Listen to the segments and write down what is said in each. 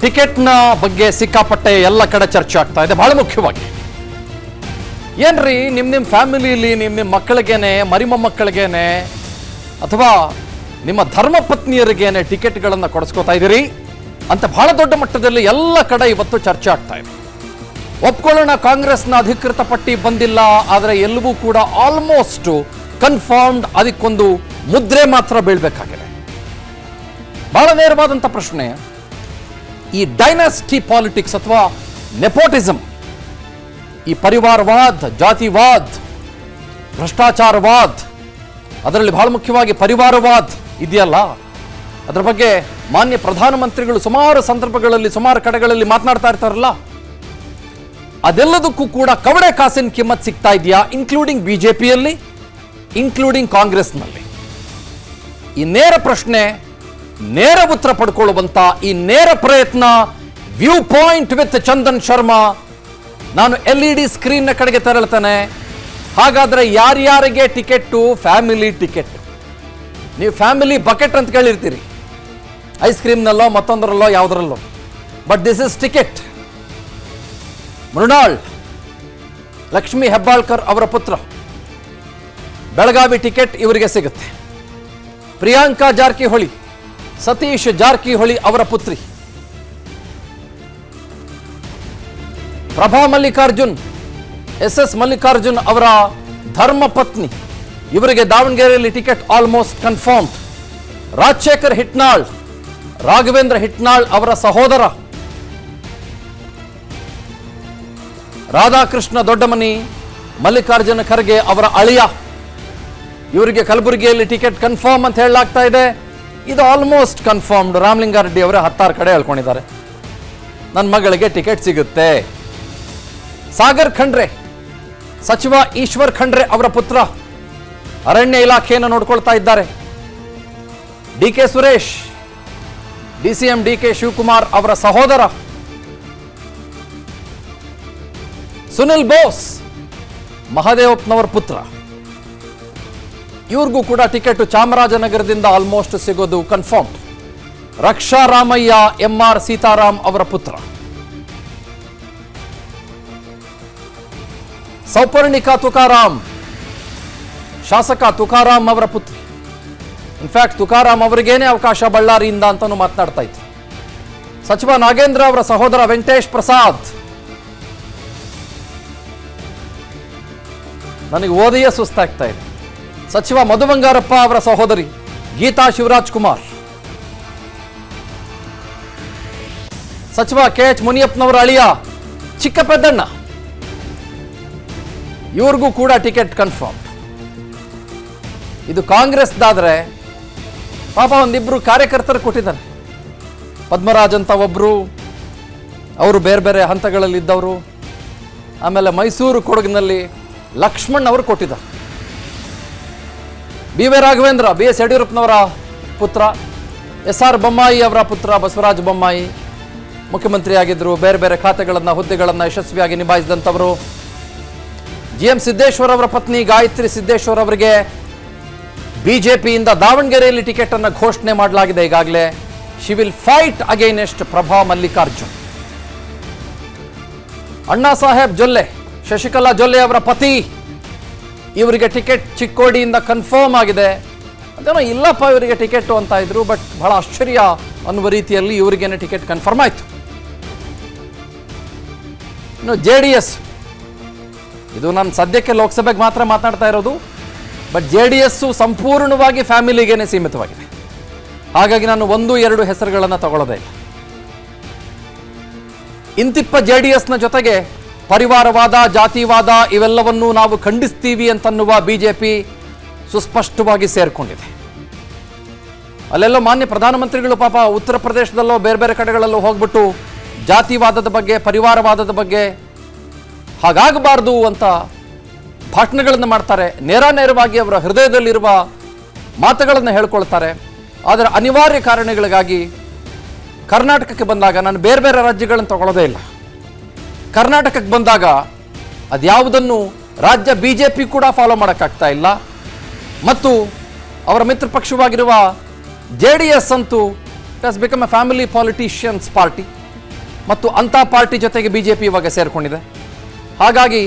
ಟಿಕೆಟ್ನ ಬಗ್ಗೆ ಸಿಕ್ಕಾಪಟ್ಟೆ ಎಲ್ಲ ಕಡೆ ಚರ್ಚೆ ಆಗ್ತಾ ಇದೆ. ಬಹಳ ಮುಖ್ಯವಾಗಿ ಏನ್ರಿ ನಿಮ್ಮ ಫ್ಯಾಮಿಲಿಯಲ್ಲಿ ನಿಮ್ಮ ಮಕ್ಕಳಿಗೇನೆ ಮರಿ ಮೊಮ್ಮಕ್ಕಳಿಗೇನೆ ಅಥವಾ ನಿಮ್ಮ ಧರ್ಮಪತ್ನಿಯರಿಗೇನೆ ಟಿಕೆಟ್ಗಳನ್ನು ಕೊಡಿಸ್ಕೋತಾ ಇದ್ದೀರಿ ಅಂತ ಬಹಳ ದೊಡ್ಡ ಮಟ್ಟದಲ್ಲಿ ಎಲ್ಲ ಕಡೆ ಇವತ್ತು ಚರ್ಚೆ ಆಗ್ತಾ ಇದೆ. ಒಪ್ಕೊಳ್ಳೋಣ, ಕಾಂಗ್ರೆಸ್ನ ಅಧಿಕೃತ ಪಟ್ಟಿ ಬಂದಿಲ್ಲ, ಆದರೆ ಎಲ್ಲವೂ ಕೂಡ ಆಲ್ಮೋಸ್ಟ್ ಕನ್ಫರ್ಮ್ಡ್. ಅದಕ್ಕೊಂದು ಮುದ್ರೆ ಮಾತ್ರ ಬೀಳ್ಬೇಕಾಗಿದೆ. ಬಹಳ ನೇರವಾದಂಥ ಪ್ರಶ್ನೆ, ಈ ಡೈನಾಸ್ಟಿ ಪಾಲಿಟಿಕ್ಸ್ ಅಥವಾ ನೆಪೋಟಿಸಮ್, ಈ ಪರಿವಾರವಾದ್, ಜಾತಿವಾದ್, ಭ್ರಷ್ಟಾಚಾರವಾದ್, ಅದರಲ್ಲಿ ಬಹಳ ಮುಖ್ಯವಾಗಿ ಪರಿವಾರವಾದ್ ಇದೆಯಲ್ಲ, ಅದರ ಬಗ್ಗೆ ಮಾನ್ಯ ಪ್ರಧಾನಮಂತ್ರಿಗಳು ಸುಮಾರು ಸಂದರ್ಭಗಳಲ್ಲಿ ಸುಮಾರು ಕಡೆಗಳಲ್ಲಿ ಮಾತನಾಡ್ತಾ ಇರ್ತಾರಲ್ಲ, ಅದೆಲ್ಲದಕ್ಕೂ ಕೂಡ ಕವಡೆ ಕಾಸಿನ ಕಿಮ್ಮತ್ ಸಿಗ್ತಾ ಇದೆಯಾ, ಇನ್ಕ್ಲೂಡಿಂಗ್ ಬಿಜೆಪಿಯಲ್ಲಿ, ಇನ್ಕ್ಲೂಡಿಂಗ್ ಕಾಂಗ್ರೆಸ್ನಲ್ಲಿ? ಈ ನೇರ ಪ್ರಶ್ನೆ, ನೇರ ಉತ್ತರ ಪಡ್ಕೊಳ್ಳುವಂತ ಈ ನೇರ ಪ್ರಯತ್ನ, view point with Chandan Sharma. ನಾನು LED ಸ್ಕ್ರೀನ್ನ ಕಡೆಗೆ ತೆರಳ್ತಾನೆ. ಹಾಗಾದ್ರೆ ಯಾರ್ಯಾರಿಗೆ ಟಿಕೆಟ್ಟು? Family ticket. ನೀವು ಫ್ಯಾಮಿಲಿ ಬಕೆಟ್ ಅಂತ ಕೇಳಿರ್ತೀರಿ, ಐಸ್ ಕ್ರೀಮ್ನಲ್ಲೋ ಮತ್ತೊಂದರಲ್ಲೋ ಯಾವುದರಲ್ಲೋ, but this is ticket. Mrinal Lakshmi Hebbalkar ಅವರ ಪುತ್ರ, ಬೆಳಗಾವಿ ಟಿಕೆಟ್ ಇವರಿಗೆ ಸಿಗುತ್ತೆ. ಪ್ರಿಯಾಂಕಾ ಜಾರಕಿಹೊಳಿ, ಸತೀಶ್ ಜಾರಕಿಹೊಳಿ ಅವರ ಪುತ್ರಿ. ಪ್ರಭಾ ಮಲ್ಲಿಕಾರ್ಜುನ್, SS ಮಲ್ಲಿಕಾರ್ಜುನ್ ಅವರ ಧರ್ಮ ಪತ್ನಿ, ಇವರಿಗೆ ದಾವಣಗೆರೆಯಲ್ಲಿ ticket almost confirmed. Rajashekhar Hitnal, Raghavendra Hitnal ಅವರ ಸಹೋದರ. ರಾಧಾಕೃಷ್ಣ ದೊಡ್ಡಮನಿ, ಮಲ್ಲಿಕಾರ್ಜುನ ಖರ್ಗೆ ಅವರ ಅಳಿಯ, ಇವರಿಗೆ ಕಲಬುರಗಿಯಲ್ಲಿ ಟಿಕೆಟ್ ಕನ್ಫರ್ಮ್ ಅಂತ ಹೇಳಲಾಗ್ತಾ ಇದೆ. ಇದು ಆಲ್ಮೋಸ್ಟ್ ಕನ್ಫರ್ಮ್ಡ್. ರಾಮಲಿಂಗಾರೆಡ್ಡಿ ಅವರೇ 16 ಕಡೆ ಹೇಳ್ಕೊಂಡಿದ್ದಾರೆ, ನನ್ನ ಮಗಳಿಗೆ ಟಿಕೆಟ್ ಸಿಗುತ್ತೆ. ಸಾಗರ್ ಖಂಡ್ರೆ, ಸಚಿವ ಈಶ್ವರ್ ಖಂಡ್ರೆ ಅವರ ಪುತ್ರ, ಅರಣ್ಯ ಇಲಾಖೆಯನ್ನು ನೋಡ್ಕೊಳ್ತಾ ಇದ್ದಾರೆ. DK Suresh, DCM DK Shivakumar ಅವರ ಸಹೋದರ. ಸುನಿಲ್ ಬೋಸ್, ಮಹದೇವಪ್ಪನವರ ಪುತ್ರ. ಇವ್ರಿಗೂ ಕೂಡ ಟಿಕೆಟ್ ಚಾಮರಾಜನಗರದಿಂದ ಆಲ್ಮೋಸ್ಟ್ ಸಿಗೋದು ಕನ್ಫರ್ಮ್ಡ್. ರಕ್ಷಾ ರಾಮಯ್ಯ, MR ಸೀತಾರಾಮ್ ಅವರ ಪುತ್ರ. ಸೌಪರ್ಣಿಕಾ ತುಕಾರಾಮ್, ಶಾಸಕ ತುಕಾರಾಮ್ ಅವರ ಪುತ್ರಿ. ಇನ್ಫ್ಯಾಕ್ಟ್ ತುಕಾರಾಮ್ ಅವರಿಗೇನೆ ಅವಕಾಶ ಬಳ್ಳಾರಿಯಿಂದ ಅಂತಾನು ಮಾತನಾಡ್ತಾ ಇತ್ತು. ಸಚಿವ ನಾಗೇಂದ್ರ ಅವರ ಸಹೋದರ ವೆಂಕಟೇಶ್ ಪ್ರಸಾದ್. ನನಗೆ ಓದಿಯೇ ಸುಸ್ತಾಗ್ತಾ ಇದೆ. ಸಚಿವ ಮಧು ಬಂಗಾರಪ್ಪ ಅವರ ಸಹೋದರಿ ಗೀತಾ ಶಿವರಾಜ್ ಕುಮಾರ್. ಸಚಿವ KH ಮುನಿಯಪ್ಪನವರ ಅಳಿಯ ಚಿಕ್ಕಪೆದ್ದಣ್ಣ, ಇವ್ರಿಗೂ ಕೂಡ ಟಿಕೆಟ್ ಕನ್ಫರ್ಮ್. ಇದು ಕಾಂಗ್ರೆಸ್ದಾದ್ರೆ ಪಾಪ ಒಂದಿಬ್ರು ಕಾರ್ಯಕರ್ತರು ಕೊಟ್ಟಿದ್ದಾರೆ. ಪದ್ಮರಾಜ್ ಅಂತ ಒಬ್ರು, ಅವರು ಬೇರೆ ಬೇರೆ ಹಂತಗಳಲ್ಲಿ ಇದ್ದವರು. ಆಮೇಲೆ ಮೈಸೂರು ಕೊಡಗಿನಲ್ಲಿ ಲಕ್ಷ್ಮಣ್ ಅವರು ಕೊಟ್ಟಿದ್ದಾರೆ. BV ರಾಘವೇಂದ್ರ, BS ಯಡಿಯೂರಪ್ಪನವರ ಪುತ್ರ. SR ಬೊಮ್ಮಾಯಿ ಅವರ ಪುತ್ರ ಬಸವರಾಜ ಬೊಮ್ಮಾಯಿ ಮುಖ್ಯಮಂತ್ರಿ ಆಗಿದ್ದರು. ಬೇರೆ ಬೇರೆ ಖಾತೆಗಳನ್ನು, ಹುದ್ದೆಗಳನ್ನು ಯಶಸ್ವಿಯಾಗಿ ನಿಭಾಯಿಸಿದಂಥವರು. GM ಸಿದ್ದೇಶ್ವರ್ ಅವರ ಪತ್ನಿ ಗಾಯತ್ರಿ ಸಿದ್ದೇಶ್ವರ್ ಅವರಿಗೆ ಬಿಜೆಪಿಯಿಂದ ದಾವಣಗೆರೆಯಲ್ಲಿ ಟಿಕೆಟ್ ಅನ್ನು ಘೋಷಣೆ ಮಾಡಲಾಗಿದೆ ಈಗಾಗಲೇ. She will fight against Prabha Mallikarjun. Anna Saheb Jolle, Shashikala Jolle ಅವರ ಪತಿ, ಇವರಿಗೆ ಟಿಕೆಟ್ ಚಿಕ್ಕೋಡಿಯಿಂದ ಕನ್ಫರ್ಮ್ ಆಗಿದೆ. ಅದೇನೋ ಇಲ್ಲಪ್ಪ ಇವರಿಗೆ ಟಿಕೆಟ್ ಅಂತ ಇದ್ರು, ಬಟ್ ಬಹಳ ಆಶ್ಚರ್ಯ ಅನ್ನುವ ರೀತಿಯಲ್ಲಿ ಇವರಿಗೇನೆ ಟಿಕೆಟ್ ಕನ್ಫರ್ಮ್ ಆಯಿತು. ಇನ್ನು JDS, ಇದು ನಾನು ಸದ್ಯಕ್ಕೆ ಲೋಕಸಭೆಗೆ ಮಾತ್ರ ಮಾತನಾಡ್ತಾ ಇರೋದು, ಬಟ್ JDS ಸಂಪೂರ್ಣವಾಗಿ ಫ್ಯಾಮಿಲಿಗೇನೆ ಸೀಮಿತವಾಗಿದೆ. ಹಾಗಾಗಿ ನಾನು 1-2 ಹೆಸರುಗಳನ್ನು ತಗೊಳ್ಳೋದೇ ಇಲ್ಲ. ಇಂತಿಪ್ಪ JDSನ ಜೊತೆಗೆ ಪರಿವಾರವಾದ, ಜಾತಿವಾದ ಇವೆಲ್ಲವನ್ನೂ ನಾವು ಖಂಡಿಸ್ತೀವಿ ಅಂತನ್ನುವ ಬಿಜೆಪಿ ಸುಸ್ಪಷ್ಟವಾಗಿ ಸೇರ್ಕೊಂಡಿದೆ. ಅಲ್ಲೆಲ್ಲೋ ಮಾನ್ಯ ಪ್ರಧಾನಮಂತ್ರಿಗಳು ಪಾಪ ಉತ್ತರ ಪ್ರದೇಶದಲ್ಲೋ ಬೇರೆ ಬೇರೆ ಕಡೆಗಳಲ್ಲೂ ಹೋಗ್ಬಿಟ್ಟು ಜಾತಿವಾದದ ಬಗ್ಗೆ, ಪರಿವಾರವಾದದ ಬಗ್ಗೆ ಹಾಗಾಗಬಾರ್ದು ಅಂತ ಭಾಷಣಗಳನ್ನು ಮಾಡ್ತಾರೆ. ನೇರವಾಗಿ ಅವರ ಹೃದಯದಲ್ಲಿರುವ ಮಾತುಗಳನ್ನು ಹೇಳ್ಕೊಳ್ತಾರೆ. ಆದರೆ ಅನಿವಾರ್ಯ ಕಾರಣಗಳಿಗಾಗಿ ಕರ್ನಾಟಕಕ್ಕೆ ಬಂದಾಗ, ನಾನು ಬೇರೆ ಬೇರೆ ರಾಜ್ಯಗಳನ್ನು ತಗೊಳ್ಳೋದೇ ಇಲ್ಲ, ಕರ್ನಾಟಕಕ್ಕೆ ಬಂದಾಗ ಅದ್ಯಾವುದನ್ನು ರಾಜ್ಯ ಬಿಜೆಪಿ ಕೂಡ ಫಾಲೋ ಮಾಡೋಕ್ಕಾಗ್ತಾ ಇಲ್ಲ. ಮತ್ತು ಅವರ ಮಿತ್ರ ಪಕ್ಷವಾಗಿರುವ JDS ಅಂತೂ it has become A family politicians party. ಮತ್ತು ಅಂಥ ಪಾರ್ಟಿ ಜೊತೆಗೆ ಬಿಜೆಪಿ ಇವಾಗ ಸೇರ್ಕೊಂಡಿದೆ. ಹಾಗಾಗಿ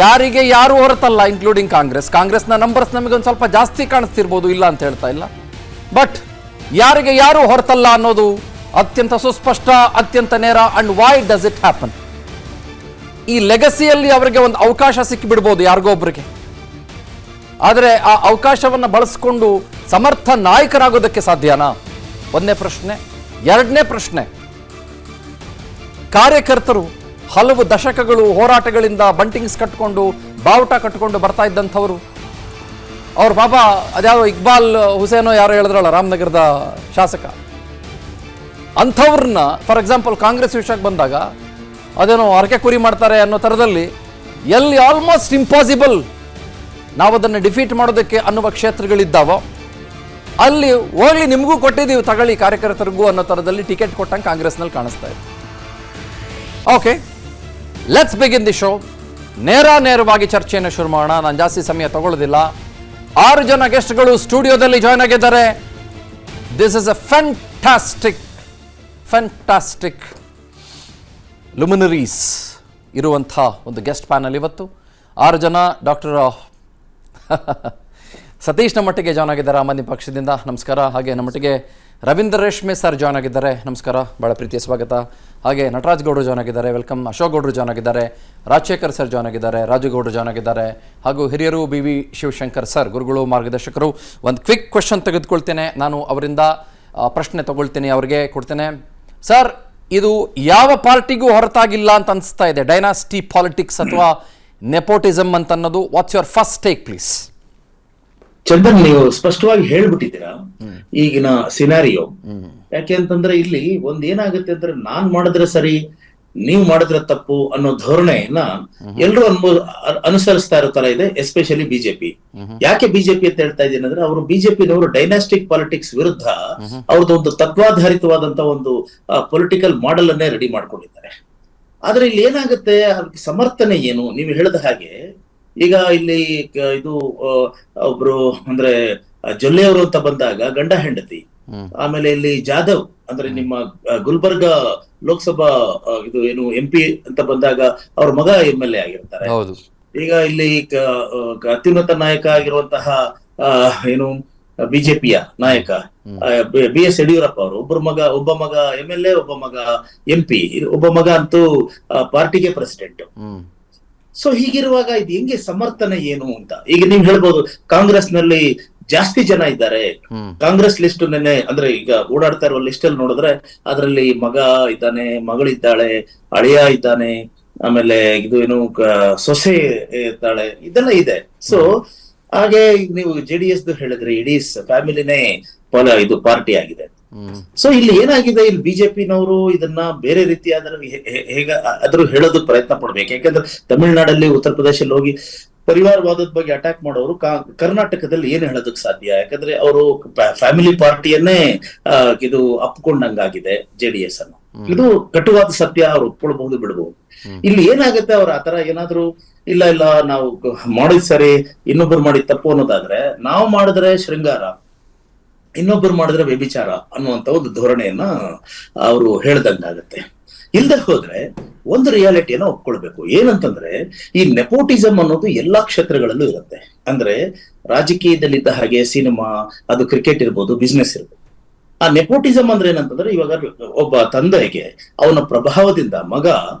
ಯಾರಿಗೆ ಯಾರು ಹೊರತಲ್ಲ, ಇನ್ಕ್ಲೂಡಿಂಗ್ ಕಾಂಗ್ರೆಸ್ನ ನಂಬರ್ಸ್ ನಮಗೊಂದು ಸ್ವಲ್ಪ ಜಾಸ್ತಿ ಕಾಣಿಸ್ತಿರ್ಬೋದು, ಇಲ್ಲ ಅಂತ ಹೇಳ್ತಾ ಇಲ್ಲ. ಬಟ್ ಯಾರಿಗೆ ಯಾರು ಹೊರತಲ್ಲ ಅನ್ನೋದು ಅತ್ಯಂತ ಸುಸ್ಪಷ್ಟ, ಅತ್ಯಂತ ನೇರ. And why does it happen? ಈ ಲೆಗಸಿಯಲ್ಲಿ ಅವರಿಗೆ ಒಂದು ಅವಕಾಶ ಸಿಕ್ಕಿಬಿಡ್ಬೋದು ಯಾರಿಗೋ ಒಬ್ಬರಿಗೆ. ಆದರೆ ಆ ಅವಕಾಶವನ್ನು ಬಳಸಿಕೊಂಡು ಸಮರ್ಥ ನಾಯಕರಾಗೋದಕ್ಕೆ ಸಾಧ್ಯನಾ? ಒಂದನೇ ಪ್ರಶ್ನೆ. ಎರಡನೇ ಪ್ರಶ್ನೆ, ಕಾರ್ಯಕರ್ತರು ಹಲವು ದಶಕಗಳು ಹೋರಾಟಗಳಿಂದ ಬಂಟಿಂಗ್ಸ್ ಕಟ್ಕೊಂಡು ಬಾವುಟ ಕಟ್ಕೊಂಡು ಬರ್ತಾ ಇದ್ದಂಥವರು, ಅವ್ರ ಪಾಪ ಅದ್ಯಾವ ಇಕ್ಬಾಲ್ ಹುಸೇನೋ ಯಾರೋ ಹೇಳಿದ್ರಲ್ಲ, ರಾಮನಗರದ ಶಾಸಕ, ಅಂಥವ್ರನ್ನ ಫಾರ್ ಎಕ್ಸಾಂಪಲ್ ಕಾಂಗ್ರೆಸ್ ವಿಷಯಕ್ಕೆ ಬಂದಾಗ ಅದೇನೋ ಹರಕೆ ಕುರಿ ಮಾಡ್ತಾರೆ ಅನ್ನೋ ಥರದಲ್ಲಿ ಎಲ್ಲಿ ಆಲ್ಮೋಸ್ಟ್ ಇಂಪಾಸಿಬಲ್ ನಾವು ಅದನ್ನು ಡಿಫೀಟ್ ಮಾಡೋದಕ್ಕೆ ಅನ್ನುವ ಕ್ಷೇತ್ರಗಳಿದ್ದಾವೋ ಅಲ್ಲಿ ಹೋಗ್ಲಿ ನಿಮಗೂ ಕೊಟ್ಟಿದ್ದೀವಿ ತಗೊಳ್ಳಿ ಕಾರ್ಯಕರ್ತರಿಗೂ ಅನ್ನೋ ಥರದಲ್ಲಿ ಟಿಕೆಟ್ ಕೊಟ್ಟಂಗೆ ಕಾಂಗ್ರೆಸ್ನಲ್ಲಿ ಕಾಣಿಸ್ತಾ ಇದೆ. Okay, let's begin the show. ನೇರವಾಗಿ ಚರ್ಚೆಯನ್ನು ಶುರು ಮಾಡೋಣ. ನಾನು ಜಾಸ್ತಿ ಸಮಯ ತಗೊಳ್ಳೋದಿಲ್ಲ. 6 ಜನ ಗೆಸ್ಟ್ಗಳು ಸ್ಟುಡಿಯೋದಲ್ಲಿ ಜಾಯ್ನ್ ಆಗಿದ್ದಾರೆ. ದಿಸ್ ಇಸ್ ಅ ಫ್ಯಾಂಟಾಸ್ಟಿಕ್ ಲುಮಿನರೀಸ್ ಇರುವಂಥ ಒಂದು ಗೆಸ್ಟ್ ಪ್ಯಾನಲ್ ಇವತ್ತು. 6 ಜನ. ಡಾಕ್ಟರ್ ಸತೀಶ್ ನಮ್ಮೊಟ್ಟಿಗೆ ಜಾಯ್ನ್ ಆಗಿದ್ದಾರೆ ಆಮ್ ಆದ್ಮಿ ಪಕ್ಷದಿಂದ, ನಮಸ್ಕಾರ. ಹಾಗೆ ನಮ್ಮೊಟ್ಟಿಗೆ ರವೀಂದ್ರ ರೇಷ್ಮೆ ಸರ್ ಜಾಯ್ನ್ ಆಗಿದ್ದಾರೆ, ನಮಸ್ಕಾರ, ಭಾಳ ಪ್ರೀತಿಯ ಸ್ವಾಗತ. ಹಾಗೆ ನಟರಾಜ್ ಗೌಡರು ಜಾಯ್ನ್ ಆಗಿದ್ದಾರೆ, ವೆಲ್ಕಮ್. ಅಶೋಕ್ ಗೌಡರು ಜಾಯ್ನ್ ಆಗಿದ್ದಾರೆ, ರಾಜಶೇಖರ್ ಸರ್ ಜಾಯ್ನ್ ಆಗಿದ್ದಾರೆ, ರಾಜು ಗೌಡರು ಜಾಯ್ನ್ ಆಗಿದ್ದಾರೆ, ಹಾಗೂ ಹಿರಿಯರು BV ಶಿವಶಂಕರ್ ಸರ್, ಗುರುಗಳು, ಮಾರ್ಗದರ್ಶಕರು. ಒಂದು ಕ್ವಿಕ್ ಕ್ವೆಶನ್ ತೆಗೆದುಕೊಳ್ತೇನೆ, ನಾನು ಅವರಿಂದ ಪ್ರಶ್ನೆ ತಗೊಳ್ತೀನಿ, ಅವ್ರಿಗೆ ಕೊಡ್ತೇನೆ. ಸರ್, ಇದು ಯಾವ ಪಾರ್ಟಿಗೂ ಹೊರತಾಗಿಲ್ಲ ಅಂತ ಅನಿಸ್ತಾ ಇದೆ, ಡೈನಾಸ್ಟಿ ಪಾಲಿಟಿಕ್ಸ್ ಅಥವಾ ನೆಪೋಟಿಸಮ್ ಅಂತ ಅನ್ನೋದು. What's your first take please? Chandan, ನೀವು ಸ್ಪಷ್ಟವಾಗಿ ಹೇಳ್ಬಿಟ್ಟಿದ್ದೀರಾ ಈಗಿನ ಸಿನಾರಿಯೋ. ಯಾಕೆ ಅಂತಂದ್ರೆ ಇಲ್ಲಿ ಒಂದ್ ಏನಾಗುತ್ತೆ ಅಂದ್ರೆ ನಾನ್ ಮಾಡಿದ್ರೆ ಸರಿ, ನೀವು ಮಾಡಿದ್ರೆ ತಪ್ಪು ಅನ್ನೋ ಧೋರಣೆಯನ್ನ ಎಲ್ರು ಅನುಸರಿಸ್ತಾ ಇರೋ ತರ ಇದೆ, ಎಸ್ಪೆಷಲಿ ಬಿಜೆಪಿ. ಯಾಕೆ ಬಿಜೆಪಿ ಅಂತ ಹೇಳ್ತಾ ಇದ್ದೀನಿ ಅಂದ್ರೆ, ಅವರು ಬಿಜೆಪಿನವರು ಡೈನಾಸ್ಟಿಕ್ ಪಾಲಿಟಿಕ್ಸ್ ವಿರುದ್ಧ ಅವ್ರದ್ದೊಂದು ತತ್ವಾಧಾರಿತವಾದಂತ ಒಂದು ಪೊಲಿಟಿಕಲ್ ಮಾಡೆಲ್ ಅನ್ನೇ ರೆಡಿ ಮಾಡ್ಕೊಂಡಿದ್ದಾರೆ. ಆದ್ರೆ ಇಲ್ಲಿ ಏನಾಗುತ್ತೆ, ಅದಕ್ಕೆ ಸಮರ್ಥನೆ ಏನು? ನೀವು ಹೇಳಿದ ಹಾಗೆ ಈಗ ಇಲ್ಲಿ ಇದು ಒಬ್ರು ಅಂದ್ರೆ ಜೊಲ್ಲೆಯವರು ಅಂತ ಬಂದಾಗ ಗಂಡ ಹೆಂಡತಿ, ಆಮೇಲೆ ಇಲ್ಲಿ ಜಾಧವ್ ಅಂದ್ರೆ ನಿಮ್ಮ ಗುಲ್ಬರ್ಗ ಲೋಕಸಭಾ ಇದು ಏನು MP ಅಂತ ಬಂದಾಗ ಅವ್ರ ಮಗ MLA ಆಗಿರ್ತಾರೆ. ಈಗ ಇಲ್ಲಿ ಅತ್ಯುನ್ನತ ನಾಯಕ ಆಗಿರುವಂತಹ ಏನು ಬಿಜೆಪಿಯ ನಾಯಕ BS ಯಡಿಯೂರಪ್ಪ ಅವರು ಒಬ್ಬ ಮಗ MLA, ಒಬ್ಬ ಮಗ MP, ಒಬ್ಬ ಮಗ ಅಂತೂ ಪಾರ್ಟಿಗೆ ಪ್ರೆಸಿಡೆಂಟ್. ಸೊ ಹೀಗಿರುವಾಗ ಇದು ಹೆಂಗೆ ಸಮರ್ಥನೆ ಏನು ಅಂತ ಈಗ ನೀವ್ ಹೇಳ್ಬೋದು. ಕಾಂಗ್ರೆಸ್ ನಲ್ಲಿ ಜಾಸ್ತಿ ಜನ ಇದ್ದಾರೆ. ಕಾಂಗ್ರೆಸ್ ಲಿಸ್ಟ್ ನೆನ್ನೆ ಅಂದ್ರೆ ಈಗ ಓಡಾಡ್ತಾ ಇರುವ ಲಿಸ್ಟ್ ಅಲ್ಲಿ ನೋಡಿದ್ರೆ ಅದರಲ್ಲಿ ಮಗ ಇದ್ದಾನೆ, ಮಗಳಿದ್ದಾಳೆ, ಅಳಿಯ ಇದ್ದಾನೆ, ಆಮೇಲೆ ಇದು ಏನು ಸೊಸೆ ಇದ್ದಾಳೆ, ಇದೆಲ್ಲ ಇದೆ. ಸೊ ಹಾಗೆ ನೀವು JDS ಹೇಳಿದ್ರೆ ಇಡೀ ಫ್ಯಾಮಿಲಿನೇ ಇದು ಪಾರ್ಟಿ ಆಗಿದೆ. ಸೊ ಇಲ್ಲಿ ಏನಾಗಿದೆ, ಇಲ್ಲಿ ಬಿಜೆಪಿನವರು ಇದನ್ನ ಬೇರೆ ಹೇಗಾದ್ರೂ ಹೇಳೋದಕ್ ಪ್ರಯತ್ನ ಪಡ್ಬೇಕು. ಯಾಕಂದ್ರೆ ತಮಿಳುನಾಡಲ್ಲಿ, ಉತ್ತರ ಪ್ರದೇಶಲ್ಲಿ ಹೋಗಿ ಪರಿವಾರವಾದದ ಬಗ್ಗೆ ಅಟ್ಯಾಕ್ ಮಾಡೋರು ಕರ್ನಾಟಕದಲ್ಲಿ ಏನ್ ಹೇಳೋದಕ್ ಸಾಧ್ಯ? ಯಾಕಂದ್ರೆ ಅವರು ಫ್ಯಾಮಿಲಿ ಪಾರ್ಟಿಯನ್ನೇ ಇದು ಅಪ್ಕೊಂಡಂಗಾಗಿದೆ JDS ಅನ್ನು. ಇದು ಕಟುವಾದ ಸತ್ಯ, ಅವ್ರು ಒಪ್ಕೊಳ್ಬಹುದು, ಬಿಡಬಹುದು. ಇಲ್ಲಿ ಏನಾಗುತ್ತೆ, ಅವ್ರ ಆತರ ಏನಾದ್ರು ಇಲ್ಲ ನಾವು ಮಾಡಿದ್ ಸರಿ, ಇನ್ನೊಬ್ರು ಮಾಡಿದ್ ತಪ್ಪು ಅನ್ನೋದಾದ್ರೆ, ನಾವು ಮಾಡಿದ್ರೆ ಶೃಂಗಾರ, ಇನ್ನೊಬ್ಬರು ಮಾಡಿದ್ರೆ ವ್ಯಭಿಚಾರ ಅನ್ನುವಂತ ಒಂದು ಧೋರಣೆಯನ್ನ ಅವರು ಹೇಳ್ದಂಗಾಗತ್ತೆ. ಇಲ್ದೆ ಹೋದ್ರೆ ಒಂದು ರಿಯಾಲಿಟಿಯನ್ನ ಒಪ್ಕೊಳ್ಬೇಕು. ಏನಂತಂದ್ರೆ, ಈ ನೆಪೋಟಿಸಮ್ ಅನ್ನೋದು ಎಲ್ಲಾ ಕ್ಷೇತ್ರಗಳಲ್ಲೂ ಇರುತ್ತೆ. ಅಂದ್ರೆ ರಾಜಕೀಯದಲ್ಲಿದ್ದ ಹಾಗೆ ಸಿನಿಮಾ, ಅದು ಕ್ರಿಕೆಟ್ ಇರ್ಬೋದು, ಬಿಸ್ನೆಸ್ ಇರ್ಬೋದು. ಆ ನೆಪೋಟಿಸಮ್ ಅಂದ್ರೆ ಏನಂತಂದ್ರೆ, ಇವಾಗ ಒಬ್ಬ ತಂದೆಗೆ ಅವನ ಪ್ರಭಾವದಿಂದ ಮಗ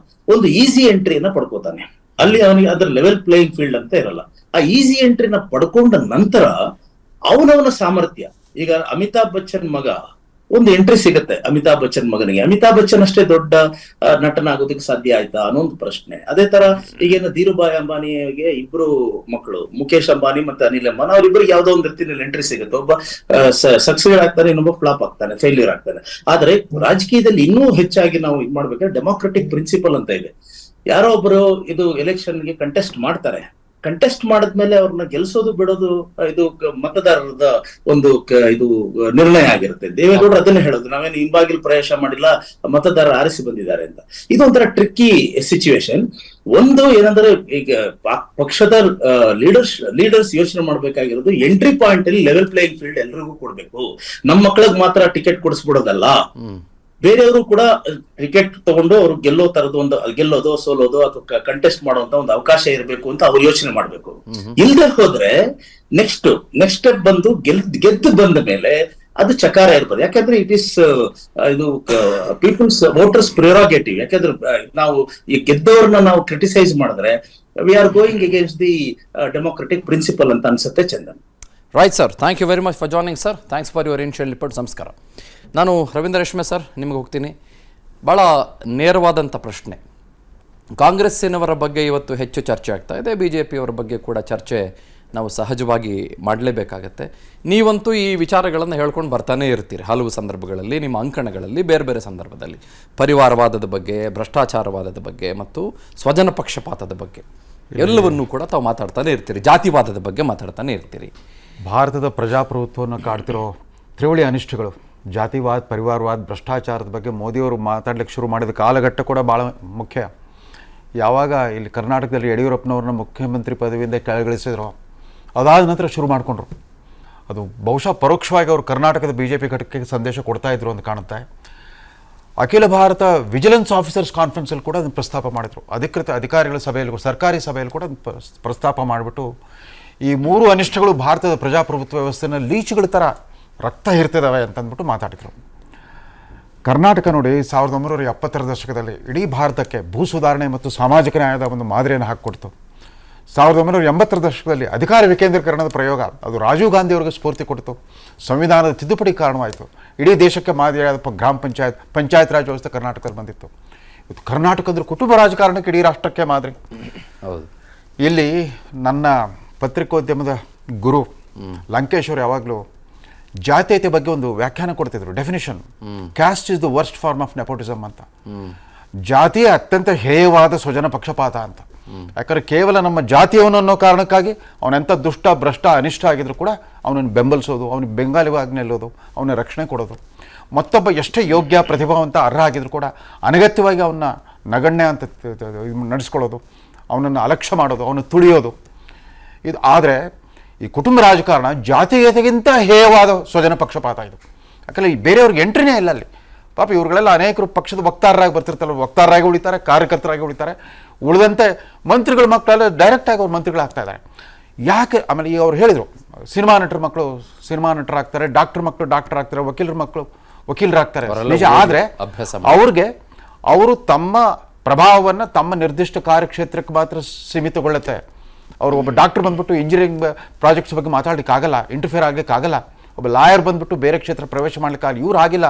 ಒಂದು ಈಸಿ ಎಂಟ್ರಿಯನ್ನ ಪಡ್ಕೋತಾನೆ. ಅಲ್ಲಿ ಅವನಿಗೆ ಅದ್ರ ಲೆವೆಲ್ ಪ್ಲೇಯಿಂಗ್ ಫೀಲ್ಡ್ ಅಂತ ಇರಲ್ಲ. ಆ ಈಸಿ ಎಂಟ್ರಿನ ಪಡ್ಕೊಂಡ ನಂತರ ಅವನವನ ಸಾಮರ್ಥ್ಯ, ಈಗ ಅಮಿತಾಬ್ ಬಚ್ಚನ್ ಮಗ ಒಂದು ಎಂಟ್ರಿ ಸಿಗುತ್ತೆ ಅಮಿತಾಬ್ ಬಚ್ಚನ್ ಮಗನಿಗೆ. ಅಮಿತಾಬ್ ಬಚ್ಚನ್ ಅಷ್ಟೇ ದೊಡ್ಡ ನಟನಾಗೋದಕ್ಕೆ ಸಾಧ್ಯ ಆಯ್ತಾ ಅನ್ನೋ ಒಂದು ಪ್ರಶ್ನೆ. ಅದೇ ತರ ಈಗೇನು ಧೀರುಭಾಯ್ ಅಂಬಾನಿಗೆ 2 ಮಕ್ಕಳು, ಮುಖೇಶ್ ಅಂಬಾನಿ ಮತ್ತೆ ಅನಿಲ್ ಅಂಬಾನಿ, ಅವ್ರಿಬ್ರಿಗೆ ಯಾವ್ದೋ ಒಂದು ರೀತಿಯಲ್ಲಿ ಎಂಟ್ರಿ ಸಿಗುತ್ತೆ. ಒಬ್ಬ ಸಕ್ಸಸ್ ಆಗ್ತಾನೆ, ಇನ್ನೊಬ್ಬ ಫ್ಲಾಪ್ ಆಗ್ತಾನೆ, ಫೇಲ್ಯೂರ್ ಆಗ್ತಾನೆ. ಆದ್ರೆ ರಾಜಕೀಯದಲ್ಲಿ ಇನ್ನೂ ಹೆಚ್ಚಾಗಿ ನಾವು ಇದ್ ಮಾಡ್ಬೇಕಾದ್ರೆ ಡೆಮೋಕ್ರೆಟಿಕ್ ಪ್ರಿನ್ಸಿಪಲ್ ಅಂತ ಇದೆ. ಯಾರೋ ಒಬ್ರು ಇದು ಎಲೆಕ್ಷನ್ಗೆ ಕಂಟೆಸ್ಟ್ ಮಾಡ್ತಾರೆ. ಕಂಟೆಸ್ಟ್ ಮಾಡಿದ್ಮೇಲೆ ಅವ್ರನ್ನ ಗೆಲ್ಸೋದು ಬಿಡೋದು ಇದು ಮತದಾರರದ ಒಂದು ಇದು ನಿರ್ಣಯ ಆಗಿರುತ್ತೆ. ದೇವೇಗೌಡರು ಅದನ್ನೇ ಹೇಳೋದು, ನಾವೇನು ಹಿಂಬಾಗಿಲು ಪ್ರವೇಶ ಮಾಡಿಲ್ಲ, ಮತದಾರರು ಆರಿಸಿ ಬಂದಿದ್ದಾರೆ ಅಂತ. ಇದೊಂಥರ ಟ್ರಿಕ್ಕಿ ಸಿಚುವೇಶನ್. ಒಂದು ಏನಂದ್ರೆ, ಈಗ ಪಕ್ಷದ ಲೀಡರ್ಸ್ ಯೋಚನೆ ಮಾಡ್ಬೇಕಾಗಿರೋದು, ಎಂಟ್ರಿ ಪಾಯಿಂಟ್ ಅಲ್ಲಿ ಲೆವೆಲ್ ಪ್ಲೇಯಿಂಗ್ ಫೀಲ್ಡ್ ಎಲ್ರಿಗೂ ಕೊಡ್ಬೇಕು. ನಮ್ಮ ಮಕ್ಕಳಿಗೆ ಮಾತ್ರ ಟಿಕೆಟ್ ಕೊಡಿಸ್ಬಿಡೋದಲ್ಲ. ಬೇರೆಯವರು ಕೂಡ ಕ್ರಿಕೆಟ್ ತಗೊಂಡು ಅವ್ರು ಗೆಲ್ಲೋದು ಸೋಲೋದು ಅಥವಾ ಕಂಟೆಸ್ಟ್ ಮಾಡುವಂತ ಒಂದು ಅವಕಾಶ ಇರಬೇಕು ಅಂತ ಅವ್ರು ಯೋಚನೆ ಮಾಡ್ಬೇಕು. ಇಲ್ದೆ ಹೋದ್ರೆ ನೆಕ್ಸ್ಟ್ ಸ್ಟೆಪ್ ಬಂದು ಗೆದ್ದು ಬಂದ ಮೇಲೆ ಅದು ಚಕಾರ ಇರ್ಬೋದು. ಯಾಕಂದ್ರೆ ಇಟ್ ಇಸ್ ಇದು ಪೀಪಲ್ಸ್ ವೋಟರ್ಸ್ ಪ್ರಿರೋಗೇಟಿವ್. ಯಾಕಂದ್ರೆ ನಾವು ಈ ಗೆದ್ದವ್ರನ್ನ ನಾವು ಕ್ರಿಟಿಸೈಸ್ ಮಾಡಿದ್ರೆ we are going against the democratic principle ಅಂತ ಅನ್ಸುತ್ತೆ. Chandan. Right sir, thank you very much for joining sir. Thanks for your initial report. ನಮಸ್ಕಾರ. ನಾನು ರವೀಂದ್ರ ರೇಷ್ಮೆ ಸರ್ ನಿಮಗೆ ಹೋಗ್ತೀನಿ. ಭಾಳ ನೇರವಾದಂಥ ಪ್ರಶ್ನೆ. ಕಾಂಗ್ರೆಸ್ಸಿನವರ ಬಗ್ಗೆ ಇವತ್ತು ಹೆಚ್ಚು ಚರ್ಚೆ ಆಗ್ತಾ ಇದೆ, ಬಿ ಜೆ ಪಿಯವರ ಬಗ್ಗೆ ಕೂಡ ಚರ್ಚೆ ನಾವು ಸಹಜವಾಗಿ ಮಾಡಲೇಬೇಕಾಗತ್ತೆ. ನೀವಂತೂ ಈ ವಿಚಾರಗಳನ್ನು ಹೇಳ್ಕೊಂಡು ಬರ್ತಾನೆ ಇರ್ತೀರಿ ಹಲವು ಸಂದರ್ಭಗಳಲ್ಲಿ, ನಿಮ್ಮ ಅಂಕಣಗಳಲ್ಲಿ, ಬೇರೆ ಬೇರೆ ಸಂದರ್ಭದಲ್ಲಿ ಪರಿವಾರವಾದದ ಬಗ್ಗೆ, ಭ್ರಷ್ಟಾಚಾರವಾದದ ಬಗ್ಗೆ ಮತ್ತು ಸ್ವಜನ ಪಕ್ಷಪಾತದ ಬಗ್ಗೆ ಎಲ್ಲವನ್ನೂ ಕೂಡ ತಾವು ಮಾತಾಡ್ತಾನೆ ಇರ್ತೀರಿ. ಜಾತಿವಾದದ ಬಗ್ಗೆ ಮಾತಾಡ್ತಾನೆ ಇರ್ತೀರಿ. ಭಾರತದ ಪ್ರಜಾಪ್ರಭುತ್ವವನ್ನು ಕಾಡ್ತಿರೋ ತ್ರಿವಳಿ ಅನಿಷ್ಟಗಳು, ಜಾತಿವಾದ, ಪರಿವಾರವಾದ, ಭ್ರಷ್ಟಾಚಾರದ ಬಗ್ಗೆ ಮೋದಿಯವರು ಮಾತಾಡ್ಲಿಕ್ಕೆ ಶುರು ಮಾಡಿದ ಕಾಲಘಟ್ಟ ಕೂಡ ಭಾಳ ಮುಖ್ಯ. ಯಾವಾಗ ಇಲ್ಲಿ ಕರ್ನಾಟಕದಲ್ಲಿ ಯಡಿಯೂರಪ್ಪನವ್ರನ್ನ ಮುಖ್ಯಮಂತ್ರಿ ಪದವಿಯಿಂದ ಕೆಳಗಿಳಿಸಿದ್ರು, ಅದಾದ ನಂತರ ಶುರು ಮಾಡಿಕೊಂಡ್ರು. ಅದು ಬಹುಶಃ ಪರೋಕ್ಷವಾಗಿ ಅವರು ಕರ್ನಾಟಕದ BJP ಘಟಕಕ್ಕೆ ಸಂದೇಶ ಕೊಡ್ತಾ ಇದ್ರು ಅಂತ ಕಾಣುತ್ತೆ. ಅಖಿಲ ಭಾರತ ವಿಜಿಲೆನ್ಸ್ ಆಫೀಸರ್ಸ್ ಕಾನ್ಫರೆನ್ಸಲ್ಲಿ ಕೂಡ ಅದನ್ನು ಪ್ರಸ್ತಾಪ ಮಾಡಿದ್ರು. ಅಧಿಕೃತ ಅಧಿಕಾರಿಗಳ ಸಭೆಯಲ್ಲಿ, ಸರ್ಕಾರಿ ಸಭೆಯಲ್ಲಿ ಕೂಡ ಪ್ರಸ್ತಾಪ ಮಾಡಿಬಿಟ್ಟು ಈ ಮೂರು ಅನಿಷ್ಟಗಳು ಭಾರತದ ಪ್ರಜಾಪ್ರಭುತ್ವ ವ್ಯವಸ್ಥೆನ ಲೀಚುಗಳ ಥರ ರಕ್ತ ಹೀರ್ತಿದ್ದಾವೆ ಅಂತಂದ್ಬಿಟ್ಟು ಮಾತಾಡಿದರು. ಕರ್ನಾಟಕ ನೋಡಿ 1970ರ ದಶಕದಲ್ಲಿ ಇಡೀ ಭಾರತಕ್ಕೆ ಭೂ ಸುಧಾರಣೆ ಮತ್ತು ಸಾಮಾಜಿಕ ನ್ಯಾಯದ ಒಂದು ಮಾದರಿಯನ್ನು ಹಾಕಿಕೊಡ್ತು. 1980ರ ದಶಕದಲ್ಲಿ ಅಧಿಕಾರ ವಿಕೇಂದ್ರೀಕರಣದ ಪ್ರಯೋಗ ಅದು ರಾಜೀವ್ ಗಾಂಧಿ ಅವರಿಗೆ ಸ್ಫೂರ್ತಿ ಕೊಡ್ತು. ಸಂವಿಧಾನದ ತಿದ್ದುಪಡಿ ಕಾರಣವಾಯಿತು. ಇಡೀ ದೇಶಕ್ಕೆ ಮಾದರಿಯಾದ ಗ್ರಾಮ ಪಂಚಾಯತ್ ರಾಜ್ ವ್ಯವಸ್ಥೆ ಕರ್ನಾಟಕದಲ್ಲಿ ಬಂದಿತ್ತು. ಇವತ್ತು ಕರ್ನಾಟಕ ಅಂದ್ರೆ ಕುಟುಂಬ ರಾಜಕಾರಣಕ್ಕೆ ಇಡೀ ರಾಷ್ಟ್ರಕ್ಕೆ ಮಾದರಿ. ಹೌದು. ಇಲ್ಲಿ ನನ್ನ ಪತ್ರಿಕೋದ್ಯಮದ ಗುರು ಲಂಕೇಶ್ವರ್ ಯಾವಾಗಲೂ ಜಾತೀಯತೆ ಬಗ್ಗೆ ಒಂದು ವ್ಯಾಖ್ಯಾನ ಕೊಡ್ತಿದ್ರು, definition. Caste is the worst form of nepotism ಅಂತ. ಜಾತಿಯ ಅತ್ಯಂತ ಹೇಯವಾದ ಸ್ವಜನ ಪಕ್ಷಪಾತ ಅಂತ. ಯಾಕಂದ್ರೆ ಕೇವಲ ನಮ್ಮ ಜಾತಿಯವನು ಅನ್ನೋ ಕಾರಣಕ್ಕಾಗಿ ಅವನೆಂಥ ದುಷ್ಟ, ಭ್ರಷ್ಟ, ಅನಿಷ್ಟ ಆಗಿದ್ರು ಕೂಡ ಅವನನ್ನು ಬೆಂಬಲಿಸೋದು, ಅವನಿಗೆ ಬೆಂಗಾಲಿವಾಗಿ ನಿಲ್ಲೋದು, ಅವನ ರಕ್ಷಣೆ ಕೊಡೋದು. ಮತ್ತೊಬ್ಬ ಎಷ್ಟೇ ಯೋಗ್ಯ, ಪ್ರತಿಭಾವಂತ, ಅರ್ಹ ಆಗಿದ್ರು ಕೂಡ ಅನಗತ್ಯವಾಗಿ ಅವನ್ನ ನಗಣ್ಯ ಅಂತ ನಡೆಸ್ಕೊಳ್ಳೋದು, ಅವನನ್ನು ಅಲಕ್ಷ್ಯ ಮಾಡೋದು, ಅವನು ತುಳಿಯೋದು. ಇದು ಆದರೆ ಈ ಕುಟುಂಬ ರಾಜಕಾರಣ ಜಾತೀಯತೆಗಿಂತ ಹೇಯವಾದ ಸ್ವಜನ ಪಕ್ಷಪಾತ ಇದು. ಯಾಕಂದರೆ ಈ ಬೇರೆಯವ್ರಿಗೆ ಎಂಟ್ರಿನೇ ಇಲ್ಲ ಅಲ್ಲಿ. ಪಾಪ ಇವ್ರುಗಳೆಲ್ಲ ಅನೇಕರು ಪಕ್ಷದ ವಕ್ತಾರರಾಗಿ ಬರ್ತಿರ್ತಾರಲ್ಲ, ವಕ್ತಾರರಾಗಿ ಉಳಿತಾರೆ, ಕಾರ್ಯಕರ್ತರಾಗಿ ಉಳಿತಾರೆ. ಉಳಿದಂತೆ ಮಂತ್ರಿಗಳ ಮಕ್ಕಳೆಲ್ಲ ಡೈರೆಕ್ಟಾಗಿ ಅವ್ರು ಮಂತ್ರಿಗಳಾಗ್ತಾ ಇದ್ದಾರೆ. ಯಾಕೆ? ಆಮೇಲೆ ಈಗ ಅವ್ರು ಹೇಳಿದರು, ಸಿನಿಮಾ ನಟರ ಮಕ್ಕಳು ಸಿನಿಮಾ ನಟರಾಗ್ತಾರೆ, ಡಾಕ್ಟರ್ ಮಕ್ಕಳು ಡಾಕ್ಟರ್ ಆಗ್ತಾರೆ, ವಕೀಲರ ಮಕ್ಕಳು ವಕೀಲರಾಗ್ತಾರೆ. ನಿಜ. ಆದರೆ ಅವರು ತಮ್ಮ ಪ್ರಭಾವವನ್ನು ತಮ್ಮ ನಿರ್ದಿಷ್ಟ ಕಾರ್ಯಕ್ಷೇತ್ರಕ್ಕೆ ಮಾತ್ರ ಸೀಮಿತಗೊಳ್ಳುತ್ತೆ. ಅವರು ಒಬ್ಬ ಡಾಕ್ಟರ್ ಬಂದ್ಬಿಟ್ಟು ಇಂಜಿನಿಯರಿಂಗ್ ಪ್ರಾಜೆಕ್ಟ್ಸ್ ಬಗ್ಗೆ ಮಾತಾಡಲಿಕ್ಕಾಗಲ್ಲ, ಇಂಟರ್ಫಿಯರ್ ಆಗಲಿಕ್ಕಾಗಲ್ಲ. ಒಬ್ಬ ಲಾಯರ್ ಬಂದ್ಬಿಟ್ಟು ಬೇರೆ ಕ್ಷೇತ್ರ ಪ್ರವೇಶ ಮಾಡಲಿಕ್ಕಾಗಲ್ಲ. ಇವ್ರು ಆಗಿಲ್ಲ.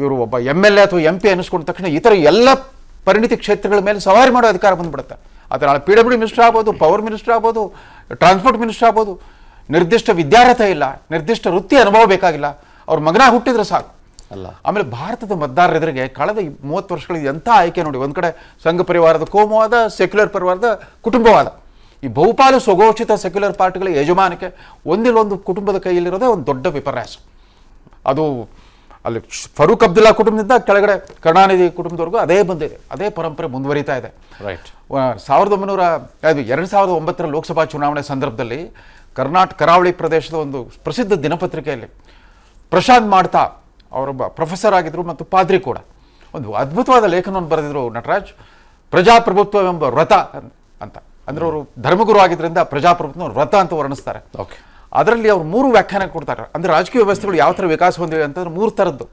ಇವರು ಒಬ್ಬ MLA ಅಥವಾ MP ಅನ್ನಿಸ್ಕೊಂಡ ತಕ್ಷಣ ಇತರ ಎಲ್ಲ ಪರಿಣಿತಿ ಕ್ಷೇತ್ರಗಳ ಮೇಲೆ ಸವಾರಿ ಮಾಡೋ ಅಧಿಕಾರ ಬಂದ್ಬಿಡುತ್ತೆ. ಅದರ PWD ಮಿನಿಸ್ಟರ್ ಆಗ್ಬೋದು, ಪವರ್ ಮಿನಿಸ್ಟರ್ ಆಗ್ಬೋದು, ಟ್ರಾನ್ಸ್ಪೋರ್ಟ್ ಮಿನಿಸ್ಟರ್ ಆಗ್ಬೋದು. ನಿರ್ದಿಷ್ಟ ವಿದ್ಯಾರ್ಹತೆ ಇಲ್ಲ, ನಿರ್ದಿಷ್ಟ ವೃತ್ತಿ ಅನುಭವ ಬೇಕಾಗಿಲ್ಲ, ಅವ್ರ ಮಗನ ಹುಟ್ಟಿದ್ರೆ ಸಾಕು ಅಲ್ಲ. ಆಮೇಲೆ ಭಾರತದ ಮತದಾರರೆದುರಿಗೆ ಕಳೆದ 30 ವರ್ಷಗಳಿಗೆ ಎಂಥ ಆಯ್ಕೆ ನೋಡಿ. ಒಂದು ಕಡೆ ಸಂಘ ಪರಿವಾರದ ಕೋಮುವಾದ, ಸೆಕ್ಯುಲರ್ ಪರಿವಾರದ ಕುಟುಂಬವಾದ. ಈ ಬಹುಪಾಲು ಸ್ವಘೋಷಿತ ಸೆಕ್ಯುಲರ್ ಪಾರ್ಟಿಗಳ ಯಜಮಾನಿಕೆ ಒಂದಿಲ್ಲೊಂದು ಕುಟುಂಬದ ಕೈಯಲ್ಲಿರೋದೇ ಒಂದು ದೊಡ್ಡ ವಿಪರ್ಯಾಸ. ಅದು ಅಲ್ಲಿ ಫರೂಕ್ ಅಬ್ದುಲ್ಲಾ ಕುಟುಂಬದಿಂದ ಕೆಳಗಡೆ ಕರುಣಾನಿಧಿ ಕುಟುಂಬದವರೆಗೂ ಅದೇ ಬಂದಿದೆ, ಅದೇ ಪರಂಪರೆ ಮುಂದುವರಿತಾ ಇದೆ. ರೈಟ್. 2009ರ ಲೋಕಸಭಾ ಚುನಾವಣೆ ಸಂದರ್ಭದಲ್ಲಿ ಕರ್ನಾಟಕ ಕರಾವಳಿ ಪ್ರದೇಶದ ಒಂದು ಪ್ರಸಿದ್ಧ ದಿನಪತ್ರಿಕೆಯಲ್ಲಿ ಪ್ರಶಾಂತ್ ಮಾಡ್ತಾ ಅವರೊಬ್ಬ ಪ್ರೊಫೆಸರ್ ಆಗಿದ್ರು ಮತ್ತು ಪಾದ್ರಿ ಕೂಡ ಒಂದು ಅದ್ಭುತವಾದ ಲೇಖನವನ್ನು ಬರೆದಿದ್ರು. ನಟರಾಜ್, ಪ್ರಜಾಪ್ರಭುತ್ವವೆಂಬ ವ್ರತ ಅಂತ. ಅಂದ್ರೆ ಅವರು ಧರ್ಮಗುರು ಆಗಿದ್ದರಿಂದ ಪ್ರಜಾಪ್ರಭುತ್ವ ವ್ರತ ಅಂತ ವರ್ಣಿಸ್ತಾರೆ. ಓಕೆ. ಅದರಲ್ಲಿ ಅವರು 3 ವ್ಯಾಖ್ಯಾನ ಕೊಡ್ತಾರೆ. ಅಂದರೆ ರಾಜಕೀಯ ವ್ಯವಸ್ಥೆಗಳು ಯಾವ ಥರ ವಿಕಾಸ ಹೊಂದಿವೆ ಅಂತಂದ್ರೆ 3 ಥರದ್ದು.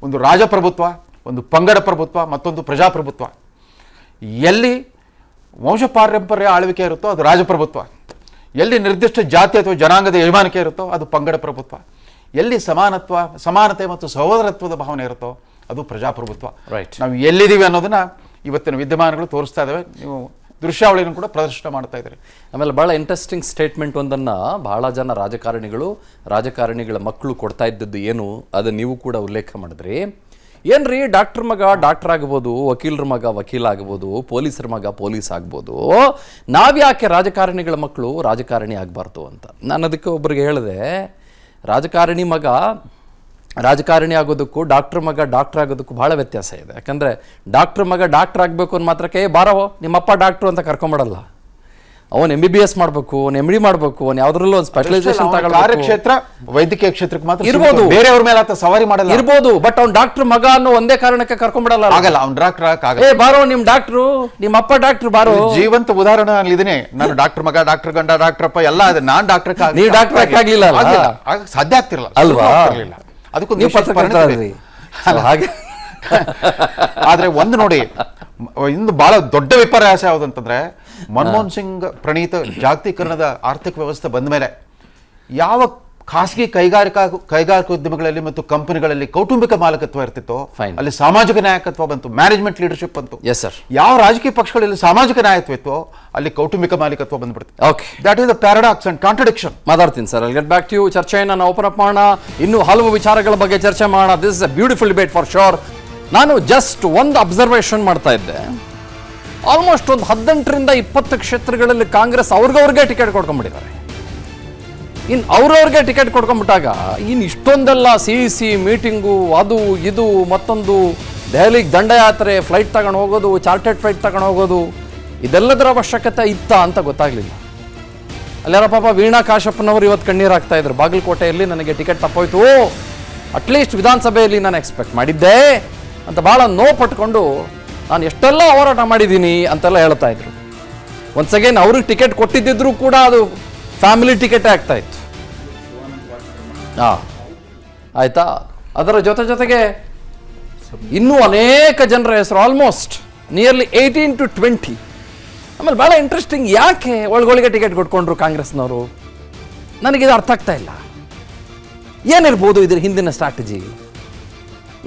ಒಂದು ರಾಜಪ್ರಭುತ್ವ, ಒಂದು ಪಂಗಡ ಪ್ರಭುತ್ವ, ಮತ್ತೊಂದು ಪ್ರಜಾಪ್ರಭುತ್ವ. ಎಲ್ಲಿ ವಂಶಪಾರಂಪರ್ಯ ಆಳ್ವಿಕೆ ಇರುತ್ತೋ ಅದು ರಾಜಪ್ರಭುತ್ವ. ಎಲ್ಲಿ ನಿರ್ದಿಷ್ಟ ಜಾತಿ ಅಥವಾ ಜನಾಂಗದ ಯಜಮಾನಿಕೆ ಇರುತ್ತೋ ಅದು ಪಂಗಡ ಪ್ರಭುತ್ವ. ಎಲ್ಲಿ ಸಮಾನತೆ ಮತ್ತು ಸಹೋದರತ್ವದ ಭಾವನೆ ಇರುತ್ತೋ ಅದು ಪ್ರಜಾಪ್ರಭುತ್ವ. ರೈಟ್. ನಾವು ಎಲ್ಲಿದ್ದೀವಿ ಅನ್ನೋದನ್ನ ಇವತ್ತಿನ ವಿದ್ಯಮಾನಗಳು ತೋರಿಸ್ತಾ ಇದ್ದಾವೆ. ನೀವು ದೃಶ್ಯಾವಳಿಯನ್ನು ಕೂಡ ಪ್ರದರ್ಶನ ಮಾಡ್ತಾ ಇದ್ದಾರೆ. ಆಮೇಲೆ ಭಾಳ ಇಂಟ್ರೆಸ್ಟಿಂಗ್ ಸ್ಟೇಟ್ಮೆಂಟ್ ಒಂದನ್ನು ಭಾಳ ಜನ ರಾಜಕಾರಣಿಗಳ ಮಕ್ಕಳು ಕೊಡ್ತಾ ಇದ್ದದ್ದು ಏನು, ಅದನ್ನು ನೀವು ಕೂಡ ಉಲ್ಲೇಖ ಮಾಡಿದ್ರಿ. ಏನ್ರಿ, ಡಾಕ್ಟರ್ ಮಗ ಡಾಕ್ಟರ್ ಆಗ್ಬೋದು, ವಕೀಲರ ಮಗ ವಕೀಲ ಆಗ್ಬೋದು, ಪೊಲೀಸರ ಮಗ ಪೊಲೀಸ್ ಆಗ್ಬೋದು, ನಾವ್ಯಾಕೆ ರಾಜಕಾರಣಿಗಳ ಮಕ್ಕಳು ರಾಜಕಾರಣಿ ಆಗಬಾರ್ದು ಅಂತ. ನಾನು ಅದಕ್ಕೆ ಒಬ್ಬರಿಗೆ ಹೇಳಿದೆ, ರಾಜಕಾರಣಿ ಮಗ ರಾಜಕಾರಣಿ ಆಗೋದಕ್ಕೂ ಡಾಕ್ಟರ್ ಮಗ ಡಾಕ್ಟರ್ ಆಗೋದಕ್ಕೂ ಭಾಳ ವ್ಯತ್ಯಾಸ ಇದೆ. ಯಾಕಂದರೆ ಡಾಕ್ಟರ್ ಮಗ ಡಾಕ್ಟರ್ ಆಗಬೇಕು ಅನ್ನೋ ಮಾತ್ರಕ್ಕೆ ಬಾರವೋ ನಿಮ್ಮಪ್ಪ ಡಾಕ್ಟ್ರು ಅಂತ ಕರ್ಕೊಂಬಿಡಲ್ಲ. ಅವನ್ MBBS ಮಾಡ್ಬೇಕು, ಅವ್ನು MD ಮಾಡ್ಬೇಕು, ಅವ್ನು ಯಾವ್ದ್ರಲ್ಲೂ ಒಂದು ಸ್ಪೆಷಲೈಸೇಷನ್ ತಗೊಳ್ಬೇಕು. ಕಾರ್ಯಕ್ಷೇತ್ರ ವೈದ್ಯಕೀಯ ಕ್ಷೇತ್ರಕ್ಕೆ ಮಾತ್ರ ಇರ್ಬೋದು, ಬೇರೆಯವ್ರ ಮೇಲೆ ಆತ ಸವಾರಿ ಮಾಡಲ್ಲ ಇರ್ಬೋದು. ಬಟ್ ಅವ್ನ್ ಡಾಕ್ಟರ್ ಮಗ ಅನ್ನೋ ಒಂದೇ ಕಾರಣಕ್ಕೆ ಕರ್ಕೊಂಡ್ಬಿಡಲ್ಲ. ಆಗಲ್ಲ, ಅವ್ನು ಡಾಕ್ಟರ್ ಏ ಬಾರೋ ನಿಮ್ ಡಾಕ್ಟ್ರು, ನಿಮ್ಮ ಅಪ್ಪ ಡಾಕ್ಟರ್ ಬಾರೋ. ಜೀವಂತ ಉದಾಹರಣೆ ಅಲ್ಲಿ ಇದೀನಿ ನಾನು. ಡಾಕ್ಟರ್ ಮಗ, ಡಾಕ್ಟರ್ ಗಂಡ, ಡಾಕ್ಟರ್ ಅಪ್ಪ ಎಲ್ಲ ಇದೆ. ನಾನ್ ಡಾಕ್ಟರ್ ನೀವು ಡಾಕ್ಟರ್ ಆಗ್ಲಿಲ್ಲ ಸಾಧ್ಯ ಆಗ್ತಿರಲ್ಲ ಅಲ್ವಾ? ಅದಕ್ಕೂ ನೀವು ಪತ್ರಕರ್ತರಾದ್ರಿ ಹಾಗೆ. ಆದ್ರೆ ಒಂದು ನೋಡಿ, ಇಂದು ಬಹಳ ದೊಡ್ಡ ವಿಪರ್ಯಾಸ ಯಾವುದಂತಂದ್ರೆ ಮನಮೋಹನ್ ಸಿಂಗ್ ಪ್ರಣೀತ ಜಾಗತೀಕರಣದ ಆರ್ಥಿಕ ವ್ಯವಸ್ಥೆ ಬಂದ ಮೇಲೆ ಯಾವ ಖಾಸಗಿ ಕೈಗಾರಿಕೋದ್ಯಮಗಳಲ್ಲಿ ಮತ್ತು ಕಂಪನಿಗಳಲ್ಲಿ ಕೌಟುಂಬಿಕ ಮಾಲಕತ್ವ ಇರ್ತಿತ್ತೋ ಅಲ್ಲಿ ಸಾಮಾಜಿಕ ನಾಯಕತ್ವ ಬಂತು, ಮ್ಯಾನೇಜ್ಮೆಂಟ್ ಲೀಡರ್ಶಿಪ್ ಬಂತು. Yes sir. ಯಾವ ರಾಜಕೀಯ ಪಕ್ಷಗಳಲ್ಲಿ ಸಾಮಾಜಿಕ ನಾಯಕತ್ವ ಇತ್ತು ಅಲ್ಲಿ ಕೌಟುಂಬಿಕ ಮಾಲೀಕತ್ವ ಬಂದ್ಬಿಡುತ್ತೆ. Okay, that is the paradox and contradiction. ಮಾತಾಡ್ತೀನಿ sir. Get back to you. ಚರ್ಚೆಯನ್ನು ನಾವು ಓಪನ್ ಅಪ್ ಮಾಡೋಣ, ಇನ್ನೂ ಹಲವು ವಿಚಾರಗಳ ಬಗ್ಗೆ ಚರ್ಚೆ ಮಾಡೋಣ. This is a beautiful debate for sure. ನಾನು ಜಸ್ಟ್ ಒಂದು ಅಬ್ಸರ್ವೇಷನ್ ಮಾಡ್ತಾ ಇದ್ದೆ. ಆಲ್ಮೋಸ್ಟ್ ಒಂದು 18ರಿಂದ 20 ಕ್ಷೇತ್ರಗಳಲ್ಲಿ ಕಾಂಗ್ರೆಸ್ ಅವ್ರಿಗವ್ರಿಗೆ ಟಿಕೆಟ್ ಕೊಡ್ಕೊಂಡ್ಬಿಟ್ಟಿದ್ದಾರೆ. ಇನ್ನು ಅವ್ರವ್ರಿಗೆ ಟಿಕೆಟ್ ಕೊಡ್ಕೊಂಡ್ಬಿಟ್ಟಾಗ ಇನ್ನು ಇಷ್ಟೊಂದೆಲ್ಲ CEC ಮೀಟಿಂಗು, ಅದು ಇದು ಮತ್ತೊಂದು, ದೆಹಲಿಗೆ ದಂಡಯಾತ್ರೆ, ಫ್ಲೈಟ್ ತಗೊಂಡು ಹೋಗೋದು, ಚಾರ್ಟೆಡ್ ಫ್ಲೈಟ್ ತಗೊಂಡು ಹೋಗೋದು, ಇದೆಲ್ಲದರ ಅವಶ್ಯಕತೆ ಇತ್ತಾ ಅಂತ ಗೊತ್ತಾಗ್ಲಿಲ್ಲ. ಅಲ್ಲಾರ ಪಾಪ ವೀಣಾ ಕಾಶಪ್ಪನವರು ಇವತ್ತು ಕಣ್ಣೀರಾಗ್ತಾ ಇದ್ರು. ಬಾಗಲಕೋಟೆಯಲ್ಲಿ ನನಗೆ ಟಿಕೆಟ್ ತಪ್ಪೋಯ್ತು, ಅಟ್ಲೀಸ್ಟ್ ವಿಧಾನಸಭೆಯಲ್ಲಿ ನಾನು ಎಕ್ಸ್ಪೆಕ್ಟ್ ಮಾಡಿದ್ದೆ ಅಂತ ಭಾಳ ನೋವು ಪಟ್ಕೊಂಡು ನಾನು ಎಷ್ಟೆಲ್ಲ ಹೋರಾಟ ಮಾಡಿದ್ದೀನಿ ಅಂತೆಲ್ಲ ಹೇಳ್ತಾ ಇದ್ರು. ಒನ್ಸ್ ಅಗೇನ್ ಅವ್ರಿಗೆ ಟಿಕೆಟ್ ಕೊಟ್ಟಿದ್ದಿದ್ರು ಕೂಡ ಅದು ಫ್ಯಾಮಿಲಿ ಟಿಕೆಟೇ ಆಗ್ತಾ ಇತ್ತು. ಆಯ್ತಾ. ಅದರ ಜೊತೆಗೆ ಇನ್ನೂ ಅನೇಕ ಜನರ ಹೆಸರು, ಆಲ್ಮೋಸ್ಟ್ ನಿಯರ್ಲಿ 18 to 20. ಆಮೇಲೆ ಭಾಳ ಇಂಟ್ರೆಸ್ಟಿಂಗ್, ಯಾಕೆ ಒಳಗೊಳಗೆ ಟಿಕೆಟ್ ಕೊಟ್ಕೊಂಡ್ರು ಕಾಂಗ್ರೆಸ್ನವರು? ನನಗಿದು ಅರ್ಥ ಆಗ್ತಾ ಇಲ್ಲ. ಏನಿರ್ಬೋದು ಇದ್ರ ಹಿಂದಿನ ಸ್ಟ್ರಾಟಜಿ?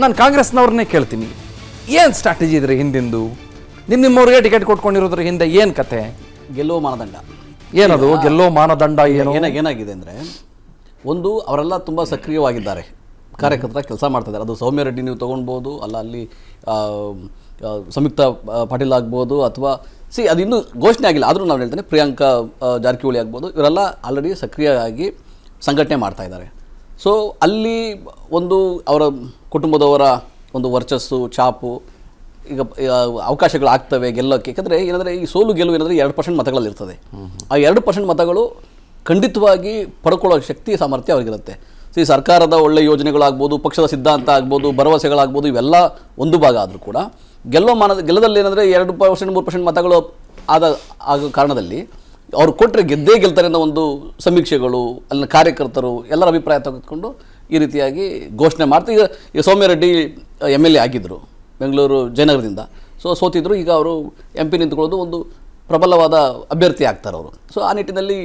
ನಾನು ಕಾಂಗ್ರೆಸ್ನವ್ರನ್ನೇ ಕೇಳ್ತೀನಿ, ಏನು ಸ್ಟ್ರಾಟಜಿ ಇದ್ರೆ ಹಿಂದಿಂದು? ನಿಮ್ಮವ್ರಿಗೆ ಟಿಕೆಟ್ ಕೊಟ್ಕೊಂಡಿರೋದ್ರ ಹಿಂದೆ ಏನು ಕತೆ? ಗೆಲ್ಲುವ ಮಾನದಂಡ ಏನದು? ಗೆಲ್ಲೋ ಮಾನದಂಡ ಏನು? ಏನಾಗಿದೆ ಅಂದರೆ, ಒಂದು ಅವರೆಲ್ಲ ತುಂಬ ಸಕ್ರಿಯವಾಗಿದ್ದಾರೆ, ಕಾರ್ಯಕರ್ತರ ಕೆಲಸ ಮಾಡ್ತಿದ್ದಾರೆ. ಅದು ಸೌಮ್ಯ ರೆಡ್ಡಿ ನೀವು ತೊಗೊಳ್ಬೋದು, ಅಲ್ಲಿ ಸಂಯುಕ್ತ ಪಾಟೀಲ್ ಆಗ್ಬೋದು, ಅಥವಾ ಅದು ಇನ್ನೂ ಘೋಷಣೆ ಆಗಿಲ್ಲ, ಆದರೂ ನಾನು ಹೇಳ್ತೇನೆ ಪ್ರಿಯಾಂಕಾ ಜಾರಕಿಹೊಳಿ ಆಗ್ಬೋದು. ಇವರೆಲ್ಲ ಆಲ್ರೆಡಿ ಸಕ್ರಿಯವಾಗಿ ಸಂಘಟನೆ ಮಾಡ್ತಾ ಇದ್ದಾರೆ. ಸೊ ಅಲ್ಲಿ ಒಂದು ಅವರ ಕುಟುಂಬದವರ ಒಂದು ವರ್ಚಸ್ಸು, ಛಾಪು, ಈಗ ಅವಕಾಶಗಳು ಆಗ್ತವೆ ಗೆಲ್ಲೋಕ್ಕೆ. ಯಾಕಂದರೆ ಏನಂದರೆ ಈ ಸೋಲು ಗೆಲುವು ಏನಂದರೆ 2% ಮತಗಳಲ್ಲಿರ್ತದೆ. ಆ 2% ಮತಗಳು ಖಂಡಿತವಾಗಿ ಪಡ್ಕೊಳ್ಳೋ ಶಕ್ತಿ ಸಾಮರ್ಥ್ಯ ಅವ್ರಿಗಿರುತ್ತೆ. ಸರ್ಕಾರದ ಒಳ್ಳೆಯ ಯೋಜನೆಗಳಾಗ್ಬೋದು, ಪಕ್ಷದ ಸಿದ್ಧಾಂತ ಆಗ್ಬೋದು, ಭರವಸೆಗಳಾಗ್ಬೋದು, ಇವೆಲ್ಲ ಒಂದು ಭಾಗ ಆದರೂ ಕೂಡ ಗೆಲ್ಲದಲ್ಲಿ ಏನಂದರೆ 2% 3% ಮತಗಳು ಆಗೋ ಕಾರಣದಲ್ಲಿ ಅವ್ರು ಕೊಟ್ಟರೆ ಗೆದ್ದೇ ಗೆಲ್ತಾರೆ ಅನ್ನೋ ಒಂದು ಸಮೀಕ್ಷೆಗಳು, ಅಲ್ಲಿನ ಕಾರ್ಯಕರ್ತರು ಎಲ್ಲರ ಅಭಿಪ್ರಾಯ ತೆಗೆದುಕೊಂಡು ಈ ರೀತಿಯಾಗಿ ಘೋಷಣೆ ಮಾಡ್ತಾ. ಈಗ ಸೌಮ್ಯ ರೆಡ್ಡಿ MLA ಆಗಿದ್ದರು ಬೆಂಗಳೂರು ಜಯನಗರದಿಂದ. ಸೋತಿದ್ರು. ಈಗ ಅವರು MP ನಿಂತ್ಕೊಳ್ಳೋದು ಒಂದು ಪ್ರಬಲವಾದ ಅಭ್ಯರ್ಥಿ ಆಗ್ತಾರೆ ಅವರು. ಸೊ ಆ ನಿಟ್ಟಿನಲ್ಲಿ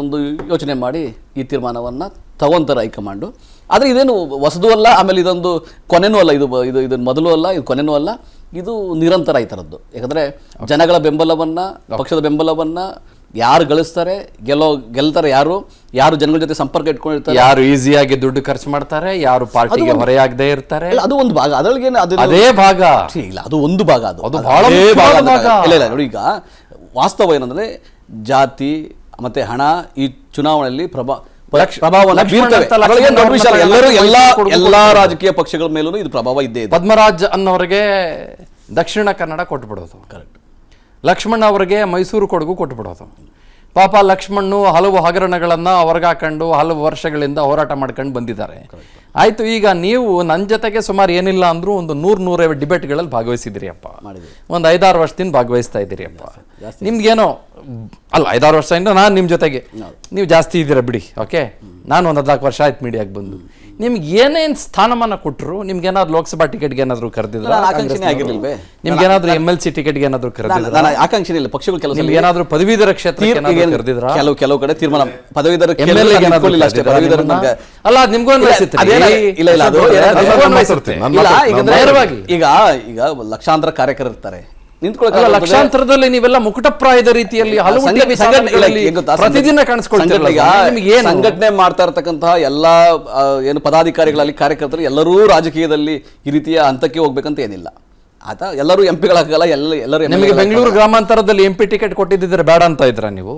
ಒಂದು ಯೋಚನೆ ಮಾಡಿ ಈ ತೀರ್ಮಾನವನ್ನು ತಗೊಂತಾರೆ ಹೈಕಮಾಂಡು. ಆದರೆ ಇದೇನು ಹೊಸದೂ ಅಲ್ಲ, ಆಮೇಲೆ ಇದೊಂದು ಕೊನೆನೂ ಅಲ್ಲ. ಇದು ಮೊದಲು ಅಲ್ಲ, ಇದು ಕೊನೆನೂ ಅಲ್ಲ. ಇದು ನಿರಂತರ ಈ ಥರದ್ದು. ಯಾಕಂದರೆ ಜನಗಳ ಬೆಂಬಲವನ್ನು, ಪಕ್ಷದ ಬೆಂಬಲವನ್ನು ಯಾರು ಗಳಿಸ್ತಾರೆ, ಗೆಲ್ತಾರೆ, ಯಾರು ಜನಗಳ ಜೊತೆ ಸಂಪರ್ಕ ಇಟ್ಕೊಂಡಿರ್ತಾರೆ, ಯಾರು ಈಸಿಯಾಗಿ ದುಡ್ಡು ಖರ್ಚು ಮಾಡ್ತಾರೆ, ಯಾರು ಪಾರ್ಟಿಗೆ ಹೊರೆಯಾಗದೇ ಇರ್ತಾರೆ, ಅದು ಒಂದು ಭಾಗ. ಅದರೊಳಗೆ ಅದೇ ಭಾಗ ಇಲ್ಲ, ಅದು ಒಂದು ಭಾಗ. ಅದು ಬಹಳ ಭಾಗ. ಇಲ್ಲ ನೋಡಿ, ಈಗ ವಾಸ್ತವ ಏನಂದ್ರೆ ಜಾತಿ ಮತ್ತೆ ಹಣ ಈ ಚುನಾವಣೆಯಲ್ಲಿ ಪ್ರಭಾವವನ್ನು ಬೀರ್ತವೆ. ಎಲ್ಲಾ ರಾಜಕೀಯ ಪಕ್ಷಗಳ ಮೇಲೂ ಇದು ಪ್ರಭಾವ ಇದ್ದೇ ಇದೆ. ಪದ್ಮರಾಜ್ ಅನ್ನೋರಿಗೆ ದಕ್ಷಿಣ ಕನ್ನಡ ಕೊಟ್ಬಿಡೋದು, ಕರೆಕ್ಟ್. ಲಕ್ಷ್ಮಣ್ ಅವರಿಗೆ ಮೈಸೂರು ಕೊಡಗು ಕೊಟ್ಬಿಡೋದು. ಪಾಪ ಲಕ್ಷ್ಮಣ್ಣು ಹಲವು ಹಗರಣಗಳನ್ನು ಹೊರಗಾಕೊಂಡು ಹಲವು ವರ್ಷಗಳಿಂದ ಹೋರಾಟ ಮಾಡ್ಕೊಂಡು ಬಂದಿದ್ದಾರೆ. ಆಯ್ತು, ಈಗ ನೀವು ನನ್ನ ಜೊತೆಗೆ ಸುಮಾರು ಏನಿಲ್ಲ ಅಂದ್ರೂ ಒಂದು 100-150 ಡಿಬೇಟ್ಗಳಲ್ಲಿ ಭಾಗವಹಿಸಿದಿರಿ ಅಪ್ಪ. ಒಂದು 5-6 ವರ್ಷದಿಂದ ಭಾಗವಹಿಸ್ತಾ ಇದ್ದೀರಿ ಅಪ್ಪ. ನಿಮ್ಗೇನೋ ಅಲ್ಲ, 5-6 ವರ್ಷದಿಂದ ನಾನು ನಿಮ್ಮ ಜೊತೆಗೆ, ನೀವು ಜಾಸ್ತಿ ಇದ್ದೀರಾ ಬಿಡಿ. ಓಕೆ, ನಾನು ಒಂದು 14 ವರ್ಷ ಆಯ್ತು ಮೀಡಿಯಾಗೆ ಬಂದು. ನಿಮ್ಗೆ ಏನೇನು ಸ್ಥಾನಮಾನ ಕೊಟ್ಟರು? ನಿಮ್ಗೇನಾದ್ರು ಲೋಕಸಭಾ ಟಿಕೆಟ್ಗೆ ಏನಾದ್ರು ಕರೆದಿದ್ರ? ನಿಮ್ಗೇನಾದ್ರು MLC ಟಿಕೆಟ್ಗೆ ಏನಾದ್ರು ಕರೆದಿದ್ರ? ಆಕಾಂಕ್ಷೆ ಇಲ್ಲ. ಪಕ್ಷಗಳು ಕೆಲಸ ನಿಮ್ಗೆ ಏನಾದ್ರು ಪದವೀಧರ ಕ್ಷೇತ್ರಕ್ಕೆ ಕರೆದಿದ್ರ? ಕೆಲವು ಕಡೆ ತೀರ್ಮಾನ ಪದವೀಧರ ಅಲ್ಲ, ನಿಮ್ಗೂ ಈಗ ಲಕ್ಷಾಂತರ ಕಾರ್ಯಕರ್ತರು ಇರ್ತಾರೆ. ಲಕ್ಷಾಂತರದಲ್ಲಿ ನೀವೆಲ್ಲ ಮುಕುಟಪ್ರಾಯದ ರೀತಿಯಲ್ಲಿ ಹಲವು ಪ್ರತಿದಿನ ಕಾಣಿಸ್ಕೊಳ್ತೀವಿ. ಸಂಘಟನೆ ಮಾಡ್ತಾ ಇರತಕ್ಕಂತಹ ಎಲ್ಲಾ ಏನು ಪದಾಧಿಕಾರಿಗಳಲ್ಲಿ ಕಾರ್ಯಕರ್ತರು ಎಲ್ಲರೂ ರಾಜಕೀಯದಲ್ಲಿ ಈ ರೀತಿಯ ಹಂತಕ್ಕೆ ಹೋಗ್ಬೇಕಂತ ಏನಿಲ್ಲ. ಆಯ್ತಾ, ಎಲ್ಲರೂ MP-ಗಳಾಗಲ್ಲ. ಎಲ್ಲರೂ ನಿಮಗೆ ಬೆಂಗಳೂರು ಗ್ರಾಮಾಂತರದಲ್ಲಿ MP ಟಿಕೆಟ್ ಕೊಟ್ಟಿದ್ದರೆ ಬೇಡ ಅಂತ ಇದ್ರ ನೀವು?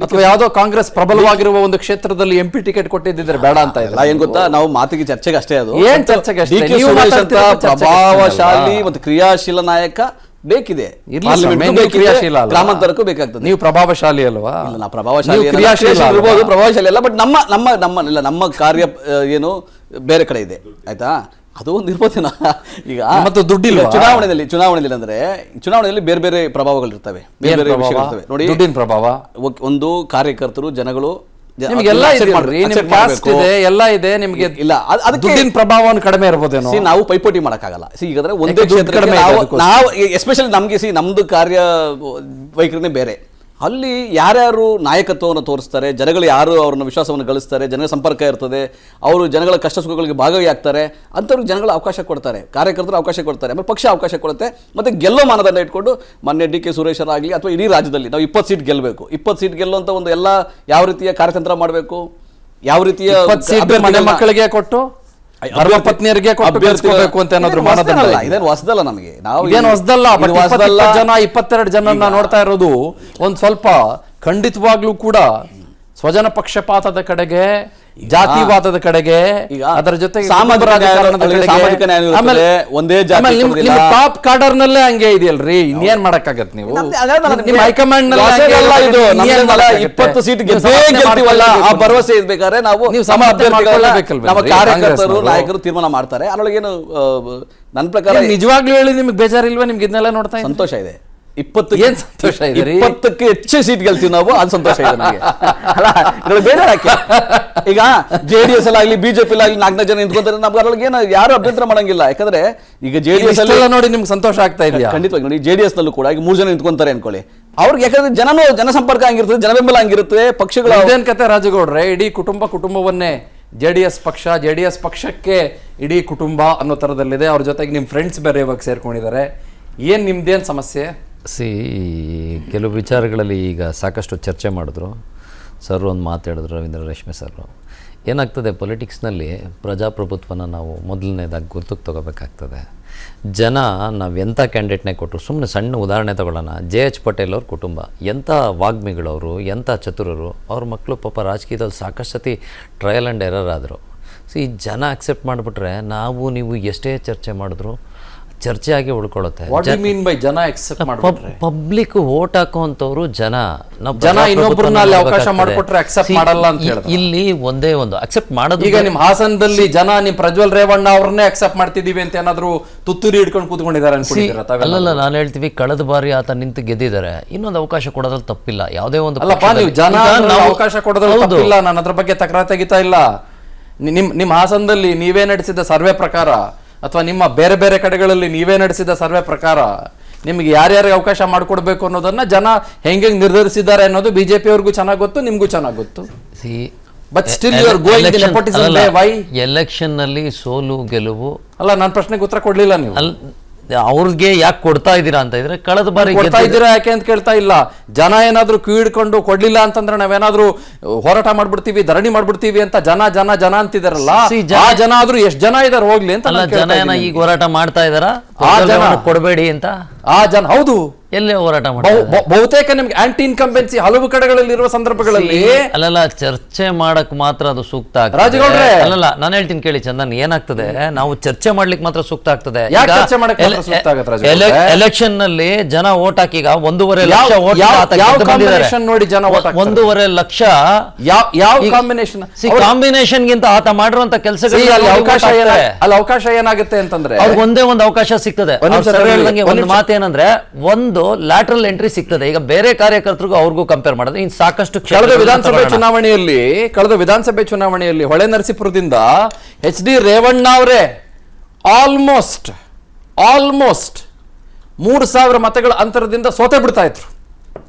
ಅಥವಾ ಯಾವುದೋ ಕಾಂಗ್ರೆಸ್ ಪ್ರಬಲವಾಗಿರುವ ಒಂದು ಕ್ಷೇತ್ರದಲ್ಲಿ MP ಟಿಕೆಟ್ ಕೊಟ್ಟಿದ್ದರೆ ಬೇಡ ಅಂತ ಇದ್ರ? ಏನ್ ಗೊತ್ತಾ, ನಾವು ಮಾತಿಗೆ ಚರ್ಚೆಗೆ ಅಷ್ಟೇ. ಅದು ಏನ್ ಚರ್ಚೆಗೆ ಅಷ್ಟೇ? ಪ್ರಭಾವಶಾಲಿ ಮತ್ತು ಕ್ರಿಯಾಶೀಲ ನಾಯಕ ಬೇಕಿದೆ. ಇರ್ಲಿ ಪಾರ್ಲಿಮೆಂಟ್ಗೂ ಸ್ವಾಮಿ, ನೀವು ಬೇಕಿದೆ, ಕ್ರಿಯಾಶೀಲ ಅಲ್ವಾ? ಗ್ರಾಮಾಂತರಕ್ಕೂ ಬೇಕಾಗ್ತದೆ. ನೀವು ಪ್ರಭಾವಶಾಲಿ ಅಲ್ವಾ? ಇಲ್ಲ, ನಾ ಪ್ರಭಾವಶಾಲಿ ನೀವು ಕ್ರಿಯಾಶೀಲ ಅಲ್ವಾ? ಇರ್ಬೋದು, ಪ್ರಭಾವಶಾಲಿ ಅಲ್ಲ. ಬಟ್ ನಮ್ಮ ಕಾರ್ಯ ಏನು ಬೇರೆ ಕಡೆ ಇದೆ, ಆಯ್ತಾ? ಅದು ಒಂದು ಇರ್ಬೋದೇನ. ಈಗ ಮತ್ತು ದುಡ್ಡಿಲ್ವಾ? ಚುನಾವಣೆಯಲ್ಲಿ ಅಂದ್ರೆ ಚುನಾವಣೆಯಲ್ಲಿ ಬೇರೆ ಬೇರೆ ಪ್ರಭಾವಗಳಿರ್ತವೆ, ಬೇರೆ ಬೇರೆ ವಿಷಯಗಳಿರ್ತವೆ. ನೋಡಿ, ದುಡ್ಡಿನ ಪ್ರಭಾವ. ಒಂದು ಕಾರ್ಯಕರ್ತರು, ಜನಗಳು ನಿಮಗೆಲ್ಲ ಇದೆ, ಎಲ್ಲ ಇದೆ ನಿಮಗೆ. ಇಲ್ಲ, ಅದಕ್ಕೆ ದುಡ್ಡಿನ ಪ್ರಭಾವವನ್ನು ಕಡಿಮೆ ಇರ್ಬೋದೇನೋ. ನಾವು ಪೈಪೋಟಿ ಮಾಡಕ್ಕಾಗಲ್ಲ. ಈಗಾದ್ರೆ ಒಂದೇ ಕ್ಷೇತ್ರ ನಾವು ಎಸ್ಪೆಷಲಿ ನಮ್ಗೆ ನಮ್ದು ಕಾರ್ಯ ವೈಖರಿನೇ ಬೇರೆ. ಅಲ್ಲಿ ಯಾರ್ಯಾರು ನಾಯಕತ್ವವನ್ನು ತೋರಿಸ್ತಾರೆ, ಜನಗಳು ಯಾರು ಅವ್ರನ್ನ ವಿಶ್ವಾಸವನ್ನು ಗಳಿಸ್ತಾರೆ, ಜನಗಳ ಸಂಪರ್ಕ ಇರ್ತದೆ, ಅವರು ಜನಗಳ ಕಷ್ಟ ಸುಖಗಳಿಗೆ ಭಾಗವಹಿಯಾಗ್ತಾರೆ, ಅಂಥವ್ರಿಗೆ ಜನಗಳು ಅವಕಾಶ ಕೊಡ್ತಾರೆ, ಕಾರ್ಯಕರ್ತರು ಅವಕಾಶ ಕೊಡ್ತಾರೆ, ಆಮೇಲೆ ಪಕ್ಷ ಅವಕಾಶ ಕೊಡುತ್ತೆ. ಮತ್ತು ಗೆಲ್ಲೋ ಮಾನದಂಡ ಇಟ್ಕೊಂಡು ಮೊನ್ನೆ ಡಿ ಕೆ ಸುರೇಶರಾಗಲಿ ಅಥವಾ ಇಡೀ ರಾಜ್ಯದಲ್ಲಿ ನಾವು 20 ಸೀಟ್ ಗೆಲ್ಲಬೇಕು, 20 ಸೀಟ್ ಗೆಲ್ಲುವಂಥ ಒಂದು ಎಲ್ಲ ಯಾವ ರೀತಿಯ ಕಾರ್ಯತಂತ್ರ ಮಾಡಬೇಕು, ಯಾವ ರೀತಿಯ ಮನೆ ಮಕ್ಕಳಿಗೆ ಕೊಟ್ಟು ಪತ್ನಿಯರಿಗೆ ಕೊಟ್ಟು ಅಂತ ಏನಾದ್ರು ಮಾನದಂಡ. ಇದೇನು ಹೊಸದಲ್ಲ ನಮಗೆ. ನಾವು ಏನು ಹೊಸದಲ್ಲ. 22 ಜನ ನೋಡ್ತಾ ಇರೋದು ಒಂದು ಸ್ವಲ್ಪ ಖಂಡಿತವಾಗ್ಲೂ ಕೂಡ ಸ್ವಜನ ಪಕ್ಷಪಾತದ ಕಡೆಗೆ, ಜಾತಿವಾದದ ಕಡೆಗೆ, ಅದರ ಜೊತೆಗೆ ಒಂದೇ ಜಾತಿ ಟಾಪ್ ಕಾರ್ಡರ್ ನಲ್ಲೇ ಹಂಗೆ ಇದೆಯಲ್ರಿ. ಇನ್ನೇನ್ ಮಾಡಕ್ಕಾಗತ್ತೆ? ನೀವು ನಿಮ್ಮ ಹೈಕಮಾಂಡ್ ನಲ್ಲಿ 20 ಸೀಟ್ ಗೆಲ್ತೀವಲ್ಲ ಆ ಭರವಸೆ ಇರ್ಬೇಕಾದ್ರೆ ನಾವು ನಮ್ಮ ಕಾರ್ಯಕರ್ತರು, ನಾಯಕರು ತೀರ್ಮಾನ ಮಾಡ್ತಾರೆ. ಅದ್ರೊಳಗೇನು ನನ್ನ ಪ್ರಕಾರ ನಿಜವಾಗ್ಲೂ ಹೇಳಿ ನಿಮ್ಗೆ ಬೇಜಾರಿಲ್ವಾ? ನಿಮ್ಗೆ ಇದನ್ನೆಲ್ಲ ನೋಡ್ತಾ ಸಂತೋಷ ಇದೆ. 20ಕ್ಕೆ ಹೆಚ್ಚು ಸೀಟ್ ಗೆಲ್ತೀವಿ ನಾವು, ಅದು ಸಂತೋಷ ಇದೆ ನನಗೆ. ಅಲ್ಲ, ಬೇಜಾರಕ್ಕೆ ಈಗ JDS ಅಲ್ಲಾಗ್ಲಿ BJP ಆಗಲಿ 4 ಜನ ನಿಂತ್ಕೊಂತಾರೆ, ನಮ್ಗೆ ಅದ್ರೊಳಗೆ ಏನು ಯಾರು ಅಭ್ಯಂತರ ಮಾಡಂಗಿಲ್ಲ. ಯಾಕಂದ್ರೆ ಈಗ JDS ಅಲ್ಲಿ ನೋಡಿ ನಿಮ್ಗೆ ಸಂತೋಷ ಆಗ್ತಾ ಇದೆಯಾ? ಖಂಡಿತವಾಗಿ ನೋಡಿ, JDS ನಲ್ಲೂ ಕೂಡ ಈಗ 3 ಜನ ನಿಂತ್ಕೊಂತಾರೆ ಅನ್ಕೊಳ್ಳಿ, ಅವ್ರಿಗೆ ಯಾಕಂದ್ರೆ ಜನಸಂಪರ್ಕ ಹಂಗಿರ್ತದೆ, ಜನಬೆಂಬಲ ಹಂಗಿರುತ್ತೆ. ಪಕ್ಷಗಳು ಅದೇನ್ ಕತೆ ರಾಜಗೌಡ್ರೆ? ಇಡೀ ಕುಟುಂಬವನ್ನೇ JDS ಪಕ್ಷಕ್ಕೆ ಇಡೀ ಕುಟುಂಬ ಅನ್ನೋ ತರದಲ್ಲಿದೆ. ಅವ್ರ ಜೊತೆಗೆ ನಿಮ್ಮ ಫ್ರೆಂಡ್ಸ್ ಬೇರೆ ಇವಾಗ ಸೇರ್ಕೊಂಡಿದ್ದಾರೆ. ಏನ್ ನಿಮ್ದೇನ್ ಸಮಸ್ಯೆ? ಕೆಲವು ವಿಚಾರಗಳಲ್ಲಿ ಈಗ ಸಾಕಷ್ಟು ಚರ್ಚೆ ಮಾಡಿದ್ರು ಸರ್. ಒಂದು ಮಾತು ಹೇಳಿದ್ರು ರವೀಂದ್ರ ರೇಷ್ಮೆ ಸರ್, ಏನಾಗ್ತದೆ ಪೊಲಿಟಿಕ್ಸ್ನಲ್ಲಿ ಪ್ರಜಾಪ್ರಭುತ್ವನ ನಾವು ಮೊದಲನೇದಾಗಿ ಗುರ್ತಕ್ಕೆ ತೊಗೋಬೇಕಾಗ್ತದೆ. ಜನ ನಾವು ಎಂಥ ಕ್ಯಾಂಡಿಡೇಟ್ನೇ ಕೊಟ್ಟರು, ಸುಮ್ಮನೆ ಸಣ್ಣ ಉದಾಹರಣೆ ತೊಗೊಳ್ಳೋಣ, JH ಪಟೇಲ್ ಅವ್ರ ಕುಟುಂಬ ಎಂಥ ವಾಗ್ಮಿಗಳವರು, ಎಂಥ ಚತುರರು, ಅವ್ರ ಮಕ್ಕಳು ಪಾಪ ರಾಜಕೀಯದಲ್ಲಿ ಸಾಕಷ್ಟು ಸತಿ ಟ್ರಯಲ್ ಆ್ಯಂಡ್ ಎರರ್ ಆದರು. ಈ ಜನ ಅಕ್ಸೆಪ್ಟ್ ಮಾಡಿಬಿಟ್ರೆ ನಾವು ನೀವು ಎಷ್ಟೇ ಚರ್ಚೆ ಮಾಡಿದ್ರು ಚರ್ಚೆ ಆಗಿ ಉಳ್ಕೊಳ್ಳುತ್ತೆ. ಜನ ಎಕ್ಸೆಪ್ಟ್ ಮಾಡ್ಬಿಟ್ರೆ ಪಬ್ಲಿಕ್ ವೋಟ್ ಹಾಕುವಂತವ್ರು ಜನ ಇನ್ನೊಬ್ಬರನ್ನ ಅವಕಾಶ ಮಾಡಿಕೊಟ್ರೆ ಅಕ್ಸೆಪ್ಟ್ ಮಾಡಲ್ಲ ಅಂತ ಹೇಳಿದ್ರು. ಇಲ್ಲಿ ಒಂದೇ ಒಂದು ಅಕ್ಸೆಪ್ಟ್ ಮಾಡೋದು. ಈಗ ನಿಮ್ ಹಾಸನದಲ್ಲಿ ಜನ ನಿಮ್ ಪ್ರಜ್ವಲ್ ರೇವಣ್ಣ ಅವ್ರನ್ನೇ ಅಕ್ಸೆಪ್ಟ್ ಮಾಡ್ತಿದೀವಿ ಅಂತ ಏನಾದ್ರು ತುತ್ತೂರಿ ಹಿಡ್ಕೊಂಡು ಕೂತ್ಕೊಂಡಿದ್ದಾರೆ ಅನ್ಕೊಂಡಿದ್ದೀರಾ? ಅಲ್ಲಲ್ಲ, ನಾನು ಹೇಳ್ತೀವಿ ಕಳೆದ ಬಾರಿ ಆತ ನಿಂತು ಗೆದ್ದಿದ್ದಾರೆ, ಇನ್ನೊಂದು ಅವಕಾಶ ಕೊಡೋದ್ರಲ್ಲಿ ತಪ್ಪಿಲ್ಲ. ಯಾವುದೇ ಒಂದು ಜನ ಅವಕಾಶ ಕೊಡೋದ್ರಲ್ಲಿ ತಪ್ಪಿಲ್ಲ, ನಾನು ಅದ್ರ ಬಗ್ಗೆ ತಕರಾರು ತೆಗಿತಾ ಇಲ್ಲ. ನಿಮ್ ಹಾಸನದಲ್ಲಿ ನೀವೇ ನಡೆಸಿದ ಸರ್ವೆ ಪ್ರಕಾರ ಅಥವಾ ನಿಮ್ಮ ಬೇರೆ ಬೇರೆ ಕಡೆಗಳಲ್ಲಿ ನೀವೇ ನಡೆಸಿದ ಸರ್ವೆ ಪ್ರಕಾರ ನಿಮ್ಗೆ ಯಾರ್ಯಾರಿಗೆ ಅವಕಾಶ ಮಾಡಿಕೊಡ್ಬೇಕು ಅನ್ನೋದನ್ನ ಜನ ಹೆಂಗೆ ನಿರ್ಧರಿಸಿದ್ದಾರೆ ಅನ್ನೋದು BJP ಅವ್ರಿಗೂ ಚೆನ್ನಾಗಿ ಗೊತ್ತು, ನಿಮ್ಗೂ ಚೆನ್ನಾಗಿ ಗೊತ್ತು. But still you are going the nepotism way. Why? Election ನಲ್ಲಿ ಸೋಲು ಗೆಲುವು ಅಲ್ಲ, ನನ್ನ ಪ್ರಶ್ನೆಗೆ ಉತ್ತರ ಕೊಡ್ಲಿಲ್ಲ ನೀವು. ಅವ್ರಿಗೆ ಯಾಕೆ ಕೊಡ್ತಾ ಇದ್ದೀರಾ ಅಂತ ಇದ್ರೆ, ಕಳೆದ ಬಾರಿ ಕೊಡ್ತಾ ಇದ್ದೀರಾ ಯಾಕೆ ಅಂತ ಕೇಳ್ತಾ ಇಲ್ಲ. ಜನ ಏನಾದ್ರು ಕ್ಯೂ ಹಿಡ್ಕೊಂಡು ಕೊಡ್ಲಿಲ್ಲ ಅಂತಂದ್ರೆ ನಾವೇನಾದ್ರೂ ಹೋರಾಟ ಮಾಡ್ಬಿಡ್ತೀವಿ, ಧರಣಿ ಮಾಡ್ಬಿಡ್ತೀವಿ ಅಂತ ಜನ ಅಂತಿದಾರಲ್ಲ, ಆ ಜನ ಆದ್ರೂ ಎಷ್ಟು ಜನ ಇದಾರೆ ಹೋಗ್ಲಿ ಅಂತ. ಜನ ಈಗ ಹೋರಾಟ ಮಾಡ್ತಾ ಇದಾರ, ಆ ಜನ ಕೊಡಬೇಡಿ ಅಂತ. ಆ ಜನ ಹೌದು, ಎಲ್ಲೇ ಹೋರಾಟ ಮಾಡಿ ಬಹುತೇಕ ನಿಮ್ಗೆ ಆಂಟಿ ಇನ್ಕಂಬೆನ್ಸಿ ಹಲವು ಕಡೆಗಳಲ್ಲಿ ಇರುವ ಸಂದರ್ಭಗಳಲ್ಲಿ ಅಲ್ಲಲ್ಲ ಚರ್ಚೆ ಮಾಡಕ್ ಮಾತ್ರ ಅದು ಸೂಕ್ತ ಆಗ್ತದೆ. ರಾಜಗೌಡ್ರೆ ಅಲ್ಲಲ್ಲ, ನಾನು ಹೇಳ್ತೀನಿ ಕೇಳಿ ಚಂದನ್, ಏನಾಗ್ತದೆ ನಾವು ಚರ್ಚೆ ಮಾಡ್ಲಿಕ್ಕೆ ಮಾತ್ರ ಸೂಕ್ತ ಆಗ್ತದೆ. ಎಲೆಕ್ಷನ್ ನಲ್ಲಿ ಜನ ಓಟ್ ಹಾಕಿ ಈಗ 1.5 ಲಕ್ಷ ನೋಡಿ ಜನ 1.5 ಲಕ್ಷ ಯಾವ ಕಾಂಬಿನೇಷನ್ ಕಾಂಬಿನೇಷನ್ ಗಿಂತ ಆತ ಮಾಡಿರುವಂತ ಕೆಲಸಗಳು ಅವಕಾಶ ಏನಾಗುತ್ತೆ ಅಂತಂದ್ರೆ ಅವ್ರಿಗೆ ಒಂದೇ ಒಂದು ಅವಕಾಶ ಸಿಗ್ತದೆ. ಒಂದು ಮಾತೇನಂದ್ರೆ ಒಂದು ಲ್ಯಾಟ್ರಲ್ ಎಂಟ್ರಿ ಸಿಗ್ತದೆ. ಈಗ ಬೇರೆ ಕಾರ್ಯಕರ್ತರಿಗೂ ಅವ್ರಿಗೂ ಕಂಪೇರ್ ಮಾಡಿದ್ರೆ ಇನ್ನು ಸಾಕಷ್ಟು ಕಳೆದ ವಿಧಾನಸಭೆ ಚುನಾವಣೆಯಲ್ಲಿ ಹೊಳೆ ನರಸೀಪುರದಿಂದ HD ರೇವಣ್ಣ ಅವರೇ ಆಲ್ಮೋಸ್ಟ್ 3,000 ಮತಗಳ ಅಂತರದಿಂದ ಸೋತೆ ಬಿಡ್ತಾ ಇದ್ರು.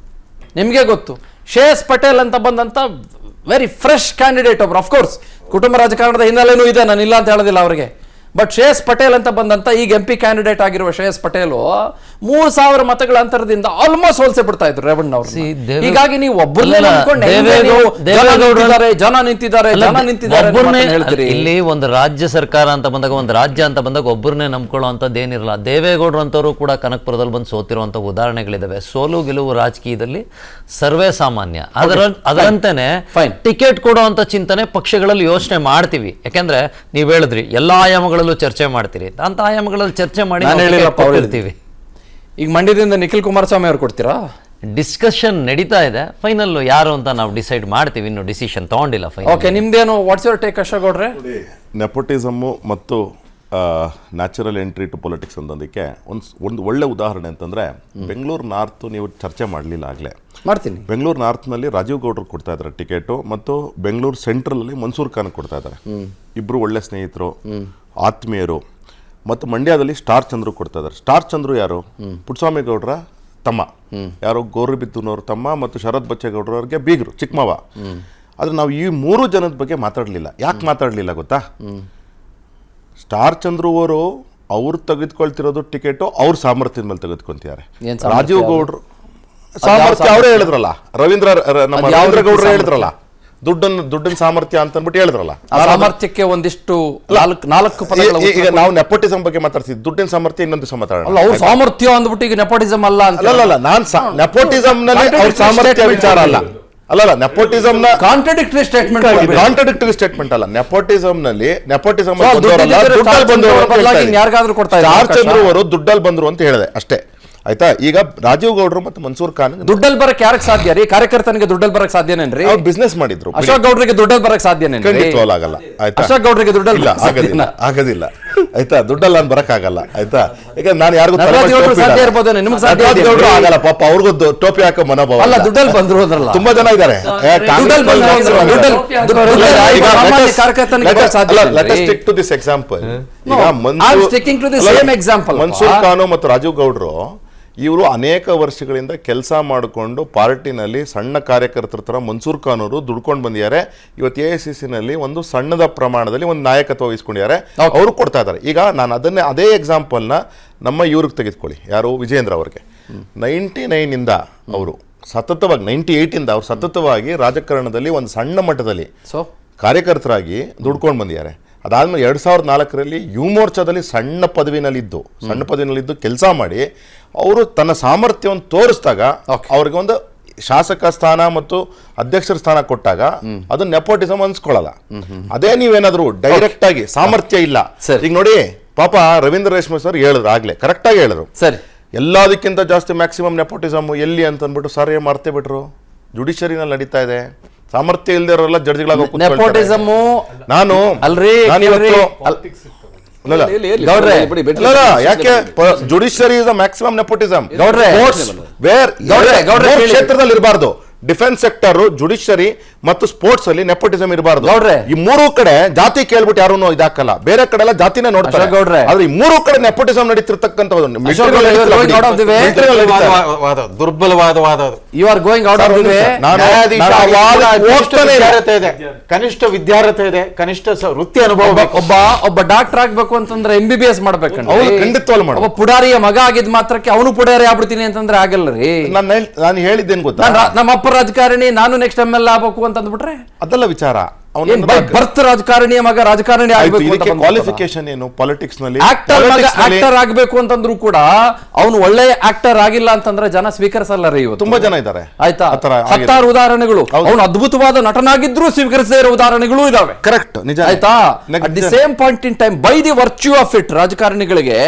ನಿಮ್ಗೆ ಗೊತ್ತು, ಶ್ರೇಯಸ್ ಪಟೇಲ್ ಅಂತ ಬಂದಂತ ವೆರಿ ಫ್ರೆಶ್ ಕ್ಯಾಂಡಿಡೇಟ್ ಒಬ್ರು. ಅಫ್ಕೋರ್ಸ್ ಕುಟುಂಬ ರಾಜಕಾರಣದ ಹಿನ್ನೆಲೆನೂ ಇದೆ, ನಾನು ಇಲ್ಲ ಅಂತ ಹೇಳೋದಿಲ್ಲ ಅವರಿಗೆ. ಬಟ್ ಶ್ರೇಯಸ್ ಪಟೇಲ್ ಅಂತ ಬಂದಂತ ಈಗ MP ಕ್ಯಾಂಡಿಡೇಟ್ ಆಗಿರುವ ಶ್ರೇಯಸ್ ಪಟೇಲು 3,000 ಮತಗಳ ಅಂತರದಿಂದ ಆಲ್ಮೋಸ್ಟ್ ಸೋಲ್ಸೆ ಬಿಡ್ತಾ ಇದ್ರು ರೇವಣ್ಣ ಅವರು. ಹೀಗಾಗಿ ನೀವು ಜನ ನಿಂತಿದ್ದಾರೆ ಇಲ್ಲಿ ಒಂದು ರಾಜ್ಯ ಸರ್ಕಾರ ಅಂತ ಬಂದಾಗ, ಒಂದು ರಾಜ್ಯ ಅಂತ ಬಂದಾಗ ಒಬ್ಬರನ್ನೇ ನಂಬ್ಕೊಳ್ಳುವಂಥದ್ದು ಏನಿರಲ್ಲ. ದೇವೇಗೌಡರು ಅಂತವರು ಕೂಡ ಕನಕಪುರದಲ್ಲಿ ಬಂದು ಸೋತಿರುವಂತ ಉದಾಹರಣೆಗಳಿದಾವೆ. ಸೋಲು ಗೆಲುವು ರಾಜಕೀಯದಲ್ಲಿ ಸರ್ವೇ ಸಾಮಾನ್ಯ. ಅದರಂತೆನೆ ಟಿಕೆಟ್ ಕೊಡುವಂತ ಚಿಂತನೆ ಪಕ್ಷಗಳಲ್ಲಿ ಯೋಚನೆ ಮಾಡ್ತೀವಿ. ಯಾಕೆಂದ್ರೆ ನೀವ್ ಹೇಳಿದ್ರಿ ಎಲ್ಲಾ ಆಯಾಮಗಳು ಚರ್ಚೆ ಮಾಡ್ತೀರಿ ಅಂತ ಆಯಾಮಗಳಲ್ಲಿ ಚರ್ಚೆ ಮಾಡಿ ಕೊಡ್ತೀವಿ. ಈಗ ಮಂಡ್ಯದಿಂದ ನಿಖಿಲ್ ಕುಮಾರಸ್ವಾಮಿ ಅವ್ರು ಕೊಡ್ತೀರಾ? ಡಿಸ್ಕಷನ್ ನಡೀತಾ ಇದೆ. ಫೈನಲ್ ಯಾರು ಅಂತ ನಾವು ಡಿಸೈಡ್ ಮಾಡ್ತೀವಿ, ಇನ್ನು ಡಿಸಿಷನ್ ತಗೊಂಡಿಲ್ಲ ಫೈನಲ್. ಓಕೆ, ನಿಮ್ದೇನು ವಾಟ್ಸ್ ಯುವರ್ ಟೇಕ್ ಅಶೋಕ್ ಗೌಡ್ರೆ? ನೆಪೋಟಿಸಮ್ಮು ಮತ್ತು ನ್ಯಾಚುರಲ್ ಎಂಟ್ರಿ ಟು ಪೊಲಿಟಿಕ್ಸ್ ಅನ್ನೋದಕ್ಕೆ ಒಂದು ಒಳ್ಳೆ ಉದಾಹರಣೆ ಅಂತಂದರೆ, ಬೆಂಗಳೂರು ನಾರ್ತ್ ನೀವು ಚರ್ಚೆ ಮಾಡಲಿಲ್ಲ ಆಗಲೇ, ಮಾಡ್ತೀನಿ. ಬೆಂಗಳೂರು ನಾರ್ತ್ನಲ್ಲಿ ರಾಜೀವ್ ಗೌಡ್ರು ಕೊಡ್ತಾ ಇದ್ದಾರೆ ಟಿಕೆಟು, ಮತ್ತು ಬೆಂಗಳೂರು ಸೆಂಟ್ರಲಲ್ಲಿ ಮನ್ಸೂರ್ ಖಾನ್ ಕೊಡ್ತಾ ಇದ್ದಾರೆ. ಇಬ್ಬರು ಒಳ್ಳೆ ಸ್ನೇಹಿತರು, ಆತ್ಮೀಯರು. ಮತ್ತು ಮಂಡ್ಯದಲ್ಲಿ ಸ್ಟಾರ್ ಚಂದ್ರು ಕೊಡ್ತಾ ಇದ್ದಾರೆ. ಸ್ಟಾರ್ ಚಂದ್ರು ಯಾರು? ಪುಟ್ಟಸ್ವಾಮಿ ಗೌಡ್ರ ತಮ್ಮ, ಯಾರು ಗೌರಿಬಿದ್ದೂನವ್ರ ತಮ್ಮ, ಮತ್ತು ಶರತ್ ಬಚ್ಚೇಗೌಡ್ರವ್ರಿಗೆ ಬೀಗರು, ಚಿಕ್ಕಮವ. ಆದರೆ ನಾವು ಈ 3 ಜನದ ಬಗ್ಗೆ ಮಾತಾಡಲಿಲ್ಲ. ಯಾಕೆ ಮಾತಾಡಲಿಲ್ಲ ಗೊತ್ತಾ? ಸ್ಟಾರ್ ಚಂದ್ರು ಅವರು ಅವ್ರು ತೆಗೆದುಕೊಳ್ತಿರೋದು ಟಿಕೆಟು ಅವ್ರ ಸಾಮರ್ಥ್ಯದ ಮೇಲೆ ತೆಗೆದುಕೊಂತಿದ್ದಾರೆ. ರಾಜೀವ್ ಗೌಡ್ರು ಸಾಮರ್ಥ್ಯ ಅವರೇ ಹೇಳಿದ್ರಲ್ಲ, ನಮ್ಮ ರವೀಂದ್ರ ಗೌಡ್ರು ಹೇಳಿದ್ರಲ್ಲ, ದುಡ್ಡಿನ ಸಾಮರ್ಥ್ಯ ಅಂತ ಅಂದ್ಬಿಟ್ಟು ಹೇಳಿದ್ರಲ್ಲ. ಸಾಮರ್ಥ್ಯಕ್ಕೆ ಒಂದಿಷ್ಟು 4 ಪದಗಳು. ಈಗ ನಾವು ನೆಪೋಟಿಸಂ ಬಗ್ಗೆ ಮಾತಾಡ್ತೀವಿ, ದುಡ್ಡಿನ ಸಾಮರ್ಥ್ಯ ಇನ್ನೊಂದು ದಿವಸ ಮಾತಾಡೋಣ. ಅವ್ರ ಸಾಮರ್ಥ್ಯ ಅಂದ್ಬಿಟ್ಟು ಈಗ ನೆಪೋಟಿಸಂ ಅಲ್ಲ ಅಂತ. ಅಲ್ಲ, ನಾನ್ ನೆಪೋಟಿಸಂ ನಲ್ಲಿ ಅವ್ರ ಸಾಮರ್ಥ್ಯ ವಿಚಾರ ಅಲ್ಲ. ನೆಪೋಟಿಸಂ ನ ಕಾಂಟ್ರಾಡಿಕ್ಟರಿ ಸ್ಟೇಟ್ಮೆಂಟ್ ಅಲ್ಲ. ನೆಪೋಟಿಸಂ ನಲ್ಲಿ ನೆಪೋಟಿಸಂ ಯಾರಿಗಾದ್ರೂ ಕೊಡ್ತಾ ಇದ್ದಾರೆ. ಸ್ಟಾರ್ ಚಂದ್ರು ಅವರು ದುಡ್ಡಲ್ಲಿ ಬಂದ್ರು ಅಂತ ಹೇಳಿದೆ ಅಷ್ಟೇ, ಆಯ್ತಾ? ಈಗ ರಾಜೀವ್ ಗೌಡ್ರು ಮತ್ತು ಮನ್ಸೂರ್ ಖಾನ್ ದುಡ್ಡಲ್ಲಿ ಬರಕ್ ಯಾರಿಗೆ ಸಾಧ್ಯ ರೀ? ಕಾರ್ಯಕರ್ತನಿಗೆ ದುಡ್ಡಲ್ಲಿ ಬರಕ್ ಸಾಧ್ಯನೇನ್ರಿ? ಅವ್ರು ಬಿಸ್ನೆಸ್ ಮಾಡಿದ್ರು. ಅಶೋಕ್ ಗೌಡ್ರಿಗೆ ದುಡ್ಡಲ್ಲಿ ಬರಕ್ ಸಾಧ್ಯನೇನ್ರಿ? ಖಂಡಿತವಾಗ್ಲೂ ಆಗಲ್ಲ, ಆಯ್ತಾ? ಅಶೋಕ್ ಗೌಡ್ರಿಗೆ ದುಡ್ಡಲ್ಲಿ ಆಗೋದಿಲ್ಲ, ಆಯ್ತಾ? ದುಡ್ಡಲ್ಲಿ ನಾನು ಬರಕ್ ಆಗಲ್ಲ, ಆಯ್ತಾ? ಈಗ ನಾನು ಯಾರಿಗೂ ಸಾಧ್ಯ ಇರ್ಬೋದೇನೆ, ನಿಮ್ಗೆ ಸಾಧ್ಯ ಆಗಲ್ಲ ಪಾಪ. ಅವ್ರಿಗೂ ಟೋಪಿ ಹಾಕೋ ಮನೋಭಾವ ಅಲ್ಲ. ದುಡ್ಡಲ್ಲಿ ಬಂದ್ರು ಅಂದ್ರಲ್ಲ, ತುಂಬಾ ಜನ ಇದ್ದಾರೆ. ಮನ್ಸೂರ್ ಖಾನ್ ಮತ್ತು ರಾಜೀವ್ ಗೌಡ್ರು ಇವರು ಅನೇಕ ವರ್ಷಗಳಿಂದ ಕೆಲಸ ಮಾಡಿಕೊಂಡು ಪಾರ್ಟಿನಲ್ಲಿ ಸಣ್ಣ ಕಾರ್ಯಕರ್ತರ ಥರ ಮನ್ಸೂರ್ ಖಾನ್ ಅವರು ದುಡ್ಕೊಂಡು ಬಂದಿದ್ದಾರೆ. ಇವತ್ತು AICC ಒಂದು ಸಣ್ಣದ ಪ್ರಮಾಣದಲ್ಲಿ ಒಂದು ನಾಯಕತ್ವ ವಹಿಸ್ಕೊಂಡಿದ್ದಾರೆ, ಅವರು ಕೊಡ್ತಾ ಇದ್ದಾರೆ. ಈಗ ನಾನು ಅದೇ ಎಕ್ಸಾಂಪಲ್ನ ನಮ್ಮ ಇವ್ರಿಗೆ ತೆಗೆದುಕೊಳ್ಳಿ, ಯಾರು ವಿಜೇಂದ್ರ ಅವ್ರಿಗೆ. 99 ಅವರು ಸತತವಾಗಿ 98 ಅವ್ರು ಸತತವಾಗಿ ರಾಜಕಾರಣದಲ್ಲಿ ಒಂದು ಸಣ್ಣ ಮಟ್ಟದಲ್ಲಿ ಕಾರ್ಯಕರ್ತರಾಗಿ ದುಡ್ಕೊಂಡು ಬಂದಿದ್ದಾರೆ. ಅದಾದ್ಮೇಲೆ 2004ರಲ್ಲಿ ಯುವ ಮೋರ್ಚಾದಲ್ಲಿ ಸಣ್ಣ ಪದವಿನಲ್ಲಿದ್ದು ಕೆಲಸ ಮಾಡಿ ಅವರು ತನ್ನ ಸಾಮರ್ಥ್ಯವನ್ನು ತೋರಿಸಿದಾಗ ಅವ್ರಿಗೆ ಒಂದು ಶಾಸಕ ಸ್ಥಾನ ಮತ್ತು ಅಧ್ಯಕ್ಷರ ಸ್ಥಾನ ಕೊಟ್ಟಾಗ ಅದು ನೆಪೋಟಿಸಮ್ ಅನ್ಸ್ಕೊಳ್ಳಲ್ಲ. ಅದೇ ನೀವೇನಾದ್ರು ಡೈರೆಕ್ಟ್ ಆಗಿ ಸಾಮರ್ಥ್ಯ ಇಲ್ಲ. ಈಗ ನೋಡಿ ಪಾಪ ರವೀಂದ್ರ ರೇಷ್ಮೆ ಸರ್ ಹೇಳಿದ್ರು, ಆಗ್ಲೇ ಕರೆಕ್ಟ್ ಆಗಿ ಹೇಳಿದ್ರು, ಸರಿ ಎಲ್ಲದಕ್ಕಿಂತ ಜಾಸ್ತಿ ಮ್ಯಾಕ್ಸಿಮಮ್ ನೆಪೋಟಿಸಮ್ ಎಲ್ಲಿ ಅಂತ ಅಂದ್ಬಿಟ್ಟು ಸರ್ ಮರ್ತೇ ಬಿಟ್ರು. ಜುಡಿಷರಿನಲ್ಲಿ ನಡೀತಾ ಇದೆ. ಸಾಮರ್ಥ್ಯ ಇಲ್ದಿರೋಲ್ಲ ಜಡ್ಜ್ಗಳಾಗ ನಾನು ಯಾಕೆ ಜುಡಿಷರಿ ಇಸ್ ಮ್ಯಾಕ್ಸಿಮಮ್ ನೆಪೋಟಿಸಮ್ ಕ್ಷೇತ್ರದಲ್ಲಿ ಇರಬಾರ್ದು. ಡಿಫೆನ್ಸ್ ಸೆಕ್ಟರ್, ಜುಡಿಷರಿ ಮತ್ತು ಸ್ಪೋರ್ಟ್ಸ್ ಅಲ್ಲಿ ನೆಪೋಟಿಸಮ್ ಇರಬಾರ್ದು. ಈ 3 ಕಡೆ ಜಾತಿ ಕೇಳ್ಬಿಟ್ಟು ಯಾರು ಇದಾಕಲ್ಲ, ಬೇರೆ ಕಡೆ ಎಲ್ಲ ಜಾತಿನೇ ನೋಡ್ತಾರೆ. ಆದ್ರೆ ಈ 3 ಕಡೆ ನೆಪೋಟಿಸಮ್ ನಡೀತಿರ್ತಕ್ಕಂಥ ದುರ್ಬಲವಾದ ವಾದ. You are going out of the way. ಕನಿಷ್ಠ ವಿದ್ಯಾರ್ಹತೆ ಇದೆ, ಕನಿಷ್ಠ ವೃತ್ತಿ ಅನುಭವ. ಒಬ್ಬ ಡಾಕ್ಟರ್ ಆಗ್ಬೇಕು ಅಂತಂದ್ರೆ MBBS ಮಾಡ್ಬೇಕಂತ ಖಂಡಿತವಾಗ್ಲೂ ಮಾಡ. ಒಬ್ಬ ಪುಡಾರಿಯ ಮಗ ಆಗಿದ್ ಮಾತ್ರಕ್ಕೆ ಅವನು ಪುಡಾರಿ ಆಗ್ಬಿಡ್ತೀನಿ ಅಂತಂದ್ರೆ ಆಗಲ್ಲ ರೀ. ನಾನು ಹೇಳಿದ್ದೇನು ಗೊತ್ತಾ, ನಮ್ಮ ಅಪ್ಪ ರಾಜಕಾರಣಿ, ನಾನು ನೆಕ್ಸ್ಟ್ MLA ಆಗ್ಬೇಕು ಅಂತ ಅಂದ್ಬಿಟ್ರೆ ಅದೆಲ್ಲ ವಿಚಾರ. ಬರ್ತ್ ರಾಜಕಾರಣಿಯ ಮಗ ರಾಜಕಾರಣಿ ಆಗ್ಬೇಕು. ಕ್ವಾಲಿಫಿಕೇಶನ್ ಏನು ಪಾಲಿಟಿಕ್ಸ್ ನಲ್ಲಿ? ಆಕ್ಟರ್ ಆಗ್ಬೇಕು ಅಂತಂದ್ರು ಕೂಡ ಅವನು ಒಳ್ಳೆ ಆಕ್ಟರ್ ಆಗಿಲ್ಲ ಅಂತಂದ್ರೆ ಜನ ಸ್ವೀಕರಿಸಲ್ಲ ರೀ. ಇವತ್ತು ತುಂಬಾ ಜನ ಇದ್ದಾರೆ, ಆಯ್ತಾ? 10 ಉದಾಹರಣೆಗಳು. ಅವನು ಅದ್ಭುತವಾದ ನಟನಾಗಿದ್ರು ಸ್ವೀಕರಿಸದೇ ಇರೋ ಉದಾಹರಣೆಗಳು ಇದಾವೆ. ಕರೆಕ್ಟ್, ನಿಜ, ಆಯ್ತಾ? At the same point in time, by the virtue of it, ರಾಜಕಾರಣಿಗಳಿಗೆ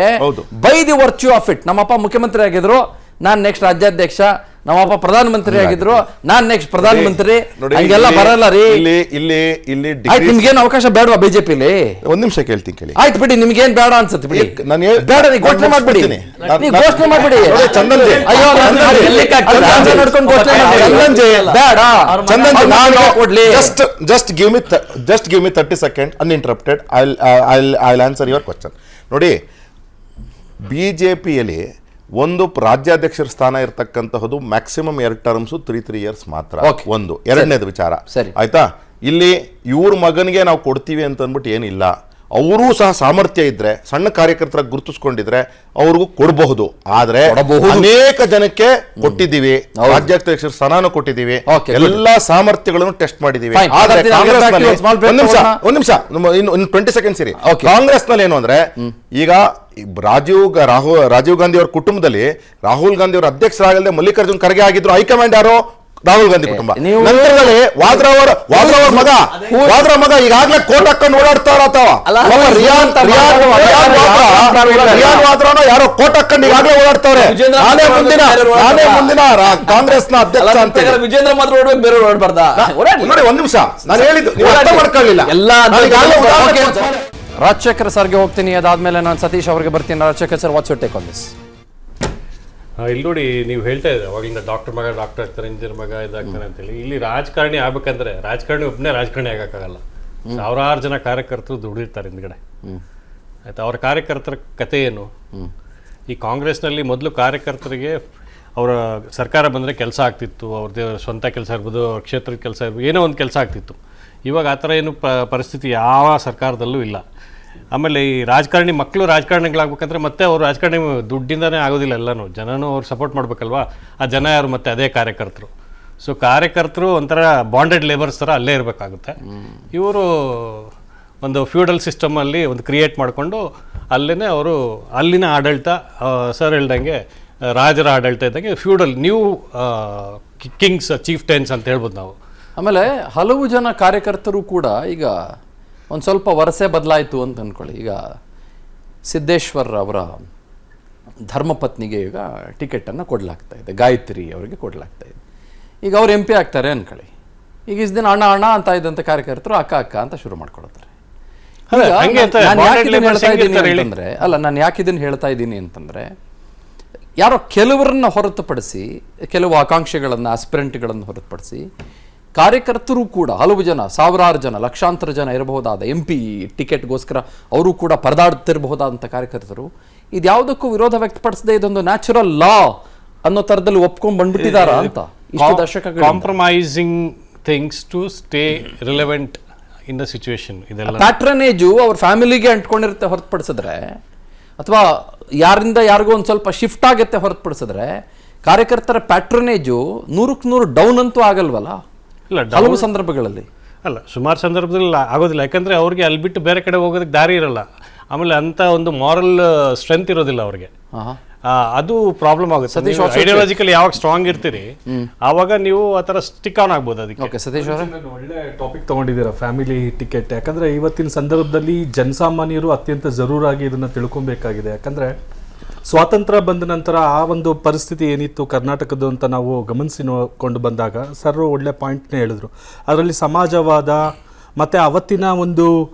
by the virtue of it, ನಮ್ಮಪ್ಪ ಮುಖ್ಯಮಂತ್ರಿ ಆಗಿದ್ರು, ನಾನ್ ನೆಕ್ಸ್ಟ್ ರಾಜ್ಯಾಧ್ಯಕ್ಷ, ನಮ್ಮಪ್ಪ ಪ್ರಧಾನ ಮಂತ್ರಿ ಆಗಿದ್ರು, ನಾನ್ ನೆಕ್ಸ್ಟ್ ಪ್ರಧಾನ ಮಂತ್ರಿ, ಹಂಗೆಲ್ಲ ಬರಲ್ಲ ರೀ. ನಿಮ್ಗೇನು ಅವಕಾಶ ಬೇಡವಾ ಬಿಜೆಪಿಲಿ? ಒಂದ್ ನಿಮಿಷ ಕೇಳ್ತೀನಿ ಕೇಳಿ. ಆಯ್ತು ಬಿಡಿ, ನಿಮ್ಗೇನ್ ಬೇಡ ಅನ್ಸುತ್ತೆ ಬಿಡಿ, ಬೇಡ, ಘೋಷಣೆ ಮಾಡ್ಬಿಡಿ, ಘೋಷಣೆ ಮಾಡ್ಬಿಡಿ. ಅಯ್ಯೋ ನೋಡ್ಕೊಂಡು ಘೋಷಣೆ ಬೇಡ. Just give me 30 seconds uninterrupted. I'll answer your question. ನೋಡಿ, ಬಿಜೆಪಿಯಲ್ಲಿ ಒಂದು ರಾಜ್ಯಾಧ್ಯಕ್ಷರ ಸ್ಥಾನ ಇರತಕ್ಕಂತಹದ್ದು ಮ್ಯಾಕ್ಸಿಮಮ್ 2 terms 3 years ಮಾತ್ರ. ಒಂದು ಎರಡನೇದು ವಿಚಾರ ಆಯ್ತಾ? ಇಲ್ಲಿ ಇವ್ರ ಮಗನಿಗೆ ನಾವು ಕೊಡ್ತೀವಿ ಅಂತ ಅಂದ್ಬಿಟ್ಟು ಏನಿಲ್ಲ. ಅವರೂ ಸಹ ಸಾಮರ್ಥ್ಯ ಇದ್ರೆ, ಸಣ್ಣ ಕಾರ್ಯಕರ್ತರ ಗುರುತಿಸ್ಕೊಂಡಿದ್ರೆ ಅವ್ರಿಗೂ ಕೊಡಬಹುದು. ಆದ್ರೆ ಅನೇಕ ಜನಕ್ಕೆ ಕೊಟ್ಟಿದ್ದೀವಿ, ರಾಜ್ಯಾಧ್ಯಕ್ಷರ ಸ್ಥಾನ ಕೊಟ್ಟಿದ್ದೀವಿ, ಎಲ್ಲಾ ಸಾಮರ್ಥ್ಯಗಳನ್ನು ಟೆಸ್ಟ್ ಮಾಡಿದೀವಿ. ಒಂದ್ ನಿಮಿಷ, ಇನ್ನು 20 seconds ಇರಿ. ಕಾಂಗ್ರೆಸ್ ನಲ್ಲಿ ಏನು ಅಂದ್ರೆ, ಈಗ ರಾಜೀವ್ ಗಾಂಧಿ ಅವರ ಕುಟುಂಬದಲ್ಲಿ ರಾಹುಲ್ ಗಾಂಧಿ ಅವರ ಅಧ್ಯಕ್ಷರಾಗದೆ ಮಲ್ಲಿಕಾರ್ಜುನ್ ಖರ್ಗೆ ಆಗಿದ್ರು. ಹೈಕಮಾಂಡ್ ಯಾರು? ರಾಹುಲ್ ಗಾಂಧಿ ಕುಟುಂಬ. ನೀವು- ನಂತರದಲ್ಲಿ ವಾದ್ರಾ ಮಗ ಈಗಾಗಲೇ ಕೋಟ್ ಹಾಕೊಂಡು ಓಡಾಡ್ತಾರ ರಿಯಾನ್ ವಾದ್ರಾನ ಯಾರೋ ಕೋಟ್ ಹಾಕೊಂಡು ಈಗಾಗಲೇ ಓಡಾಡ್ತಾವ್ರೆ. ನಾನೇ ಮುಂದಿನ ಕಾಂಗ್ರೆಸ್ನ ಅಧ್ಯಕ್ಷ ಅಂತ ಹೇಳಿ. ವಿಜೇಂದ್ರ ಮಾತ್ರ ಓಡ್ಬೇಕು, ಬೇರೆ ಓಡಬಾರ್ದಾ? ನೋಡಿ, ಒಂದ್ ನಿಮಿಷ, ನಾನು ಹೇಳಿದ್ದು ನೀವು ಅರ್ಥ ಮಾಡ್ಕೊಳ್ಳಿಲ್ಲ. ರಾಜಶೇಖರ್ ಸರ್ಗೆ ಹೋಗ್ತೀನಿ, ಅದಾದ್ಮೇಲೆ ನಾನು ಸತೀಶ್ ಅವರಿಗೆ ಬರ್ತೀನಿ. Rajashekhar sir, what's your take on this? ಇಲ್ಲಿ ನೋಡಿ, ನೀವು ಹೇಳ್ತಾ ಇದ್ರೆ ಅವಾಗಿಂದ ಡಾಕ್ಟರ್ ಮಗ ಡಾಕ್ಟರ್ ಆಗ್ತಾರೆ, ಇಂಜಿನಿಯರ್ ಮಗ ಇದಾಗ್ತಾನೆ ಅಂತೇಳಿ. ಇಲ್ಲಿ ರಾಜಕಾರಣಿ ಆಗ್ಬೇಕಂದ್ರೆ ರಾಜಕಾರಣಿ ಒಬ್ಬನೇ ರಾಜಕಾರಣಿ ಆಗಕ್ಕಾಗಲ್ಲ. ಸಾವಿರಾರು ಜನ ಕಾರ್ಯಕರ್ತರು ದುಡಿರ್ತಾರೆ ಹಿಂದ್ಗಡೆ. ಆಯ್ತಾ, ಅವ್ರ ಕಾರ್ಯಕರ್ತರ ಕತೆ ಏನು? ಈ ಕಾಂಗ್ರೆಸ್ನಲ್ಲಿ ಮೊದಲು ಕಾರ್ಯಕರ್ತರಿಗೆ ಅವರ ಸರ್ಕಾರ ಬಂದರೆ ಕೆಲಸ ಆಗ್ತಿತ್ತು, ಅವ್ರದ್ದೇ ಸ್ವಂತ ಕೆಲಸ ಇರ್ಬೋದು, ಅವ್ರ ಕ್ಷೇತ್ರದ ಕೆಲಸ ಇರ್ಬೋದು, ಏನೋ ಒಂದು ಕೆಲಸ ಆಗ್ತಿತ್ತು. ಇವಾಗ ಆ ಥರ ಏನು ಪರಿಸ್ಥಿತಿ ಯಾವ ಸರ್ಕಾರದಲ್ಲೂ ಇಲ್ಲ. ಆಮೇಲೆ ಈ ರಾಜಕಾರಣಿ ಮಕ್ಕಳು ರಾಜಕಾರಣಿಗಳಾಗಬೇಕಂದ್ರೆ ಮತ್ತೆ ಅವರು ರಾಜಕಾರಣಿ ದುಡ್ಡಿಂದನೇ ಆಗೋದಿಲ್ಲ. ಎಲ್ಲನೂ ಜನನೂ ಅವ್ರು ಸಪೋರ್ಟ್ ಮಾಡಬೇಕಲ್ವಾ. ಆ ಜನ ಯಾರು ಮತ್ತೆ ಅದೇ ಕಾರ್ಯಕರ್ತರು. ಸೊ ಕಾರ್ಯಕರ್ತರು ಒಂಥರ ಬಾಂಡೆಡ್ ಲೇಬರ್ಸ್ ಥರ ಅಲ್ಲೇ ಇರಬೇಕಾಗುತ್ತೆ. ಇವರು ಒಂದು ಫ್ಯೂಡಲ್ ಸಿಸ್ಟಮಲ್ಲಿ ಒಂದು ಕ್ರಿಯೇಟ್ ಮಾಡಿಕೊಂಡು ಅಲ್ಲೇ ಅವರು ಅಲ್ಲಿನ ಆಡಳಿತ, ಸರ್ ಹೇಳ್ದಂಗೆ ರಾಜರ ಆಡಳಿತ ಇದ್ದಂಗೆ feudal new Kings chief tense ಅಂತ ಹೇಳ್ಬೋದು ನಾವು. ಆಮೇಲೆ ಹಲವು ಜನ ಕಾರ್ಯಕರ್ತರು ಕೂಡ ಈಗ ಒಂದು ಸ್ವಲ್ಪ ವರಸೆ ಬದಲಾಯಿತು ಅಂತ ಅಂದ್ಕೊಳ್ಳಿ. ಈಗ ಸಿದ್ದೇಶ್ವರ್ ಅವರ ಧರ್ಮಪತ್ನಿಗೆ ಈಗ ಟಿಕೆಟನ್ನು ಕೊಡಲಾಗ್ತಾ ಇದೆ, ಗಾಯತ್ರಿ ಅವರಿಗೆ ಕೊಡಲಾಗ್ತಾ ಇದೆ. ಈಗ ಅವ್ರು MP ಆಗ್ತಾರೆ ಅಂದ್ಕೊಳ್ಳಿ. ಈಗ ಇಷ್ಟು ದಿನ ಅಣ್ಣ ಅಣ್ಣ ಅಂತ ಇದ್ದಂಥ ಕಾರ್ಯಕರ್ತರು ಅಕ್ಕ ಅಕ್ಕ ಅಂತ ಶುರು ಮಾಡ್ಕೊಳ್ತಾರೆ. ನಾನು ಯಾಕೆ ಇದನ್ನು ಹೇಳ್ತಾ ಇದ್ದೀನಿ ಅಂತಂದರೆ, ಯಾರೋ ಕೆಲವರನ್ನ ಹೊರತುಪಡಿಸಿ, ಕೆಲವು ಆಕಾಂಕ್ಷೆಗಳನ್ನು, ಆಸ್ಪಿರೆಂಟ್ಗಳನ್ನು ಹೊರತುಪಡಿಸಿ ಕಾರ್ಯಕರ್ತರು ಕೂಡ ಹಲವು ಜನ, ಸಾವಿರಾರು ಜನ, ಲಕ್ಷಾಂತರ ಜನ ಇರಬಹುದಾದ MP ಟಿಕೆಟ್ಗೋಸ್ಕರ ಅವರು ಕೂಡ ಪರದಾಡುತ್ತಿರಬಹುದಾದಂಥ ಕಾರ್ಯಕರ್ತರು ಇದ್ಯಾವುದಕ್ಕೂ ವಿರೋಧ ವ್ಯಕ್ತಪಡಿಸದೆ ಇದೊಂದು ನ್ಯಾಚುರಲ್ ಲಾ ಅನ್ನೋ ಥರದಲ್ಲಿ ಒಪ್ಕೊಂಡು ಬಂದ್ಬಿಟ್ಟಿದಾರ ಅಂತ ಇಷ್ಟು ದಶಕಗಳು. Compromising things to stay relevant in the situation. ಇದೆಲ್ಲ ಪ್ಯಾಟ್ರನೇಜು ಅವ್ರ ಫ್ಯಾಮಿಲಿಗೆ ಅಂಟ್ಕೊಂಡಿರುತ್ತೆ ಹೊರತುಪಡಿಸಿದ್ರೆ, ಅಥವಾ ಯಾರಿಂದ ಯಾರಿಗೂ ಒಂದು ಸ್ವಲ್ಪ ಶಿಫ್ಟ್ ಆಗುತ್ತೆ ಹೊರತುಪಡಿಸಿದ್ರೆ, ಕಾರ್ಯಕರ್ತರ ಪ್ಯಾಟ್ರನೇಜು 100% ಡೌನ್ ಅಂತೂ ಆಗಲ್ವಲ್ಲ ಇಲ್ಲ, ಹಲವು ಸಂದರ್ಭಗಳಲ್ಲಿ. ಅಲ್ಲ, ಸುಮಾರು ಸಂದರ್ಭದಲ್ಲಿ ಆಗೋದಿಲ್ಲ. ಯಾಕಂದರೆ ಅವ್ರಿಗೆ ಅಲ್ಲಿ ಬಿಟ್ಟು ಬೇರೆ ಕಡೆ ಹೋಗೋದಕ್ಕೆ ದಾರಿ ಇರಲ್ಲ. ಆಮೇಲೆ ಅಂಥ ಒಂದು ಮಾರಲ್ ಸ್ಟ್ರೆಂತ್ ಇರೋದಿಲ್ಲ ಅವ್ರಿಗೆ. ಅದು ಪ್ರಾಬ್ಲಮ್ ಆಗುತ್ತೆ. ಐಡಿಯಾಲಜಿಕಲಿ ಯಾವಾಗ ಸ್ಟ್ರಾಂಗ್ ಇರ್ತೀರಿ ಆವಾಗ ನೀವು ಆ ಥರ ಸ್ಟಿಕ್ ಆನ್ ಆಗ್ಬೋದು. ಅದಕ್ಕೆ ಸತೀಶ್ ಅವರೇ, ಒಳ್ಳೆ ಟಾಪಿಕ್ ತೊಗೊಂಡಿದ್ದೀರಾ, ಫ್ಯಾಮಿಲಿ ಟಿಕೆಟ್. ಯಾಕಂದರೆ ಇವತ್ತಿನ ಸಂದರ್ಭದಲ್ಲಿ ಜನಸಾಮಾನ್ಯರು ಅತ್ಯಂತ ಜರೂರಾಗಿ ಇದನ್ನು ತಿಳ್ಕೊಬೇಕಾಗಿದೆ. ಯಾಕಂದರೆ ಸ್ವಾತಂತ್ರ್ಯ ಬಂದ ನಂತರ ಆ ಒಂದು ಪರಿಸ್ಥಿತಿ ಏನಿತ್ತು ಕರ್ನಾಟಕದ್ದು ಅಂತ ನಾವು ಗಮನಿಸಿ ನೋಡಿಕೊಂಡು ಬಂದಾಗ ಸರ್ ಒಳ್ಳೆ ಪಾಯಿಂಟ್ನೇ ಹೇಳಿದ್ರು. ಅದರಲ್ಲಿ ಸಮಾಜವಾದ ಮತ್ತು ಅವತ್ತಿನ ಒಂದು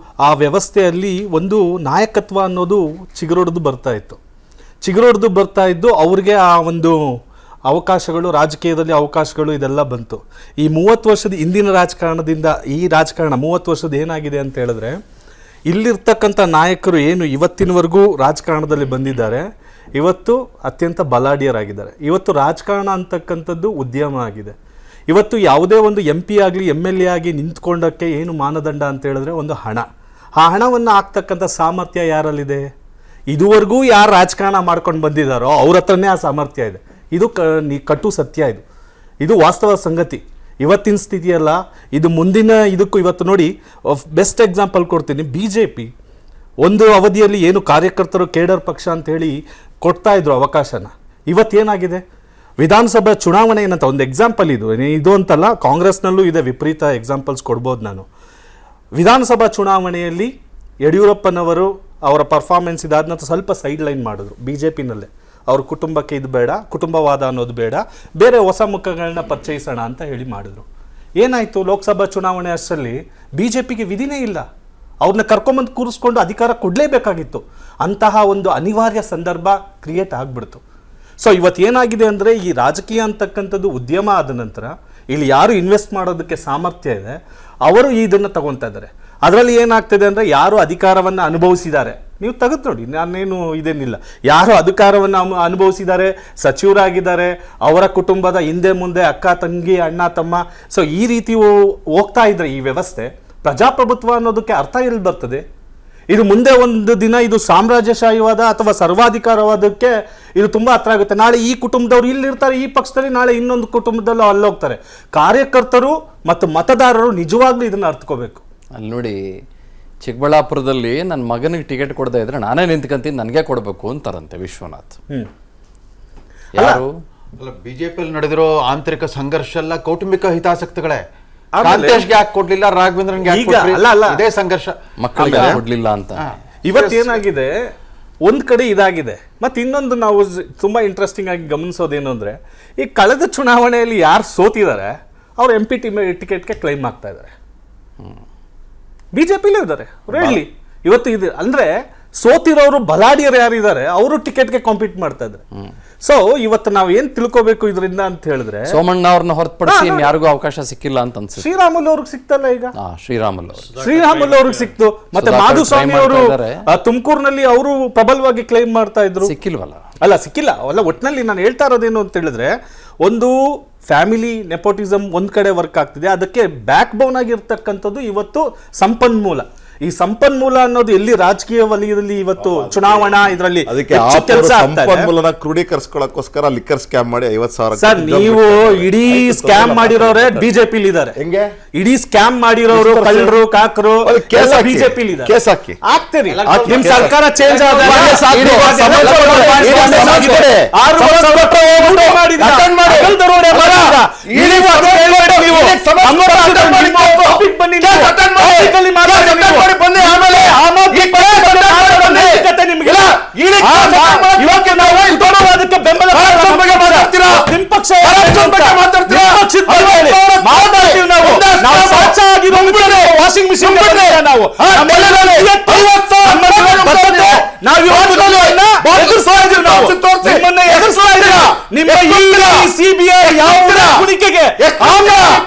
ಆ ವ್ಯವಸ್ಥೆಯಲ್ಲಿ ಒಂದು ನಾಯಕತ್ವ ಅನ್ನೋದು ಚಿಗುರೊಡೆದು ಬರ್ತಾ ಇದ್ದು ಅವ್ರಿಗೆ ಆ ಒಂದು ಅವಕಾಶಗಳು, ರಾಜಕೀಯದಲ್ಲಿ ಅವಕಾಶಗಳು ಇದೆಲ್ಲ ಬಂತು. ಈ 30 ವರ್ಷದ ಹಿಂದಿನ ರಾಜಕಾರಣದಿಂದ ಈ ರಾಜಕಾರಣ 30 ವರ್ಷದ ಏನಾಗಿದೆ ಅಂತ ಹೇಳಿದ್ರೆ, ಇಲ್ಲಿರ್ತಕ್ಕಂಥ ನಾಯಕರು ಏನು ಇವತ್ತಿನವರೆಗೂ ರಾಜಕಾರಣದಲ್ಲಿ ಬಂದಿದ್ದಾರೆ, ಇವತ್ತು ಅತ್ಯಂತ ಬಲಾಢ್ಯರಾಗಿದ್ದಾರೆ. ಇವತ್ತು ರಾಜಕಾರಣ ಅಂತಕ್ಕಂಥದ್ದು ಉದ್ಯಮ ಆಗಿದೆ. ಇವತ್ತು ಯಾವುದೇ ಒಂದು MP ಆಗಲಿ MLA ಆಗಿ ನಿಂತ್ಕೊಂಡಕ್ಕೆ ಏನು ಮಾನದಂಡ ಅಂತ ಹೇಳಿದ್ರೆ ಒಂದು ಹಣ. ಆ ಹಣವನ್ನು ಹಾಕ್ತಕ್ಕಂಥ ಸಾಮರ್ಥ್ಯ ಯಾರಲ್ಲಿದೆ? ಇದುವರೆಗೂ ಯಾರು ರಾಜಕಾರಣ ಮಾಡ್ಕೊಂಡು ಬಂದಿದ್ದಾರೋ ಅವ್ರ ಹತ್ರನೇ ಆ ಸಾಮರ್ಥ್ಯ ಇದೆ. ಇದು ಕಟು ಸತ್ಯ. ಇದು ವಾಸ್ತವ ಸಂಗತಿ. ಇವತ್ತಿನ ಸ್ಥಿತಿಯಲ್ಲ, ಇದು ಮುಂದಿನ ಇದಕ್ಕೂ. ಇವತ್ತು ನೋಡಿ, ಬೆಸ್ಟ್ ಎಕ್ಸಾಂಪಲ್ ಕೊಡ್ತೀನಿ. BJP ಒಂದು ಅವಧಿಯಲ್ಲಿ ಏನು ಕಾರ್ಯಕರ್ತರು ಕೇಡರ್ ಪಕ್ಷ ಅಂತೇಳಿ ಕೊಡ್ತಾ ಇದ್ರು ಅವಕಾಶನ, ಇವತ್ತೇನಾಗಿದೆ? ವಿಧಾನಸಭಾ ಚುನಾವಣೆ ಏನಂತ ಒಂದು ಎಕ್ಸಾಂಪಲ್ ಇದು ಅಂತಲ್ಲ, ಕಾಂಗ್ರೆಸ್ನಲ್ಲೂ ಇದೆ, ವಿಪರೀತ ಎಕ್ಸಾಂಪಲ್ಸ್ ಕೊಡ್ಬೋದು ನಾನು. ವಿಧಾನಸಭಾ ಚುನಾವಣೆಯಲ್ಲಿ ಯಡಿಯೂರಪ್ಪನವರು ಅವರ ಪರ್ಫಾರ್ಮೆನ್ಸ್ ಇದಾದ ನಂತರ ಸ್ವಲ್ಪ ಸೈಡ್ ಲೈನ್ ಮಾಡಿದ್ರು BJPನಲ್ಲೇ. ಅವ್ರ ಕುಟುಂಬಕ್ಕೆ ಇದು ಬೇಡ, ಕುಟುಂಬವಾದ ಅನ್ನೋದು ಬೇಡ, ಬೇರೆ ಹೊಸ ಮುಖಗಳನ್ನ ಪರಿಚಯಿಸೋಣ ಅಂತ ಹೇಳಿ ಮಾಡಿದ್ರು. ಏನಾಯಿತು? ಲೋಕಸಭಾ ಚುನಾವಣೆ ಅಷ್ಟರಲ್ಲಿ BJPಗೆ ವಿಧಿನೇ ಇಲ್ಲ. ಅವ್ರನ್ನ ಕರ್ಕೊಂಬಂದು ಕೂರಿಸ್ಕೊಂಡು ಅಧಿಕಾರ ಕೊಡಲೇಬೇಕಾಗಿತ್ತು. ಅಂತಹ ಒಂದು ಅನಿವಾರ್ಯ ಸಂದರ್ಭ ಕ್ರಿಯೇಟ್ ಆಗಿಬಿಡ್ತು. ಸೊ ಇವತ್ತು ಏನಾಗಿದೆ ಅಂದರೆ, ಈ ರಾಜಕೀಯ ಅಂತಕ್ಕಂಥದ್ದು ಉದ್ಯಮ ಆದ ನಂತರ ಇಲ್ಲಿ ಯಾರು ಇನ್ವೆಸ್ಟ್ ಮಾಡೋದಕ್ಕೆ ಸಾಮರ್ಥ್ಯ ಇದೆ ಅವರು ಇದನ್ನು ತಗೊತಾ ಇದ್ದಾರೆ. ಅದರಲ್ಲಿ ಏನಾಗ್ತದೆ ಅಂದರೆ, ಯಾರು ಅಧಿಕಾರವನ್ನು ಅನುಭವಿಸಿದ್ದಾರೆ, ನೀವು ತೆಗೆದು ನೋಡಿ, ನಾನೇನು ಇದೇನಿಲ್ಲ, ಯಾರು ಅಧಿಕಾರವನ್ನು ಅನುಭವಿಸಿದ್ದಾರೆ, ಸಚಿವರಾಗಿದ್ದಾರೆ, ಅವರ ಕುಟುಂಬದ ಹಿಂದೆ ಮುಂದೆ ಅಕ್ಕ ತಂಗಿ ಅಣ್ಣ ತಮ್ಮ, ಸೊ ಈ ರೀತಿ ಹೋಗ್ತಾ ಇದ್ರೆ ಈ ವ್ಯವಸ್ಥೆ, ಪ್ರಜಾಪ್ರಭುತ್ವ ಅನ್ನೋದಕ್ಕೆ ಅರ್ಥ ಎಲ್ಲಿ ಬರ್ತದೆ? ಇದು ಮುಂದೆ ಒಂದು ದಿನ ಇದು ಸಾಮ್ರಾಜ್ಯಶಾಹಿವಾದ ಅಥವಾ ಸರ್ವಾಧಿಕಾರವಾದಕ್ಕೆ ಇದು ತುಂಬ ಹತ್ರ ಆಗುತ್ತೆ. ನಾಳೆ ಈ ಕುಟುಂಬದವ್ರು ಇಲ್ಲಿರ್ತಾರೆ, ಈ ಪಕ್ಷದಲ್ಲಿ, ನಾಳೆ ಇನ್ನೊಂದು ಕುಟುಂಬದಲ್ಲೂ ಅಲ್ಲೋಗ್ತಾರೆ. ಕಾರ್ಯಕರ್ತರು ಮತ್ತು ಮತದಾರರು ನಿಜವಾಗ್ಲೂ ಇದನ್ನು ಅರ್ಥಕೋಬೇಕು. ಅಲ್ಲಿ ನೋಡಿ, ಚಿಕ್ಕಬಳ್ಳಾಪುರದಲ್ಲಿ ನನ್ನ ಮಗನಿಗೆ ಟಿಕೆಟ್ ಕೊಡದೇ ಇದ್ರೆ ನಾನೇ ನಿಂತ್ಕೊಂತೀನಿ, ನನಗೆ ಕೊಡಬೇಕು ಅಂತಾರಂತೆ ವಿಶ್ವನಾಥ್. ಯಾರು ಅಲ್ಲ, ಬಿಜೆಪಿಯಲ್ಲಿ ನಡೆದಿರೋ ಆಂತರಿಕ ಸಂಘರ್ಷ ಎಲ್ಲ ಕೌಟುಂಬಿಕ ಹಿತಾಸಕ್ತಿಗಳೇ. ಆಮೇಲೆ- ಕಾಂತೇಶ್ಗೆ ಯಾಕೆ ಕೊಡ್ಲಿಲ್ಲ, ರಾಘವೇಂದ್ರನ್ಗೆ ಯಾಕೆ ಈಗ ಕೊಟ್ರಿ? ಅಲ್ಲ. ಇದೇ ಸಂಘರ್ಷ. ಮಕ್ಕಳಿಗೆ ಕೊಡ್ಲಿಲ್ಲ ಅಂತ. ಇವತ್ತೇನಾಗಿದೆ, ಒಂದ್ ಕಡೆ ಇದಾಗಿದೆ, ಮತ್ತೆ ಇನ್ನೊಂದು ನಾವು ತುಂಬಾ ಇಂಟ್ರೆಸ್ಟಿಂಗ್ ಆಗಿ ಗಮನಿಸೋದೇನು ಅಂದ್ರೆ, ಈ ಕಳೆದ ಚುನಾವಣೆಯಲ್ಲಿ ಯಾರು ಸೋತಿದ್ದಾರೆ ಅವ್ರು MP ಟಿಕೆಟ್ಗೆ ಕ್ಲೈಮ್ ಆಗ್ತಾ ಇದ್ದಾರೆ. ಬಿಜೆಪಿಲೂ ಇದ್ದಾರೆ ಅವ್ರು ಹೇಳಿ. ಇವತ್ತು ಇದು ಅಂದ್ರೆ ಸೋತಿರೋರು ಬಲಾಢ್ಯರು ಯಾರಿದ್ದಾರೆ ಅವರು ಟಿಕೆಟ್ಗೆ ಕಾಂಪೀಟ್ ಮಾಡ್ತಾ ಇದ್ದಾರೆ. ಸೊ ಇವತ್ತು ನಾವು ಏನ್ ತಿಳ್ಕೋಬೇಕು ಇದರಿಂದ ಅಂತ ಹೇಳಿದ್ರೆ, ಸೋಮಣ್ಣ ಅವ್ರನ್ನ ಹೊರತುಪಡಿಸಿ ಯಾರಿಗೂ ಅವಕಾಶ ಸಿಕ್ಕಿಲ್ಲ ಅಂತ ಅನ್ಸುತ್ತೆ. ಶ್ರೀರಾಮುಲು ಅವ್ರಿಗೆ ಸಿಕ್ತಲ್ಲ ಈಗ, ಶ್ರೀರಾಮುಲು ಅವ್ರಿಗೆ ಸಿಕ್ತು. ಮತ್ತೆ ಸುಧಾಕರ್ ಮಾಧುಸ್ವಾಮಿ claim ಅವರು ಮಾಡ್ತಾ ಇದ್ದಾರೆ. ತುಮಕೂರಿನಲ್ಲಿ ಅವರು ಪ್ರಬಲವಾಗಿ ಕ್ಲೈಮ್ ಮಾಡ್ತಾ ಇದ್ರು. ಸಿಕ್ಕಿಲ್ವಲ್ಲ. ಅಲ್ಲ ಸಿಕ್ಕಿಲ್ಲ, ಅಲ್ಲ ಒಟ್ಟಿನಲ್ಲಿ ನಾನು ಹೇಳ್ತಾ ಇರೋದೇನು ಅಂತ ಹೇಳಿದ್ರೆ, ಒಂದು ಫ್ಯಾಮಿಲಿ ನೆಪೋಟಿಸಮ್ ಒಂದ್ ಕಡೆ ವರ್ಕ್ ಆಗ್ತಿದೆ, ಅದಕ್ಕೆ ಬ್ಯಾಕ್ ಬೋನ್ ಆಗಿರ್ತಕ್ಕಂಥದ್ದು ಇವತ್ತು ಸಂಪನ್ಮೂಲ. ಈ ಸಂಪನ್ಮೂಲ ಅನ್ನೋದು ಎಲ್ಲಿ ರಾಜಕೀಯ ವಲಯದಲ್ಲಿ ಇವತ್ತು ಚುನಾವಣಾ ಇದರಲ್ಲಿ ಅದಕ್ಕೆ ಕೆಲಸ ಸಂಪನ್ಮೂಲನ ಕ್ರೋಢೀಕರಿಸ್ಕೊಳ್ಳೋಕ್ಕೋಸ್ಕರ ಲಿಕ್ಕರ್ ಸ್ಕ್ಯಾಮ್ ಮಾಡಿ 50,000 ಸರ್, ನೀವು ಇಡೀ ಸ್ಕ್ಯಾಮ್ ಮಾಡಿರೋರೇ ಬಿಜೆಪಿಲಿ ಇದ್ದಾರೆ. ಹೆಂಗೆ ಇಡೀ ಸ್ಕ್ಯಾಮ್ ಮಾಡಿರೋರು ಕಳ್ಳರು ಕಾಕರು ಕೇಸ್ ಹಾಕಿ. ಬಿಜೆಪಿಲಿ ಇದ್ದಾರೆ. ಕೇಸ್ ಹಾಕಿ. ಆಗ್ತೀರಿ ಹಾಕಿ. ನಿಮ್ ಸರ್ಕಾರ ಚೇಂಜ್ ಆದಾಗ ವಾಷಿಂಗ್ ಮಿಷಿನ್ ನಾವು ಸಿಬಿಐ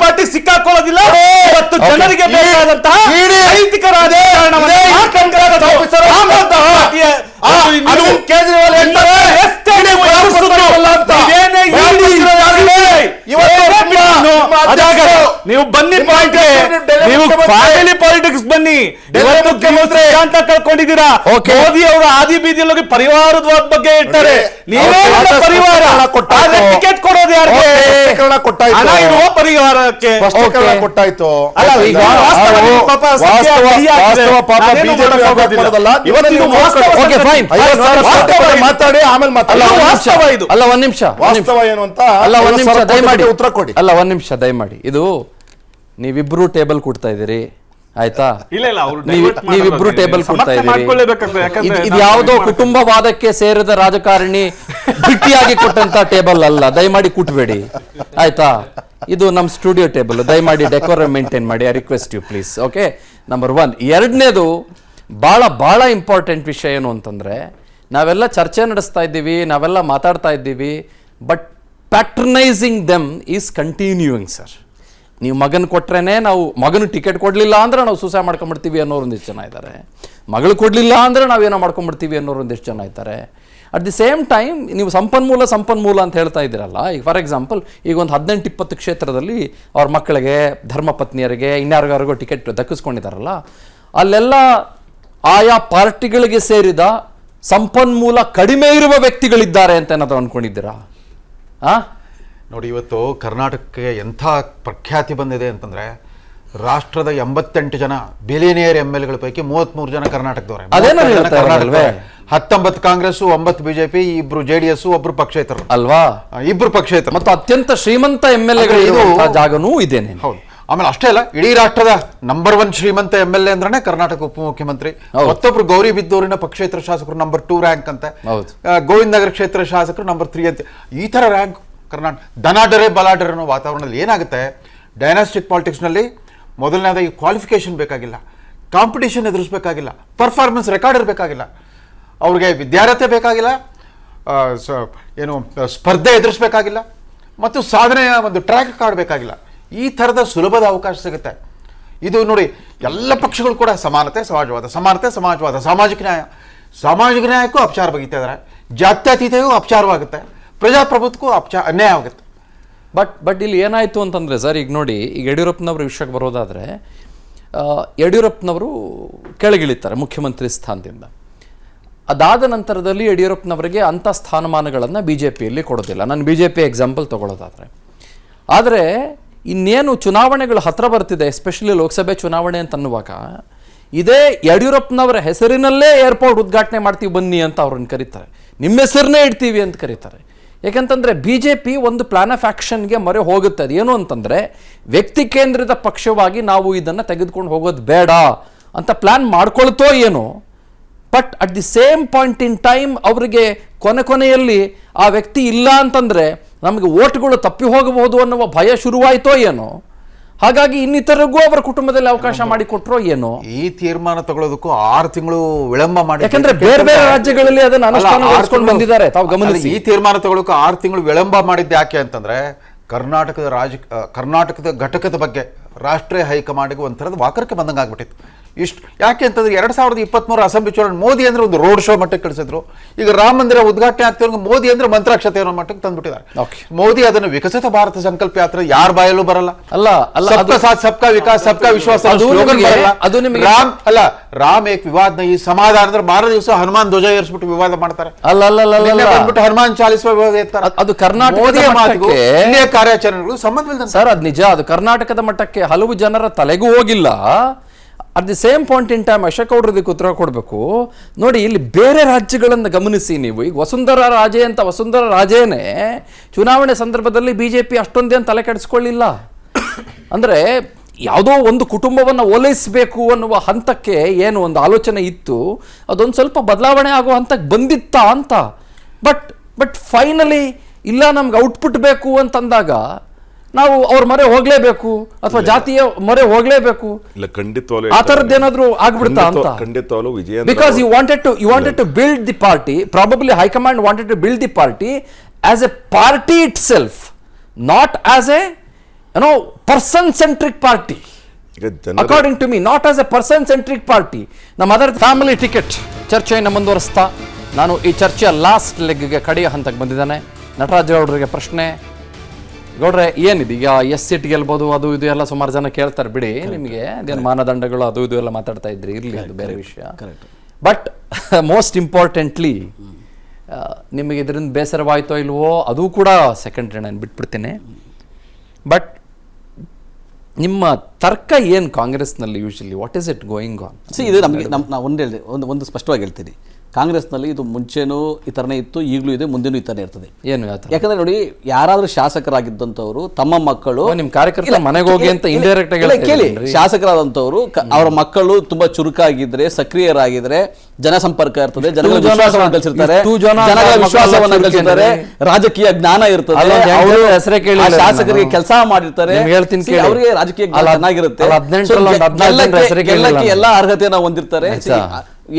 ಪಾರ್ಟಿ ಸಿಕ್ಕಾಕೊಳ್ಳೋದಿಲ್ಲ. ಇವತ್ತು ಜನರಿಗೆ ಬೇಕಾದಂತಹ ನೈತಿಕರಾದ ನೀವು ಬನ್ನಿ ಪಾಯಿಂಟ್, ನೀವು ಫ್ಯಾಮಿಲಿ ಪಾಲಿಟಿಕ್ಸ್ ಬನ್ನಿ. ಮುಖ್ಯಮಂತ್ರಿ ಅಂತ ಕಳ್ಕೊಂಡಿದ್ದೀರಾ. ಮೋದಿ ಅವರು ಆದಿ ಬೀದಿಯಲ್ಲಿ ಹೋಗಿ ಪರಿವಾರದ ಬಗ್ಗೆ ಹೇಳ್ತಾರೆ. ನೀವೇ ಪರಿವಾರ ಟಿಕೆಟ್ ಕೊಡೋದು ಯಾರಿಗೆ? ಹಣ ಇರುವ ಪರಿವಾರಕ್ಕೆ ಕೊಟ್ಟಾಯ್ತು. ಅಲ್ಲ, ಈಗ ಮಾತಾಡಿ ಆಮೇಲೆ ಅಲ್ಲ ಒಂದ್ ನಿಮಿಷ ವಾಸ್ತವ ಏನು ಅಂತ ದಯಮಾಡಿ ಉತ್ತರ ಕೊಡಿ. ಅಲ್ಲ ಒಂದ್ ನಿಮಿಷ ದಯಮಾಡಿ. ಇದು ನೀವಿಬ್ರು ಟೇಬಲ್ ಕೊಡ್ತಾ ಇದ್ದೀರಿ, ಆಯ್ತಾ? ನೀವಿಬ್ರು ಟೇಬಲ್ ಕೊಡ್ತಾ ಇದ್ದೀರಿ. ಇದು ಯಾವುದೋ ಕುಟುಂಬವಾದಕ್ಕೆ ಸೇರಿದ ರಾಜಕಾರಣಿ ಬಿಟ್ಟಿಯಾಗಿ ಕೊಟ್ಟಂತ ಟೇಬಲ್ ಅಲ್ಲ, ದಯಮಾಡಿ ಕುಟ್ಬೇಡಿ, ಆಯ್ತಾ? ಇದು ನಮ್ಮ ಸ್ಟುಡಿಯೋ ಟೇಬಲ್, ದಯಮಾಡಿ ಡೆಕೋರಮ್ ಮೇಂಟೈನ್ ಮಾಡಿ. I request you please. Okay, number 1. ಎರಡನೇದು ಬಹಳ ಇಂಪಾರ್ಟೆಂಟ್ ವಿಷಯ ಏನು ಅಂತಂದ್ರೆ, ನಾವೆಲ್ಲ ಚರ್ಚೆ ನಡೆಸ್ತಾ ಇದ್ದೀವಿ, ನಾವೆಲ್ಲ ಮಾತಾಡ್ತಾ ಇದ್ದೀವಿ, but patronising them is continuing sir. ನೀವು ಮಗನ ಕೊಟ್ರೇನೆ, ನಾವು ಮಗನ ಟಿಕೆಟ್ ಕೊಡಲಿಲ್ಲ ಅಂದ್ರೆ ನಾವು ಸೂಸೈಡ್ ಮಾಡ್ಕೊಂಡ್ಬಿಡ್ತೀವಿ ಅನ್ನೋರು ಒಂದಿಷ್ಟು ಜನ ಇದ್ದಾರೆ. ಮಗಳು ಕೊಡಲಿಲ್ಲ ಅಂದರೆ ನಾವೇನೋ ಮಾಡ್ಕೊಂಡ್ಬಿಡ್ತೀವಿ ಅನ್ನೋರು ಒಂದಿಷ್ಟು ಜನ ಇದ್ದಾರೆ. ಅಟ್ ದಿ ಸೇಮ್ ಟೈಮ್ ನೀವು ಸಂಪನ್ಮೂಲ ಅಂತ ಹೇಳ್ತಾ ಇದ್ದೀರಲ್ಲ. ಈಗ ಫಾರ್ ಎಕ್ಸಾಂಪಲ್, ಈಗ ಒಂದು 18-20 ಕ್ಷೇತ್ರದಲ್ಲಿ ಅವ್ರ ಮಕ್ಕಳಿಗೆ, ಧರ್ಮಪತ್ನಿಯರಿಗೆ, ಇನ್ಯಾರಿಗಾರಿಗೋ ಟಿಕೆಟ್ ದಕ್ಕಿಸ್ಕೊಂಡಿದ್ದಾರಲ್ಲ, ಅಲ್ಲೆಲ್ಲ ಆಯಾ ಪಾರ್ಟಿಗಳಿಗೆ ಸೇರಿದ ಸಂಪನ್ಮೂಲ ಕಡಿಮೆ ಇರುವ ವ್ಯಕ್ತಿಗಳಿದ್ದಾರೆ ಅಂತ ಏನಾದರೂ ಅಂದ್ಕೊಂಡಿದ್ದೀರಾ? ನೋಡಿ, ಇವತ್ತು ಕರ್ನಾಟಕಕ್ಕೆ ಎಂಥ ಪ್ರಖ್ಯಾತಿ ಬಂದಿದೆ ಅಂತಂದ್ರೆ, ರಾಷ್ಟ್ರದ 88 ಜನ ಬಿಲಿಯನಿಯರ್ MLAಗಳ ಪೈಕಿ 33 ಜನ ಕರ್ನಾಟಕದವರೇ. 19 ಕಾಂಗ್ರೆಸ್, 9 ಬಿಜೆಪಿ, 2 JDS, 1 ಪಕ್ಷೇತರ ಅಲ್ವಾ? 2 ಪಕ್ಷೇತರ ಮತ್ತು ಅತ್ಯಂತ ಶ್ರೀಮಂತ MLAಗಳು ಜಾಗನೂ ಇದೇನೆ. ಹೌದು. ಆಮೇಲೆ ಅಷ್ಟೇ ಅಲ್ಲ, ಇಡೀ ರಾಷ್ಟ್ರದ ನಂಬರ್ 1 ಶ್ರೀಮಂತ MLA ಅಂದ್ರೆ ಕರ್ನಾಟಕ ಉಪಮುಖ್ಯಮಂತ್ರಿ. ಮತ್ತೊಬ್ರು ಗೌರಿಬಿದ್ದೂರಿನ ಪಕ್ಷೇತರ ಶಾಸಕರು ನಂಬರ್ 2 ರ್ಯಾಂಕ್ ಅಂತೆ, ಗೋವಿಂದ ನಗರ ಕ್ಷೇತ್ರ ಶಾಸಕರು ನಂಬರ್ 3 ಅಂತೆ. ಈ ತರ ರ್ಯಾಂಕ್ ಕರ್ನಾಟಕ. ದನಾಡರೆ ಬಲಾಡರೆ ಅನ್ನೋ ವಾತಾವರಣದಲ್ಲಿ ಏನಾಗುತ್ತೆ, ಡೈನಾಸ್ಟಿಕ್ ಪಾಲಿಟಿಕ್ಸ್ನಲ್ಲಿ ಮೊದಲನೇದಾಗಿ ಕ್ವಾಲಿಫಿಕೇಶನ್ ಬೇಕಾಗಿಲ್ಲ, ಕಾಂಪಿಟೇಷನ್ ಎದುರಿಸಬೇಕಾಗಿಲ್ಲ, ಪರ್ಫಾರ್ಮೆನ್ಸ್ ರೆಕಾರ್ಡ್ ಇರಬೇಕಾಗಿಲ್ಲ, ಅವ್ರಿಗೆ ವಿದ್ಯಾರ್ಹತೆ ಬೇಕಾಗಿಲ್ಲ, ಏನು ಸ್ಪರ್ಧೆ ಎದುರಿಸಬೇಕಾಗಿಲ್ಲ, ಮತ್ತು ಸಾಧನೆಯ ಒಂದು ಟ್ರ್ಯಾಕ್ ಕಾರ್ಡ್ ಬೇಕಾಗಿಲ್ಲ. ಈ ಥರದ ಸುಲಭದ ಅವಕಾಶ ಸಿಗುತ್ತೆ. ಇದು ನೋಡಿ, ಎಲ್ಲ ಪಕ್ಷಗಳು ಕೂಡ ಸಮಾನತೆ ಸಮಾಜವಾದ, ಸಮಾನತೆ ಸಮಾಜವಾದ, ಸಾಮಾಜಿಕ ನ್ಯಾಯಕ್ಕೂ ಅಪಚಾರ ಬಗೀತಾ ಇದ್ದಾರೆ, ಜಾತ್ಯತೀತೆಯೂ ಅಪಚಾರವಾಗುತ್ತೆ, ಪ್ರಜಾಪ್ರಭುತ್ವಕ್ಕೂ ಅನ್ಯಾಯ ಆಗುತ್ತೆ. ಬಟ್ ಇಲ್ಲಿ ಏನಾಯಿತು ಅಂತಂದರೆ ಸರ್, ಈಗ ನೋಡಿ, ಈಗ ಯಡಿಯೂರಪ್ಪನವ್ರ ವಿಷಯಕ್ಕೆ ಬರೋದಾದರೆ, ಯಡಿಯೂರಪ್ಪನವರು ಕೆಳಗಿಳಿತಾರೆ ಮುಖ್ಯಮಂತ್ರಿ ಸ್ಥಾನದಿಂದ. ಅದಾದ ನಂತರದಲ್ಲಿ ಯಡಿಯೂರಪ್ಪನವರಿಗೆ ಅಂಥ ಸ್ಥಾನಮಾನಗಳನ್ನು BJPಯಲ್ಲಿ ಕೊಡೋದಿಲ್ಲ. ನಾನು BJP ಎಕ್ಸಾಂಪಲ್ ತೊಗೊಳ್ಳೋದಾದರೆ. ಆದರೆ ಇನ್ನೇನು ಚುನಾವಣೆಗಳು ಹತ್ತಿರ ಬರ್ತಿದೆ, ಎಸ್ಪೆಷಲಿ ಲೋಕಸಭೆ ಚುನಾವಣೆ ಅಂತ ಅನ್ನುವಾಗ, ಇದೇ ಯಡಿಯೂರಪ್ಪನವರ ಹೆಸರಿನಲ್ಲೇ ಏರ್ಪೋರ್ಟ್ ಉದ್ಘಾಟನೆ ಮಾಡ್ತೀವಿ ಬನ್ನಿ ಅಂತ ಅವ್ರನ್ನ ಕರೀತಾರೆ, ನಿಮ್ಮ ಹೆಸರನ್ನೇ ಇಡ್ತೀವಿ ಅಂತ ಕರೀತಾರೆ. ಯಾಕಂತಂದರೆ BJP ಒಂದು ಪ್ಲಾನ್ ಆಫ್ ಆ್ಯಕ್ಷನ್ಗೆ ಮೊರೆ ಹೋಗುತ್ತೆ. ಅದು ಏನು ಅಂತಂದರೆ ವ್ಯಕ್ತಿ ಕೇಂದ್ರಿತ ಪಕ್ಷವಾಗಿ ನಾವು ಇದನ್ನು ತೆಗೆದುಕೊಂಡು ಹೋಗೋದು ಬೇಡ ಅಂತ ಪ್ಲ್ಯಾನ್ ಮಾಡ್ಕೊಳ್ತೋ ಏನೋ. But at the same point in time ಅವರಿಗೆ ಕೊನೆಯಲ್ಲಿ ಆ ವ್ಯಕ್ತಿ ಇಲ್ಲ ಅಂತಂದರೆ ನಮಗೆ ಓಟ್ಗಳು ತಪ್ಪಿ ಹೋಗಬಹುದು ಅನ್ನುವ ಭಯ ಶುರುವಾಯಿತೋ ಏನೋ. ಹಾಗಾಗಿ ಇನ್ನಿತರಿಗೂ ಅವರ ಕುಟುಂಬದಲ್ಲಿ ಅವಕಾಶ ಮಾಡಿಕೊಟ್ರೋ ಏನೋ. ಈ ತೀರ್ಮಾನ ತಗೊಳ್ಳೋದಕ್ಕೂ 6 ತಿಂಗಳು ವಿಳಂಬ ಮಾಡಿ, ಯಾಕಂದ್ರೆ ಬೇರೆ ಬೇರೆ ರಾಜ್ಯಗಳಲ್ಲಿ ಅದನ್ನು ಅನುಷ್ಠಾನಗೊಳಿಸಿಕೊಂಡು ಬಂದಿದ್ದಾರೆ. ತಾವು ಗಮನಿಸಿ, ಈ ತೀರ್ಮಾನ ತಗೊಳ್ಳೋಕೆ 6 ತಿಂಗಳು ವಿಳಂಬ ಮಾಡಿದ್ದು ಯಾಕೆ ಅಂತಂದ್ರೆ ಕರ್ನಾಟಕದ ಘಟಕದ ಬಗ್ಗೆ ರಾಷ್ಟ್ರೀಯ ಹೈಕಮಾಂಡ್ಗೆ ಒಂಥರದ ವಾಕರಿಕೆ ಬಂದಂಗೆ ಆಗ್ಬಿಟ್ಟಿತ್ತು. ಇಷ್ಟು ಯಾಕೆ ಅಂತಂದ್ರೆ 2023 ಅಸೆಂಬ್ಲಿ ಚುನಾವಣೆ ಮೋದಿ ಅಂದ್ರೆ ಒಂದು ರೋಡ್ ಶೋ ಮಟ್ಟಕ್ಕೆ ಕಳಿಸಿದ್ರು. ಈಗ ರಾಮ ಮಂದಿರ ಉದ್ಘಾಟನೆ ಆಗ್ತಿರೋ ಮೋದಿ ಅಂದ್ರೆ ಮಂತ್ರಾಕ್ಷತೆ ಅನ್ನೋ ಮಟ್ಟಕ್ಕೆ ತಂದ್ಬಿಟ್ಟಿದ್ದಾರೆ. ಮೋದಿ ಅದನ್ನು ವಿಕಸಿತ ಭಾರತ ಸಂಕಲ್ಪ ಯಾತ್ರೆ ಯಾರ ಬಾಯಲ್ಲೂ ಬರಲ್ಲ. ಸಬ್ಕಾ ಸಾಥ್ ಸಬ್ಕಾ ವಿಕಾಸ್ ಸಬ್ಕಾ ವಿಶ್ವಾಸ ಅದು ನಿಮಗೆ ರಾಮ್ ಏಕ್ ವಿವಾದ ನಹೀ ಸಮಾಧಾನ ಅಂದ್ರೆ ಮಾರ ದಿವಸ ಹನುಮಾನ್ ಧ್ವಜ ಏರಿಸ್ಬಿಟ್ಟು ವಿವಾದ ಮಾಡ್ತಾರೆ. ಬಂದ್ಬಿಟ್ಟು ಹನುಮಾನ್ ಚಾಲಿಸುವ ವಿವಾದ ಇರ್ತಾರೆ. ಅದು ಕರ್ನಾಟಕದ ಮಾತಿಗೂ ಕಾರ್ಯಾಚರಣೆಗಳು ಸಂಬಂಧವಿಲ್ಲ ಸರ್. ಅದು ನಿಜ. ಅದು ಕರ್ನಾಟಕದ ಮಟ್ಟಕ್ಕೆ ಹಲವು ಜನರ ತಲೆಗೂ ಹೋಗಿಲ್ಲ. At the same point in time Ashok ಅವರು ಇದಕ್ಕೆ ಉತ್ತರ ಕೊಡಬೇಕು. ನೋಡಿ, ಇಲ್ಲಿ ಬೇರೆ ರಾಜ್ಯಗಳನ್ನು ಗಮನಿಸಿ ನೀವು. ಈಗ ವಸುಂಧರಾ ರಾಜೇನೇ ಚುನಾವಣೆ ಸಂದರ್ಭದಲ್ಲಿ BJP ಅಷ್ಟೊಂದೇನು ತಲೆ ಕೆಡಿಸ್ಕೊಳ್ಳಿಲ್ಲ. ಅಂದರೆ ಯಾವುದೋ ಒಂದು ಕುಟುಂಬವನ್ನು ಓಲೈಸಬೇಕು ಅನ್ನುವ ಹಂತಕ್ಕೆ ಏನು ಒಂದು ಆಲೋಚನೆ ಇತ್ತು, ಅದೊಂದು ಸ್ವಲ್ಪ ಬದಲಾವಣೆ ಆಗೋ ಹಂತಕ್ಕೆ ಬಂದಿತ್ತಾ ಅಂತ. ಬಟ್ ಫೈನಲಿ ಇಲ್ಲ, ನಮ್ಗೆ ಔಟ್ಪುಟ್ ಬೇಕು ಅಂತಂದಾಗ ನಾವು ಅವ್ರ ಮೊರೆ ಹೋಗ್ಲೇಬೇಕು ಅಥವಾ ಜಾತಿಯ ಮೊರೆ ಹೋಗ್ಲೇಬೇಕು, ಆ ಥರದ್ದೇನಾದ್ರೂ ಆಗ್ಬಿಡ್ತಾ ಅಂತ. Because you wanted to build the party, probably high command wanted to build the party as a party itself, not as a person centric party. According to me, not as a person centric party. ನಮ್ಮ other family ticket ಚರ್ಚೆಯನ್ನು ಮುಂದುವರಿಸ್ತಾ ನಾನು ಈ ಚರ್ಚೆಯ last ಲೆಗ್ಗೆ ಕಡೆಯ ಹಂತಕ್ಕೆ ಬಂದಿದ್ದಾನೆ. ನಟರಾಜ್ ಗೌಡ್ರಿಗೆ ಪ್ರಶ್ನೆ. ಗೌಡ್ರೆ, ಏನಿದೆ ಈಗ SC ಗೆಲ್ಬೋದು ಅದು ಇದು ಎಲ್ಲ ಸುಮಾರು ಜನ ಕೇಳ್ತಾರೆ ಬಿಡಿ. ನಿಮಗೆ ಅದೇನು ಮಾನದಂಡಗಳು ಅದು ಇದು ಎಲ್ಲ ಮಾತಾಡ್ತಾ ಇದ್ರಿ, ಇರಲಿ, ಅದು ಬೇರೆ ವಿಷಯ. ಬಟ್ ಮೋಸ್ಟ್ ಇಂಪಾರ್ಟೆಂಟ್ಲಿ ನಿಮಗೆ ಇದರಿಂದ ಬೇಸರವಾಯ್ತೋ ಇಲ್ವೋ ಅದು ಕೂಡ ಸೆಕೆಂಡ್ರಿ, ನಾನು ಬಿಟ್ಬಿಡ್ತೀನಿ. ಬಟ್ ನಿಮ್ಮ ತರ್ಕ ಏನು ಕಾಂಗ್ರೆಸ್ನಲ್ಲಿ usually what is it going on? ಇದು ನಮಗೆ ನಾವು ಒಂದು ಸ್ಪಷ್ಟವಾಗಿ ಹೇಳ್ತೀನಿ. ಕಾಂಗ್ರೆಸ್ನಲ್ಲಿ ಇದು ಮುಂಚೆನೂ ಈ ಥರನೇ ಇತ್ತು, ಈಗಲೂ ಇದೆ, ಮುಂದೆನೂ ಈ ಥರನೇ ಇರ್ತದೆ. ಏನು ಯಾಕಂದ್ರೆ ನೋಡಿ, ಯಾರಾದರೂ ಶಾಸಕರಾಗಿದ್ದಂಥವ್ರು ತಮ್ಮ ಮಕ್ಕಳು ನಿಮ್ಮ ಕಾರ್ಯಕರ್ತರ ಮನೆಗೆ ಹೋಗಿ ಅಂತ ಇಂಡೈರೆಕ್ಟ್ ಆಗಿ ಕೇಳಿ, ಶಾಸಕರಾದಂಥವ್ರು ಅವರ ಮಕ್ಕಳು ತುಂಬಾ ಚುರುಕಾಗಿದ್ರೆ, ಸಕ್ರಿಯರಾಗಿದ್ರೆ, ಜನಸಂಪರ್ಕ ಇರ್ತದೆ, ಜನಗಳ ವಿಶ್ವಾಸವನ್ನು ಗಳಿಸಿರ್ತಾರೆ, ಜನಗಳ ವಿಶ್ವಾಸವನ್ನು ಗಳಿಸಿರ್ತಾರೆ, ರಾಜಕೀಯ ಜ್ಞಾನ ಇರ್ತದೆ, ಶಾಸಕರಿಗೆ ಕೆಲಸ ಮಾಡಿರ್ತಾರೆ, ಅವರಿಗೆ ರಾಜಕೀಯ ಜ್ಞಾನ ಚೆನ್ನಾಗಿರುತ್ತೆ, ಎಲ್ಲ ಅರ್ಹತೆಯನ್ನು ಹೊಂದಿರ್ತಾರೆ.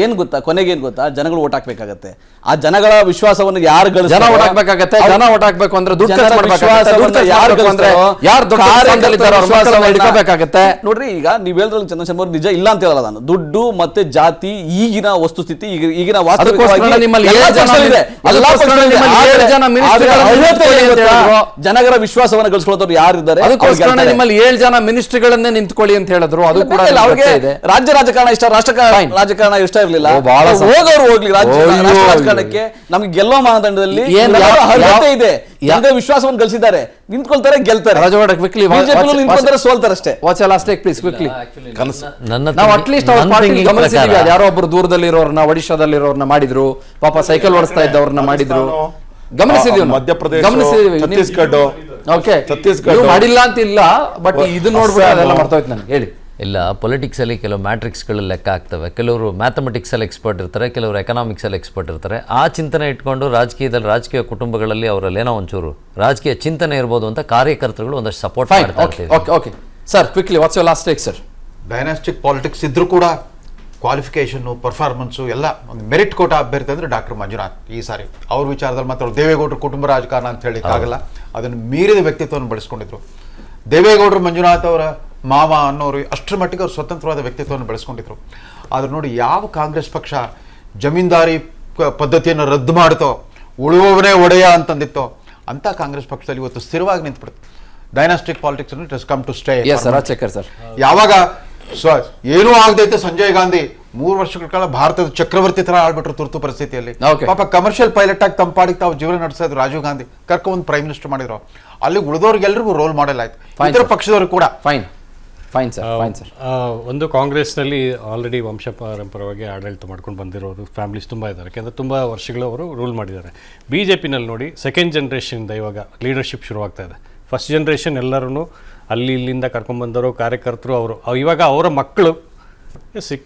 ಏನ್ ಗೊತ್ತಾ, ಕೊನೆಗೆ ಏನ್ ಗೊತ್ತಾ, ಜನಗಳು ಓಟ್ ಹಾಕ್ಬೇಕಾಗತ್ತೆ. ಆ ಜನಗಳ ವಿಶ್ವಾಸವನ್ನು ಯಾರು ಜನ ಓಟ್ ಹಾಕ್ಬೇಕಾಗತ್ತೆ. ಜನ ಓಟ್ ಹಾಕ್ಬೇಕು ಅಂದ್ರೆ ನೋಡ್ರಿ, ಈಗ ನೀವ್ ಹೇಳಿದ್ರಲ್ಲಿ ಚಂದ್ರಶೇಖರ್ ಅವರು ನಿಜ ಇಲ್ಲ ಅಂತ ಹೇಳಲ್ಲ ನಾನು. ದುಡ್ಡು ಮತ್ತೆ ಜಾತಿ ಈಗಿನ ವಸ್ತುಸ್ಥಿತಿ, ಈಗಿನ ಜನಗಳ ವಿಶ್ವಾಸವನ್ನು ಗಳಿಸ್ಕೊಳ್ಳೋರು ಯಾರಿದ್ದಾರೆ, ನಿಮ್ಮಲ್ಲಿ 7 ಜನ ಮಿನಿಸ್ಟ್ರಿಗಳನ್ನೇ ನಿಂತ್ಕೊಳ್ಳಿ ಅಂತ ಹೇಳಿದ್ರು. ಅದು ಕೂಡ ಅವ್ರಿಗೆ ರಾಜ್ಯ ರಾಜಕಾರಣ ಇಷ್ಟ, ರಾಜಕಾರಣ ಇಷ್ಟ ಇರಲಿಲ್ಲ. ಹೋಗೋರು ಹೋಗ್ಲಿ ರಾಜಕಾರಣಕ್ಕೆ. ನಮ್ಗೆ ಗೆಲ್ಲೋ ಮಾನದಂಡದಲ್ಲಿ ಅರ್ಹತೆ ಇದೆ, ಜನರ ವಿಶ್ವಾಸವನ್ನು ಗಳಿಸಿದ್ದಾರೆ, ನಿಂತ್ಕೊಳ್ತಾರೆ, ಗೆಲ್ತಾರೆ. ನಿಂತ್ಕೊಳ್ತಾರೆ, ಸೋಲ್ತಾರೆ ಅಷ್ಟೇ. ಯಾರೋ ಒಬ್ರು ದೂರದಲ್ಲಿರೋರ್ನ, ಒಡಿಶಾದಲ್ಲಿರೋರ್ನ ಮಾಡಿದ್ರು, ಪಾಪ ಸೈಕಲ್ ಓಡಿಸ್ತಾ ಇದ್ದವ್ರನ್ನ ಮಾಡಿದ್ರು, ಗಮನಿಸಿದೀವಿ. ಮಧ್ಯಪ್ರದೇಶ, ಛತ್ತೀಸ್ಗಢ ಮಾಡಿಲ್ಲ ಅಂತ ಇಲ್ಲ, ಬಟ್ ಇದು ನೋಡ್ಬಿಟ್ಟು ಅದೆಲ್ಲ ಮರ್ತೋಯ್ತು ನನಗೆ. ಹೇಳಿ. ಇಲ್ಲ, ಪೊಲಿಟಿಕ್ಸಲ್ಲಿ ಕೆಲವು ಮ್ಯಾಟ್ರಿಕ್ಸ್ಗಳು ಲೆಕ್ಕ ಆಗ್ತವೆ. ಕೆಲವರು ಮ್ಯಾಥಮೆಟಿಕ್ಸಲ್ಲಿ ಎಕ್ಸ್ಪರ್ಟ್ ಇರ್ತಾರೆ, ಕೆಲವರು ಎಕನಾಮಿಕ್ಸಲ್ಲಿ ಎಕ್ಸ್ಪರ್ಟ್ ಇರ್ತಾರೆ. ಆ ಚಿಂತನೆ ಇಟ್ಕೊಂಡು ರಾಜಕೀಯ ಕುಟುಂಬಗಳಲ್ಲಿ ಅವರಲ್ಲಿ ಏನೋ ಒಂಚೂರು ರಾಜಕೀಯ ಚಿಂತನೆ ಇರ್ಬೋದು ಅಂತ ಕಾರ್ಯಕರ್ತರುಗಳು ಒಂದಷ್ಟು ಸಪೋರ್ಟ್ ಮಾಡ್ತಾರೆ. Okay sir, quickly what's your last take sir? Dynastic politics ಇದ್ರೂ ಕೂಡ ಕ್ವಾಲಿಫಿಕೇಷನ್ನು, ಪರ್ಫಾರ್ಮೆನ್ಸು ಎಲ್ಲ ಒಂದು ಮೆರಿಟ್ ಕೋಟ ಅಭ್ಯರ್ಥಿ ಅಂದರೆ ಡಾಕ್ಟರ್ ಮಂಜುನಾಥ್. ಈ ಸಾರಿ ಅವ್ರ ವಿಚಾರದಲ್ಲಿ ಮಾತ್ರ ದೇವೇಗೌಡರು ಕುಟುಂಬ ರಾಜಕಾರಣ ಅಂತ ಹೇಳಿಕ್ಕಾಗಲ್ಲ, ಅದನ್ನು ಮೀರಿದ ವ್ಯಕ್ತಿತ್ವವನ್ನು ಬೆಳೆಸ್ಕೊಂಡಿದ್ರು. ದೇವೇಗೌಡರು ಮಂಜುನಾಥ್ ಅವರ ಮಾವ ಅನ್ನೋರು ಅಷ್ಟರ ಮಟ್ಟಿಗೆ ಅವ್ರು ಸ್ವತಂತ್ರವಾದ ವ್ಯಕ್ತಿತ್ವವನ್ನು ಬೆಳೆಸ್ಕೊಂಡಿದ್ರು. ಆದ್ರೆ ನೋಡಿ, ಯಾವ ಕಾಂಗ್ರೆಸ್ ಪಕ್ಷ ಜಮೀನ್ದಾರಿ ಪದ್ಧತಿಯನ್ನು ರದ್ದು ಮಾಡ್ತೋ, ಉಳುವವನೇ ಒಡೆಯ ಅಂತಂದಿತ್ತೋ, ಅಂತ ಕಾಂಗ್ರೆಸ್ ಪಕ್ಷದಲ್ಲಿ ಇವತ್ತು ಸ್ಥಿರವಾಗಿ ನಿಂತ್ಬಿಡುತ್ತೆ. Dynastic politics it has come to stay. ಯಾವಾಗ ಏನೂ ಆಗದೈತೆ ಸಂಜಯ್ ಗಾಂಧಿ 3 ವರ್ಷಗಳ ಕಾಲ ಭಾರತದ ಚಕ್ರವರ್ತಿ ತರ ಆಳ್ಬಿಟ್ರು ತುರ್ತು ಪರಿಸ್ಥಿತಿಯಲ್ಲಿ. ಪಾಪ ಕಮರ್ಷಿಯಲ್ ಪೈಲಟ್ ಆಗಿ ತಂಪಾಡಿಗೆ ತಾವು ಜೀವನ ನಡೆಸ್ತಾ ಇದ್ರು. ರಾಜೀವ್ ಗಾಂಧಿ ಕರ್ಕೊಂಡ್ ಪ್ರೈಮ್ ಮಿನಿಸ್ಟರ್ ಮಾಡಿದ್ರು. ಅಲ್ಲಿ ಉಳಿದವ್ರಿಗೆಲ್ರಿಗೂ ರೋಲ್ ಮಾಡೆಲ್ ಆಯ್ತು, ಇತರ ಪಕ್ಷದವರು ಕೂಡ. Fine sir, fine sir. ಒಂದು ಕಾಂಗ್ರೆಸ್ನಲ್ಲಿ ಆಲ್ರೆಡಿ ವಂಶ ಪಾರಂಪರವಾಗಿ ಆಡಳಿತ ಮಾಡ್ಕೊಂಡು ಬಂದಿರೋರು ಫ್ಯಾಮಿಲೀಸ್ ತುಂಬ ಇದ್ದಾರೆ, ಯಾಕೆಂದರೆ ತುಂಬ ವರ್ಷಗಳು ಅವರು ರೂಲ್ ಮಾಡಿದ್ದಾರೆ. ಬಿ ಜೆ ಪಿನಲ್ಲಿ ನೋಡಿ ಸೆಕೆಂಡ್ ಜನ್ರೇಷನಿಂದ ಇವಾಗ ಲೀಡರ್ಶಿಪ್ ಶುರುವಾಗ್ತಾ ಇದೆ. ಫಸ್ಟ್ ಜನ್ರೇಷನ್ ಎಲ್ಲರೂ ಅಲ್ಲಿ ಇಲ್ಲಿಂದ ಕರ್ಕೊಂಡ್ಬಂದವರು ಕಾರ್ಯಕರ್ತರು ಅವರು ಇವಾಗ ಅವರ ಮಕ್ಕಳು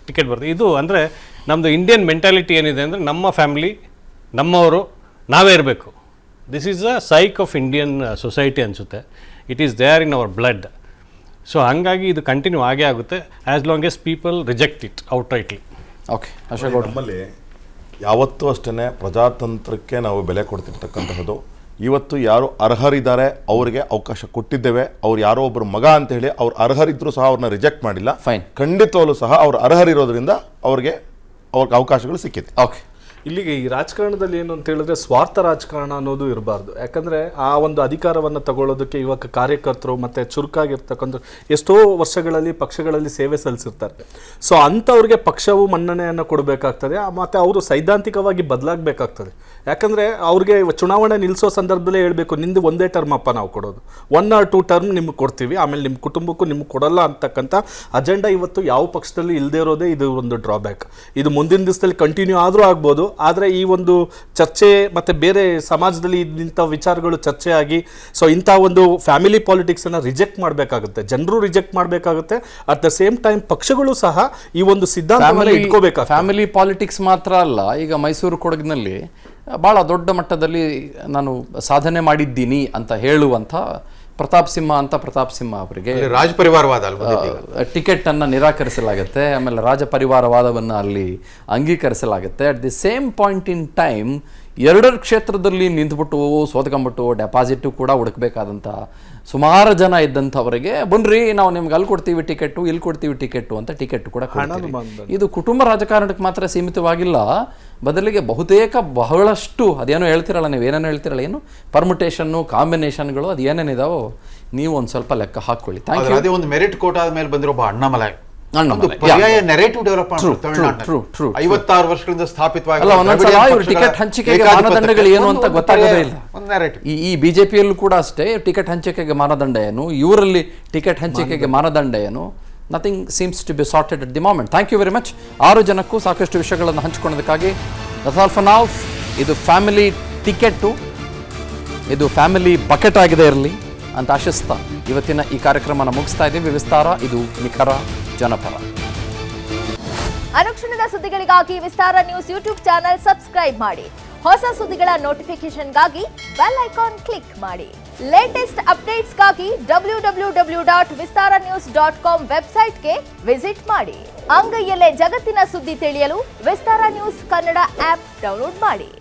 ಟಿಕೆಟ್ ಬರ್ತದೆ. ಇದು ಅಂದರೆ ನಮ್ಮದು ಇಂಡಿಯನ್ ಮೆಂಟಾಲಿಟಿ ಏನಿದೆ ಅಂದರೆ ನಮ್ಮ ಫ್ಯಾಮಿಲಿ ನಮ್ಮವರು ನಾವೇ ಇರಬೇಕು. This is a psyche of Indian society ಅನಿಸುತ್ತೆ. It is there in our blood. So ಹಾಗಾಗಿ ಇದು ಕಂಟಿನ್ಯೂ ಆಗೇ ಆಗುತ್ತೆ as long as people reject it outrightly. Okay, Ashok ಗೌಡ್ರು. ನಮ್ಮಲ್ಲಿ ಯಾವತ್ತೂ ಅಷ್ಟೇ ಪ್ರಜಾತಂತ್ರಕ್ಕೆ ನಾವು ಬೆಲೆ ಕೊಡ್ತಿರ್ತಕ್ಕಂತಹದ್ದು. ಇವತ್ತು ಯಾರು ಅರ್ಹರಿದ್ದಾರೆ ಅವರಿಗೆ ಅವಕಾಶ ಕೊಟ್ಟಿದ್ದೇವೆ. ಅವ್ರು ಯಾರೋ ಒಬ್ಬರು ಮಗ ಅಂತ ಹೇಳಿ ಅವ್ರು ಅರ್ಹರಿದ್ದರೂ ಸಹ ಅವ್ರನ್ನ ರಿಜೆಕ್ಟ್ ಮಾಡಿಲ್ಲ. Fine. ಖಂಡಿತವಾಗ್ಲೂ ಸಹ ಅವ್ರು ಅರ್ಹರಿರೋದ್ರಿಂದ ಅವ್ರಿಗೆ ಅವಕಾಶಗಳು ಸಿಕ್ಕಿದೆ. ಓಕೆ, ಇಲ್ಲಿಗೆ ಈ ರಾಜಕಾರಣದಲ್ಲಿ ಏನು ಅಂತ ಹೇಳಿದ್ರೆ ಸ್ವಾರ್ಥ ರಾಜಕಾರಣ ಅನ್ನೋದು ಇರಬಾರ್ದು. ಯಾಕಂದರೆ ಆ ಒಂದು ಅಧಿಕಾರವನ್ನು ತಗೊಳ್ಳೋದಕ್ಕೆ ಇವಾಗ ಕಾರ್ಯಕರ್ತರು ಮತ್ತು ಚುರುಕಾಗಿರ್ತಕ್ಕಂಥ ಎಷ್ಟೋ ವರ್ಷಗಳಲ್ಲಿ ಪಕ್ಷಗಳಲ್ಲಿ ಸೇವೆ ಸಲ್ಲಿಸಿರ್ತಾರೆ. ಸೊ ಅಂಥವ್ರಿಗೆ ಪಕ್ಷವು ಮನ್ನಣೆಯನ್ನು ಕೊಡಬೇಕಾಗ್ತದೆ, ಮತ್ತು ಅವರು ಸೈದ್ಧಾಂತಿಕವಾಗಿ ಬದಲಾಗಬೇಕಾಗ್ತದೆ. ಯಾಕಂದರೆ ಅವ್ರಿಗೆ ಚುನಾವಣೆ ನಿಲ್ಲಿಸೋ ಸಂದರ್ಭದಲ್ಲೇ ಹೇಳಬೇಕು, ನಿಂದು ಒಂದೇ ಟರ್ಮ್ ಅಪ್ಪ ನಾವು ಕೊಡೋದು, 1 or 2 ಟರ್ಮ್ ನಿಮ್ಗೆ ಕೊಡ್ತೀವಿ, ಆಮೇಲೆ ನಿಮ್ಮ ಕುಟುಂಬಕ್ಕೂ ನಿಮ್ಗೆ ಕೊಡಲ್ಲ ಅಂತಕ್ಕಂಥ ಅಜೆಂಡಾ ಇವತ್ತು ಯಾವ ಪಕ್ಷದಲ್ಲಿ ಇಲ್ಲದೆ ಇರೋದೇ ಇದು ಒಂದು ಡ್ರಾಬ್ಯಾಕ್. ಇದು ಮುಂದಿನ ದಿವಸದಲ್ಲಿ ಕಂಟಿನ್ಯೂ ಆದರೂ ಆಗ್ಬೋದು. ಆದರೆ ಈ ಒಂದು ಚರ್ಚೆ ಮತ್ತು ಬೇರೆ ಸಮಾಜದಲ್ಲಿ ಇಂಥ ವಿಚಾರಗಳು ಚರ್ಚೆ ಆಗಿ ಸೊ ಇಂಥ ಒಂದು ಫ್ಯಾಮಿಲಿ ಪಾಲಿಟಿಕ್ಸನ್ನು ರಿಜೆಕ್ಟ್ ಮಾಡಬೇಕಾಗುತ್ತೆ, ಜನರು ರಿಜೆಕ್ಟ್ ಮಾಡಬೇಕಾಗುತ್ತೆ. ಅಟ್ ದ ಸೇಮ್ ಟೈಮ್ ಪಕ್ಷಗಳು ಸಹ ಈ ಒಂದು ಸಿದ್ಧಾಂತವನ್ನು ಇಟ್ಕೋಬೇಕಾಗುತ್ತೆ. ಫ್ಯಾಮಿಲಿ ಪಾಲಿಟಿಕ್ಸ್ ಮಾತ್ರ ಅಲ್ಲ, ಈಗ ಮೈಸೂರು ಕೊಡಗಿನಲ್ಲಿ ಭಾಳ ದೊಡ್ಡ ಮಟ್ಟದಲ್ಲಿ ನಾನು ಸಾಧನೆ ಮಾಡಿದ್ದೀನಿ ಅಂತ ಹೇಳುವಂಥ ಪ್ರತಾಪ್ ಸಿಂಹ ಅವರಿಗೆ ರಾಜ ಪರಿವಾರವಾದ ಟಿಕೆಟ್ ಅನ್ನು ನಿರಾಕರಿಸಲಾಗುತ್ತೆ. ಆಮೇಲೆ ರಾಜ ಪರಿವಾರವಾದವನ್ನು ಅಲ್ಲಿ ಅಂಗೀಕರಿಸಲಾಗುತ್ತೆ. At the same point in time 2 ಕ್ಷೇತ್ರದಲ್ಲಿ ನಿಂತ್ಬಿಟ್ಟು ಸೋತ್ಕೊಂಡ್ಬಿಟ್ಟು ಡೆಪಾಸಿಟ್ ಕೂಡ ಹುಡುಕಬೇಕಾದಂಥ ಸುಮಾರು ಜನ ಇದ್ದಂಥವರಿಗೆ ಬನ್ರಿ ನಾವು ನಿಮ್ಗೆ ಅಲ್ಲಿ ಕೊಡ್ತೀವಿ ಟಿಕೆಟು, ಇಲ್ಲಿ ಕೊಡ್ತೀವಿ ಟಿಕೆಟು ಅಂತ ಟಿಕೆಟ್ ಕೂಡ ಕೊಡ್ತೀವಿ. ಇದು ಕುಟುಂಬ ರಾಜಕಾರಣಕ್ಕೆ ಮಾತ್ರ ಸೀಮಿತವಾಗಿಲ್ಲ, ಬದಲಿಗೆ ಬಹಳಷ್ಟು ಅದೇನೋ ಹೇಳ್ತಿರಲ್ಲ, ನೀವು ಏನೇನೋ ಹೇಳ್ತಿರಲ್ಲ, ಏನು ಪರ್ಮುಟೇಷನ್ನು ಕಾಂಬಿನೇಷನ್ಗಳು ಅದು ಏನೇನಿದಾವೋ ನೀವು ಒಂದು ಸ್ವಲ್ಪ ಲೆಕ್ಕ ಹಾಕೊಳ್ಳಿ. Thank you. ಅದೇ ಒಂದು ಮೆರಿಟ್ ಕೋಟ ಆದ್ಮೇಲೆ ಬಂದಿರೋ ಅಣ್ಣಾಮಲೈ ನೆರೇಟಿವ್ ಡೆವಲಪ್ಮೆಂಟ್ 56 ವರ್ಷಗಳಿಂದ ಸ್ಥಾಪಿತವಾಗಿ ಟಿಕೆಟ್ ಹಂಚಿಕೆಗೆ ಮಾನದಂಡಗಳು ಏನು ಅಂತ ಗೊತ್ತಾಗೋದೇ ಇಲ್ಲ. ಈ ಬಿಜೆಪಿಯಲ್ಲೂ ಕೂಡ ಅಷ್ಟೇ, ಟಿಕೆಟ್ ಹಂಚಿಕೆಗೆ ಮಾನದಂಡ ಏನು, ಇವರಲ್ಲಿ ಟಿಕೆಟ್ ಹಂಚಿಕೆಗೆ ಮಾನದಂಡ ಏನು, nothing seems to be sorted at the moment. Thank you very much. 6 ಜನಕ್ಕೂ ಸಾಕಷ್ಟು ವಿಷಯಗಳನ್ನು ಹಂಚಿಕೊಳ್ಳೋದಕ್ಕಾಗಿ. That's all for now. ಇದು ಫ್ಯಾಮಿಲಿ ಟಿಕೆಟ್ಟು, ಇದು ಫ್ಯಾಮಿಲಿ ಬಕೆಟ್ ಆಗಿದೆ ಇರಲಿ ಅಂತ ಆಶಿಸ್ತಾ ಇವತ್ತಿನ ಈ ಕಾರ್ಯಕ್ರಮನ ಮುಗಿಸ್ತಾ ಇದ್ದೀವಿ. ವಿಸ್ತಾರ ಇದು ನಿಖರ ಜನಪರ. ಅನುಕ್ಷಣದ ಸುದ್ದಿಗಳಿಗಾಗಿ ವಿಸ್ತಾರ ನ್ಯೂಸ್ ಯೂಟ್ಯೂಬ್ ಚಾನೆಲ್ ಸಬ್ಸ್ಕ್ರೈಬ್ ಮಾಡಿ. ಹೊಸ ಸುದ್ದಿಗಳ ನೋಟಿಫಿಕೇಶನ್ಗಾಗಿ ಬೆಲ್ ಐಕಾನ್ ಕ್ಲಿಕ್ ಮಾಡಿ. ಲೇಟೆಸ್ಟ್ ಅಪ್ಡೇಟ್ಸ್ಗಾಗಿ www.vistaranews.com ವೆಬ್ಸೈಟ್ಗೆ ವಿಸಿಟ್ ಮಾಡಿ. ಅಂಗೈಯಲ್ಲೇ ಜಗತ್ತಿನ ಸುದ್ದಿ ತಿಳಿಯಲು ವಿಸ್ತಾರ ನ್ಯೂಸ್ ಕನ್ನಡ ಆಪ್ ಡೌನ್ಲೋಡ್ ಮಾಡಿ.